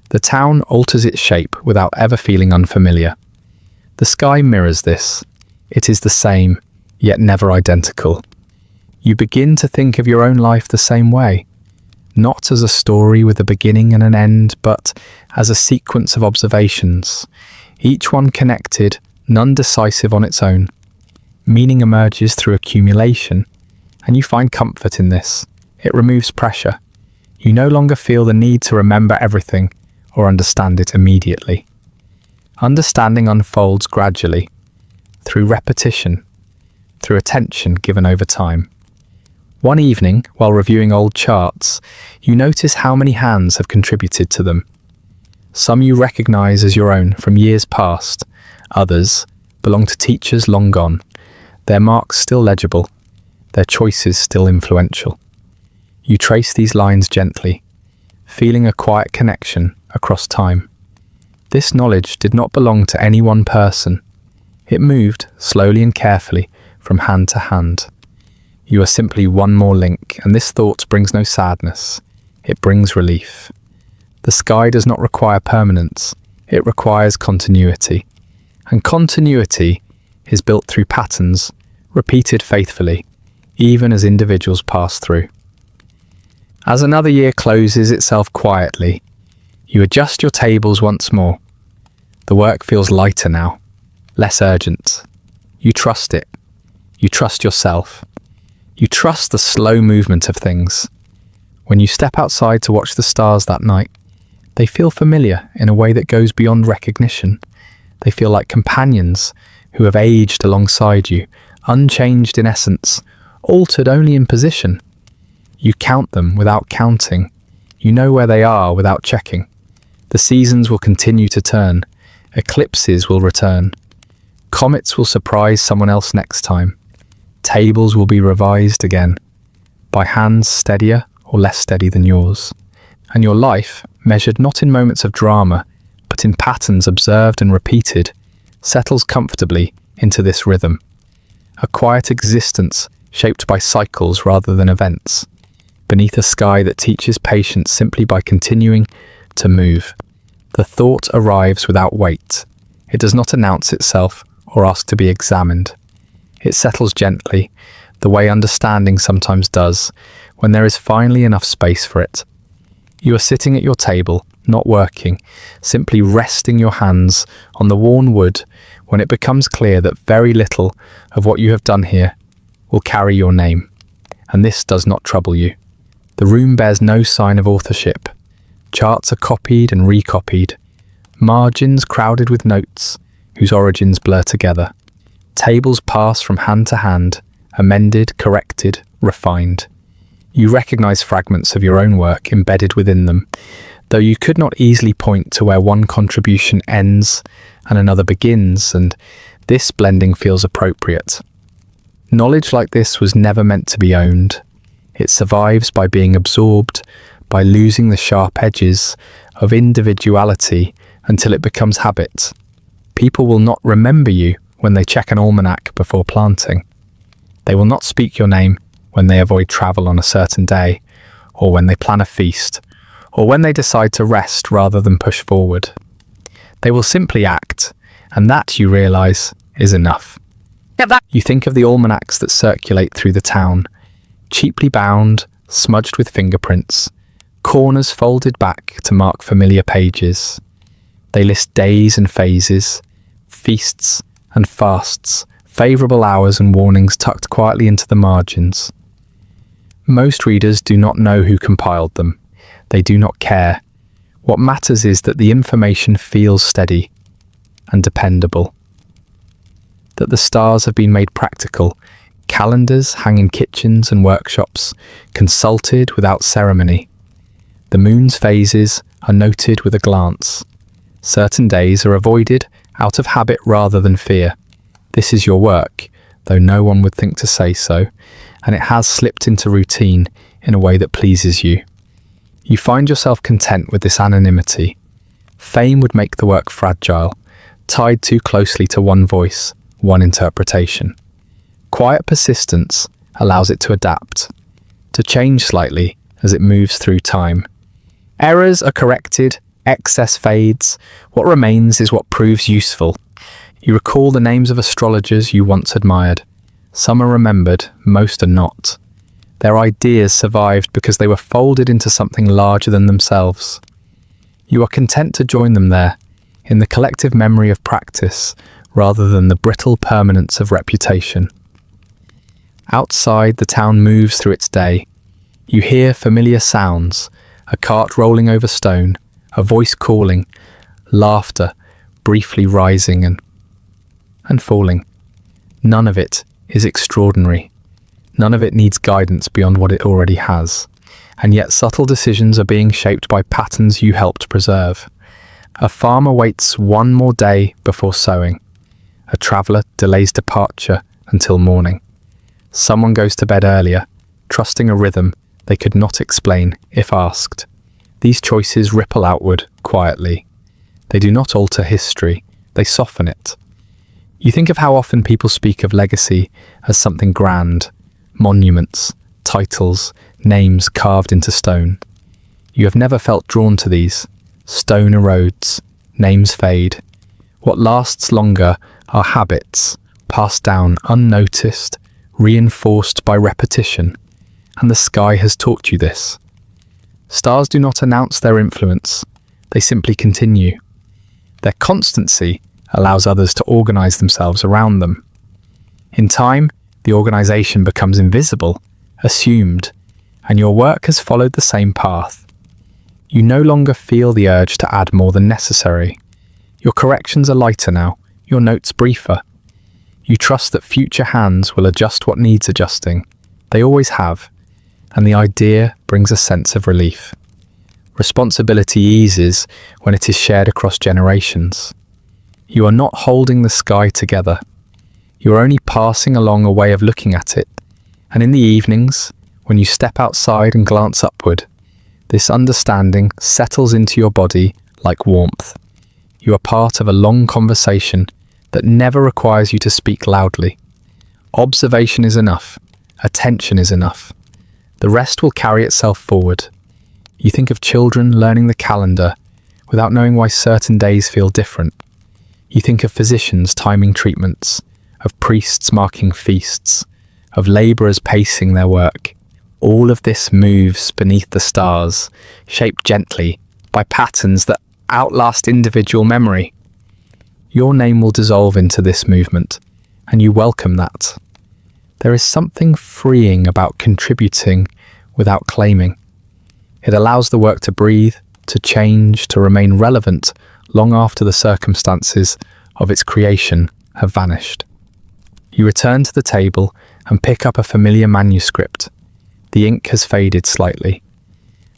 The town alters its shape without ever feeling unfamiliar. The sky mirrors this. It is the same, yet never identical. You begin to think of your own life the same way, not as a story with a beginning and an end, but as a sequence of observations, each one connected, none decisive on its own. Meaning emerges through accumulation, and you find comfort in this. It removes pressure. You no longer feel the need to remember everything or understand it immediately. Understanding unfolds gradually, through repetition, through attention given over time. One evening, while reviewing old charts, you notice how many hands have contributed to them. Some you recognize as your own from years past, others belong to teachers long gone, their marks still legible, their choices still influential. You trace these lines gently, feeling a quiet connection across time. This knowledge did not belong to any one person. It moved, slowly and carefully, from hand to hand. You are simply one more link, and this thought brings no sadness. It brings relief. The sky does not require permanence. It requires continuity. And continuity is built through patterns, repeated faithfully, even as individuals pass through. As another year closes itself quietly, you adjust your tables once more. The work feels lighter now, less urgent. You trust it. You trust yourself. You trust the slow movement of things. When you step outside to watch the stars that night, they feel familiar in a way that goes beyond recognition. They feel like companions who have aged alongside you, unchanged in essence, altered only in position. You count them without counting. You know where they are without checking. The seasons will continue to turn. Eclipses will return. Comets will surprise someone else next time. Tables will be revised again, by hands steadier or less steady than yours. And your life, measured not in moments of drama, but in patterns observed and repeated, settles comfortably into this rhythm. A quiet existence shaped by cycles rather than events, beneath a sky that teaches patience simply by continuing to move. The thought arrives without weight. It does not announce itself or ask to be examined. It settles gently, the way understanding sometimes does, when there is finally enough space for it. You are sitting at your table, not working, simply resting your hands on the worn wood when it becomes clear that very little of what you have done here will carry your name. And this does not trouble you. The room bears no sign of authorship. Charts are copied and recopied. Margins crowded with notes whose origins blur together. Tables pass from hand to hand, amended, corrected, refined. You recognize fragments of your own work embedded within them, though you could not easily point to where one contribution ends and another begins, and this blending feels appropriate. Knowledge like this was never meant to be owned. It survives by being absorbed, by losing the sharp edges of individuality until it becomes habit. People will not remember you when they check an almanac before planting. They will not speak your name when they avoid travel on a certain day, or when they plan a feast, or when they decide to rest rather than push forward. They will simply act, and that, you realize, is enough. You think of the almanacs that circulate through the town, cheaply bound, smudged with fingerprints, corners folded back to mark familiar pages. They list days and phases, feasts and fasts, favourable hours and warnings tucked quietly into the margins. Most readers do not know who compiled them. They do not care. What matters is that the information feels steady and dependable. That the stars have been made practical, calendars hang in kitchens and workshops, consulted without ceremony. The moon's phases are noted with a glance. Certain days are avoided out of habit rather than fear. This is your work, though no one would think to say so, and it has slipped into routine in a way that pleases you. You find yourself content with this anonymity. Fame would make the work fragile, tied too closely to one voice, one interpretation. Quiet persistence allows it to adapt, to change slightly as it moves through time. Errors are corrected, excess fades. What remains is what proves useful. You recall the names of astrologers you once admired. Some are remembered, most are not. Their ideas survived because they were folded into something larger than themselves. You are content to join them there, in the collective memory of practice, rather than the brittle permanence of reputation. Outside, the town moves through its day. You hear familiar sounds, a cart rolling over stone, a voice calling, laughter briefly rising and falling. None of it is extraordinary. None of it needs guidance beyond what it already has. And yet subtle decisions are being shaped by patterns you helped preserve. A farmer waits one more day before sowing. A traveller delays departure until morning. Someone goes to bed earlier, trusting a rhythm they could not explain if asked. These choices ripple outward quietly. They do not alter history, they soften it. You think of how often people speak of legacy as something grand, monuments, titles, names carved into stone. You have never felt drawn to these. Stone erodes, names fade. What lasts longer are habits, passed down unnoticed, reinforced by repetition. And the sky has taught you this. Stars do not announce their influence, they simply continue. Their constancy allows others to organize themselves around them. In time, the organization becomes invisible, assumed, and your work has followed the same path. You no longer feel the urge to add more than necessary. Your corrections are lighter now, your notes briefer. You trust that future hands will adjust what needs adjusting. They always have, and the idea brings a sense of relief. Responsibility eases when it is shared across generations. You are not holding the sky together. You are only passing along a way of looking at it, and in the evenings, when you step outside and glance upward, this understanding settles into your body like warmth. You are part of a long conversation that never requires you to speak loudly. Observation is enough, Attention is enough. The rest will carry itself forward. You think of children learning the calendar without knowing why certain days feel different. You think of physicians timing treatments, of priests marking feasts, of labourers pacing their work. All of this moves beneath the stars, shaped gently by patterns that outlast individual memory. Your name will dissolve into this movement, and you welcome that. There is something freeing about contributing without claiming. It allows the work to breathe, to change, to remain relevant long after the circumstances of its creation have vanished. You return to the table and pick up a familiar manuscript. The ink has faded slightly.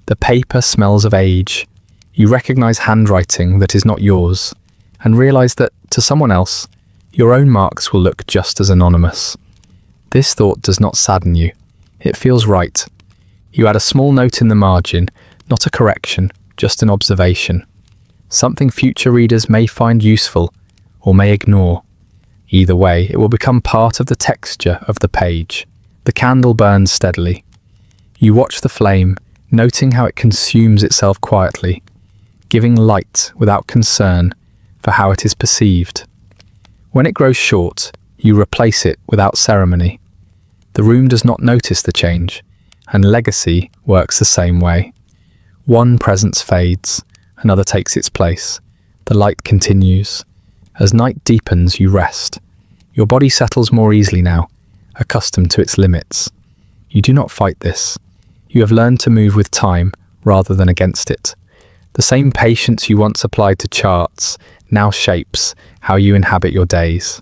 The paper smells of age. You recognize handwriting that is not yours, and realize that, to someone else, your own marks will look just as anonymous. This thought does not sadden you. It feels right. You add a small note in the margin, not a correction, just an observation. Something future readers may find useful, or may ignore. Either way, it will become part of the texture of the page. The candle burns steadily. You watch the flame, noting how it consumes itself quietly, giving light without concern for how it is perceived. When it grows short, you replace it without ceremony. The room does not notice the change, and legacy works the same way. One presence fades, another takes its place. The light continues. As night deepens, you rest. Your body settles more easily now, accustomed to its limits. You do not fight this. You have learned to move with time rather than against it. The same patience you once applied to charts now shapes how you inhabit your days.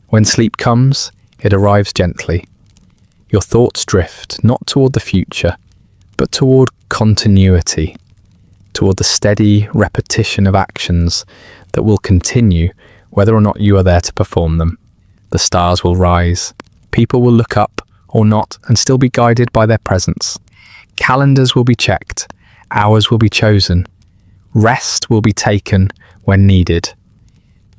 When sleep comes, it arrives gently. Your thoughts drift not toward the future, but toward continuity, toward the steady repetition of actions that will continue whether or not you are there to perform them. The stars will rise, people will look up or not and still be guided by their presence. Calendars will be checked, hours will be chosen, rest will be taken when needed.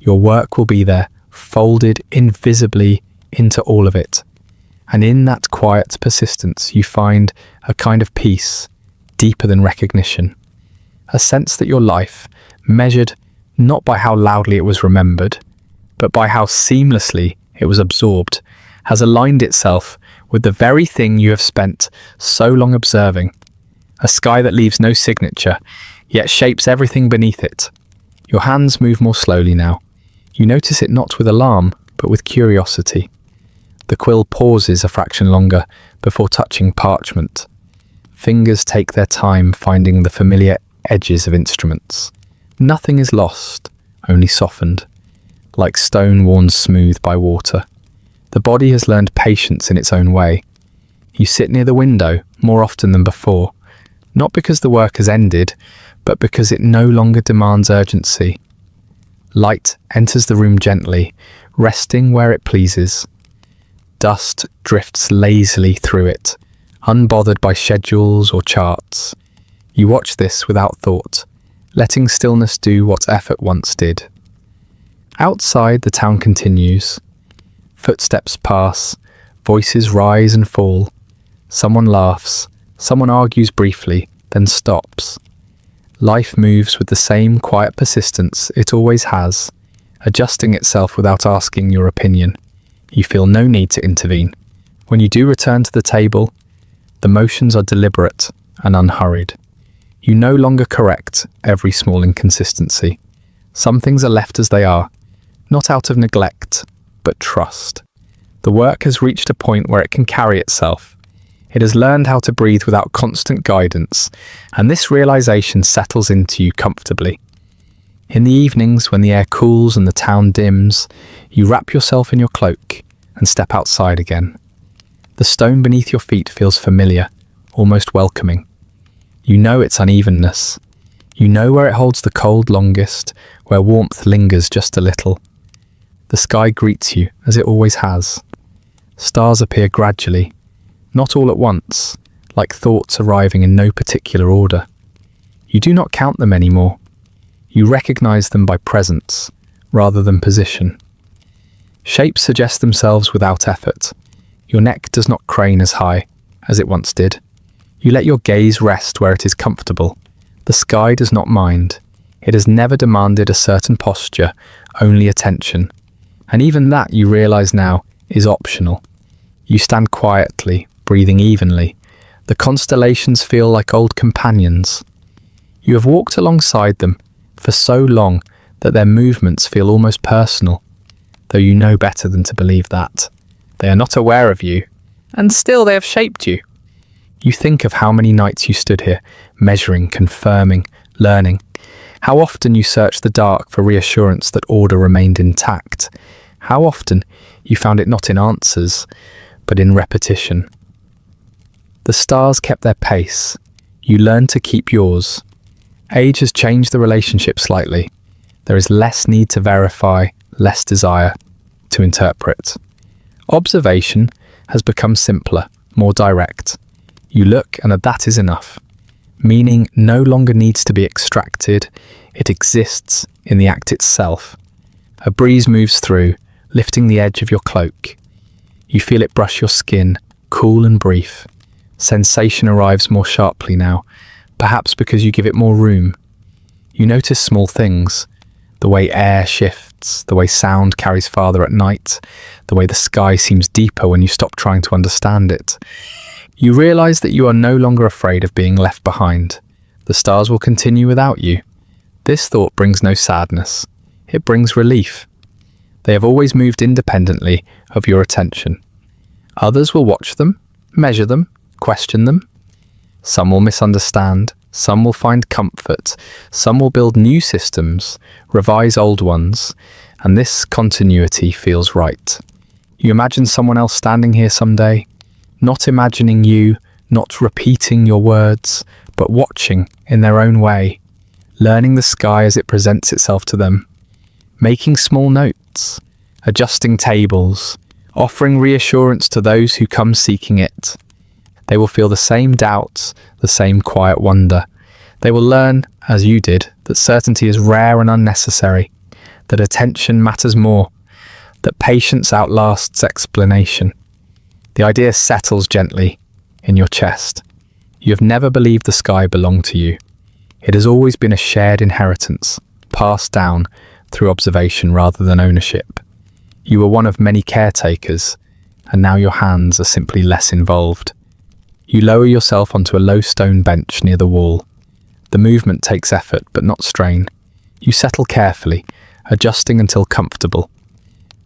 Your work will be there, folded invisibly into all of it. And in that quiet persistence, you find a kind of peace, deeper than recognition. A sense that your life, measured not by how loudly it was remembered, but by how seamlessly it was absorbed, has aligned itself with the very thing you have spent so long observing. A sky that leaves no signature, yet shapes everything beneath it. Your hands move more slowly now. You notice it not with alarm, but with curiosity. The quill pauses a fraction longer before touching parchment. Fingers take their time finding the familiar edges of instruments. Nothing is lost, only softened, like stone worn smooth by water. The body has learned patience in its own way. You sit near the window more often than before, not because the work has ended, but because it no longer demands urgency. Light enters the room gently, resting where it pleases. Dust drifts lazily through it, unbothered by schedules or charts. You watch this without thought, letting stillness do what effort once did. Outside, the town continues. Footsteps pass, voices rise and fall. Someone laughs, someone argues briefly, then stops. Life moves with the same quiet persistence it always has, adjusting itself without asking your opinion. You feel no need to intervene. When you do return to the table, the motions are deliberate and unhurried. You no longer correct every small inconsistency. Some things are left as they are, not out of neglect, but trust. The work has reached a point where it can carry itself. It has learned how to breathe without constant guidance, and this realization settles into you comfortably. In the evenings, when the air cools and the town dims, you wrap yourself in your cloak and step outside again. The stone beneath your feet feels familiar, almost welcoming. You know its unevenness. You know where it holds the cold longest, where warmth lingers just a little. The sky greets you, as it always has. Stars appear gradually, not all at once, like thoughts arriving in no particular order. You do not count them anymore. You recognize them by presence, rather than position. Shapes suggest themselves without effort, Your neck does not crane as high as it once did. You let your gaze rest where it is comfortable. The sky does not mind. It has never demanded a certain posture, only attention. And even that, you realize now, is optional. You stand quietly, breathing evenly. The constellations feel like old companions. You have walked alongside them for so long that their movements feel almost personal, though you know better than to believe that. They are not aware of you, and still they have shaped you. You think of how many nights you stood here, measuring, confirming, learning. How often you searched the dark for reassurance that order remained intact. How often you found it not in answers, but in repetition. The stars kept their pace. You learned to keep yours. Age has changed the relationship slightly. There is less need to verify, less desire to interpret. Observation has become simpler, more direct. You look and that is enough. Meaning no longer needs to be extracted, it exists in the act itself. A breeze moves through, lifting the edge of your cloak. You feel it brush your skin, cool and brief. Sensation arrives more sharply now, perhaps because you give it more room. You notice small things, the way air shifts, the way sound carries farther at night, the way the sky seems deeper when you stop trying to understand it. You realize that you are no longer afraid of being left behind. The stars will continue without you. This thought brings no sadness. It brings relief. They have always moved independently of your attention. Others will watch them, measure them, question them. Some will misunderstand, some will find comfort, some will build new systems, revise old ones, and this continuity feels right. You imagine someone else standing here someday, not imagining you, not repeating your words, but watching in their own way, learning the sky as it presents itself to them, making small notes, adjusting tables, offering reassurance to those who come seeking it. They will feel the same doubts, the same quiet wonder. They will learn, as you did, that certainty is rare and unnecessary, that attention matters more, that patience outlasts explanation. The idea settles gently in your chest. You have never believed the sky belonged to you. It has always been a shared inheritance, passed down through observation rather than ownership. You were one of many caretakers, and now your hands are simply less involved. You lower yourself onto a low stone bench near the wall. The movement takes effort, but not strain. You settle carefully, adjusting until comfortable.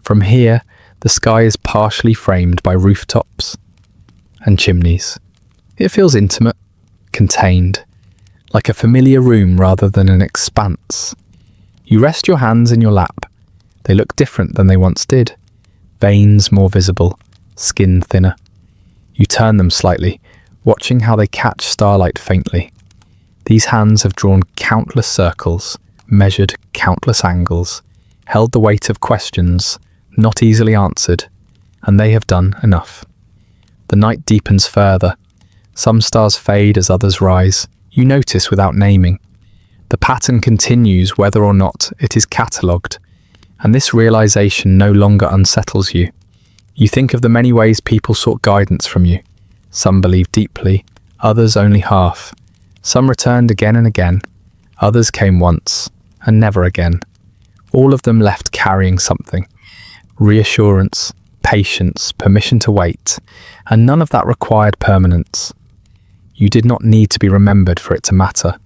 From here, the sky is partially framed by rooftops and chimneys. It feels intimate, contained, like a familiar room rather than an expanse. You rest your hands in your lap. They look different than they once did. Veins more visible, skin thinner. You turn them slightly, watching how they catch starlight faintly. These hands have drawn countless circles, measured countless angles, held the weight of questions not easily answered, and they have done enough. The night deepens further. Some stars fade as others rise. You notice without naming. The pattern continues whether or not it is catalogued, and this realization no longer unsettles you. You think of the many ways people sought guidance from you. Some believed deeply, others only half. Some returned again and again. Others came once, and never again. All of them left carrying something. Reassurance, patience, permission to wait, and none of that required permanence. You did not need to be remembered for it to matter.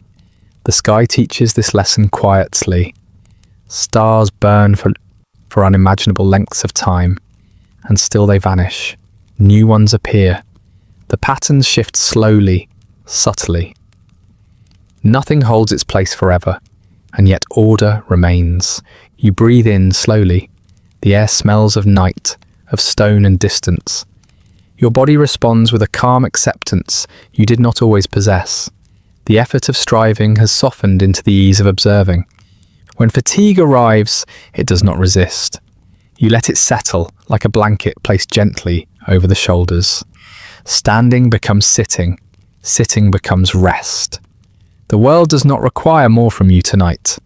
The sky teaches this lesson quietly. Stars burn for unimaginable lengths of time, and still they vanish. New ones appear. The patterns shift slowly, subtly. Nothing holds its place forever, and yet order remains. You breathe in slowly. The air smells of night, of stone and distance. Your body responds with a calm acceptance you did not always possess. The effort of striving has softened into the ease of observing. When fatigue arrives, it does not resist. You let it settle like a blanket placed gently over the shoulders. Standing becomes sitting. Sitting becomes rest. The world does not require more from you tonight.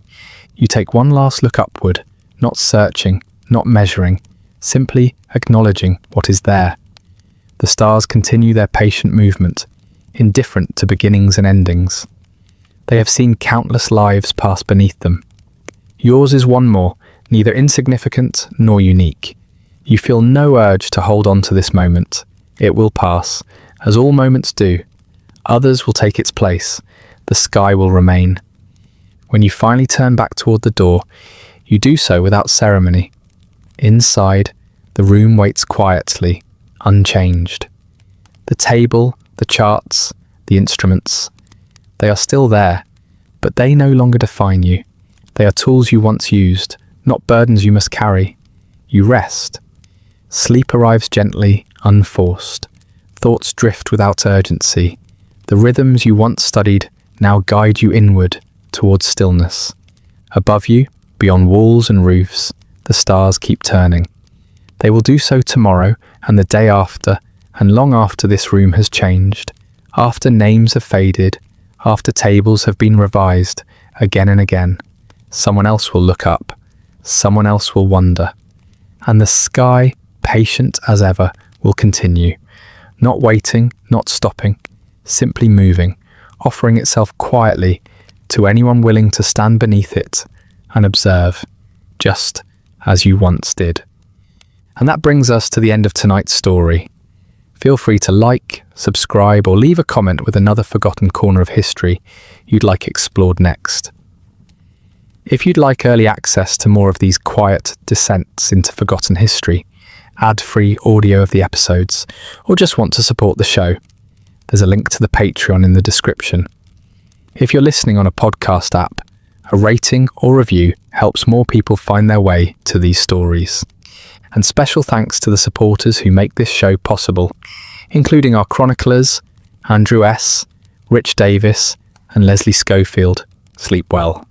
You take one last look upward, not searching, not measuring, simply acknowledging what is there. The stars continue their patient movement, indifferent to beginnings and endings. They have seen countless lives pass beneath them. Yours is one more, neither insignificant nor unique. You feel no urge to hold on to this moment. It will pass, as all moments do. Others will take its place. The sky will remain. When you finally turn back toward the door, you do so without ceremony. Inside, the room waits quietly, unchanged. The table, the charts, the instruments, they are still there, but they no longer define you. They are tools you once used, not burdens you must carry. You rest. Sleep arrives gently, unforced. Thoughts drift without urgency. The rhythms you once studied now guide you inward, towards stillness. Above you, beyond walls and roofs, the stars keep turning. They will do so tomorrow and the day after, and long after this room has changed, after names have faded, after tables have been revised again and again. Someone else will look up, someone else will wonder, and the sky, patient as ever, will continue, not waiting, not stopping, simply moving, offering itself quietly to anyone willing to stand beneath it and observe, just as you once did. And that brings us to the end of tonight's story. Feel free to like, subscribe, or leave a comment with another forgotten corner of history you'd like explored next. If you'd like early access to more of these quiet descents into forgotten history, ad-free audio of the episodes, or just want to support the show, there's a link to the Patreon in the description. If you're listening on a podcast app, a rating or review helps more people find their way to these stories. And special thanks to the supporters who make this show possible, including our chroniclers, Andrew S., Rich Davis, and Leslie Schofield. Sleep well.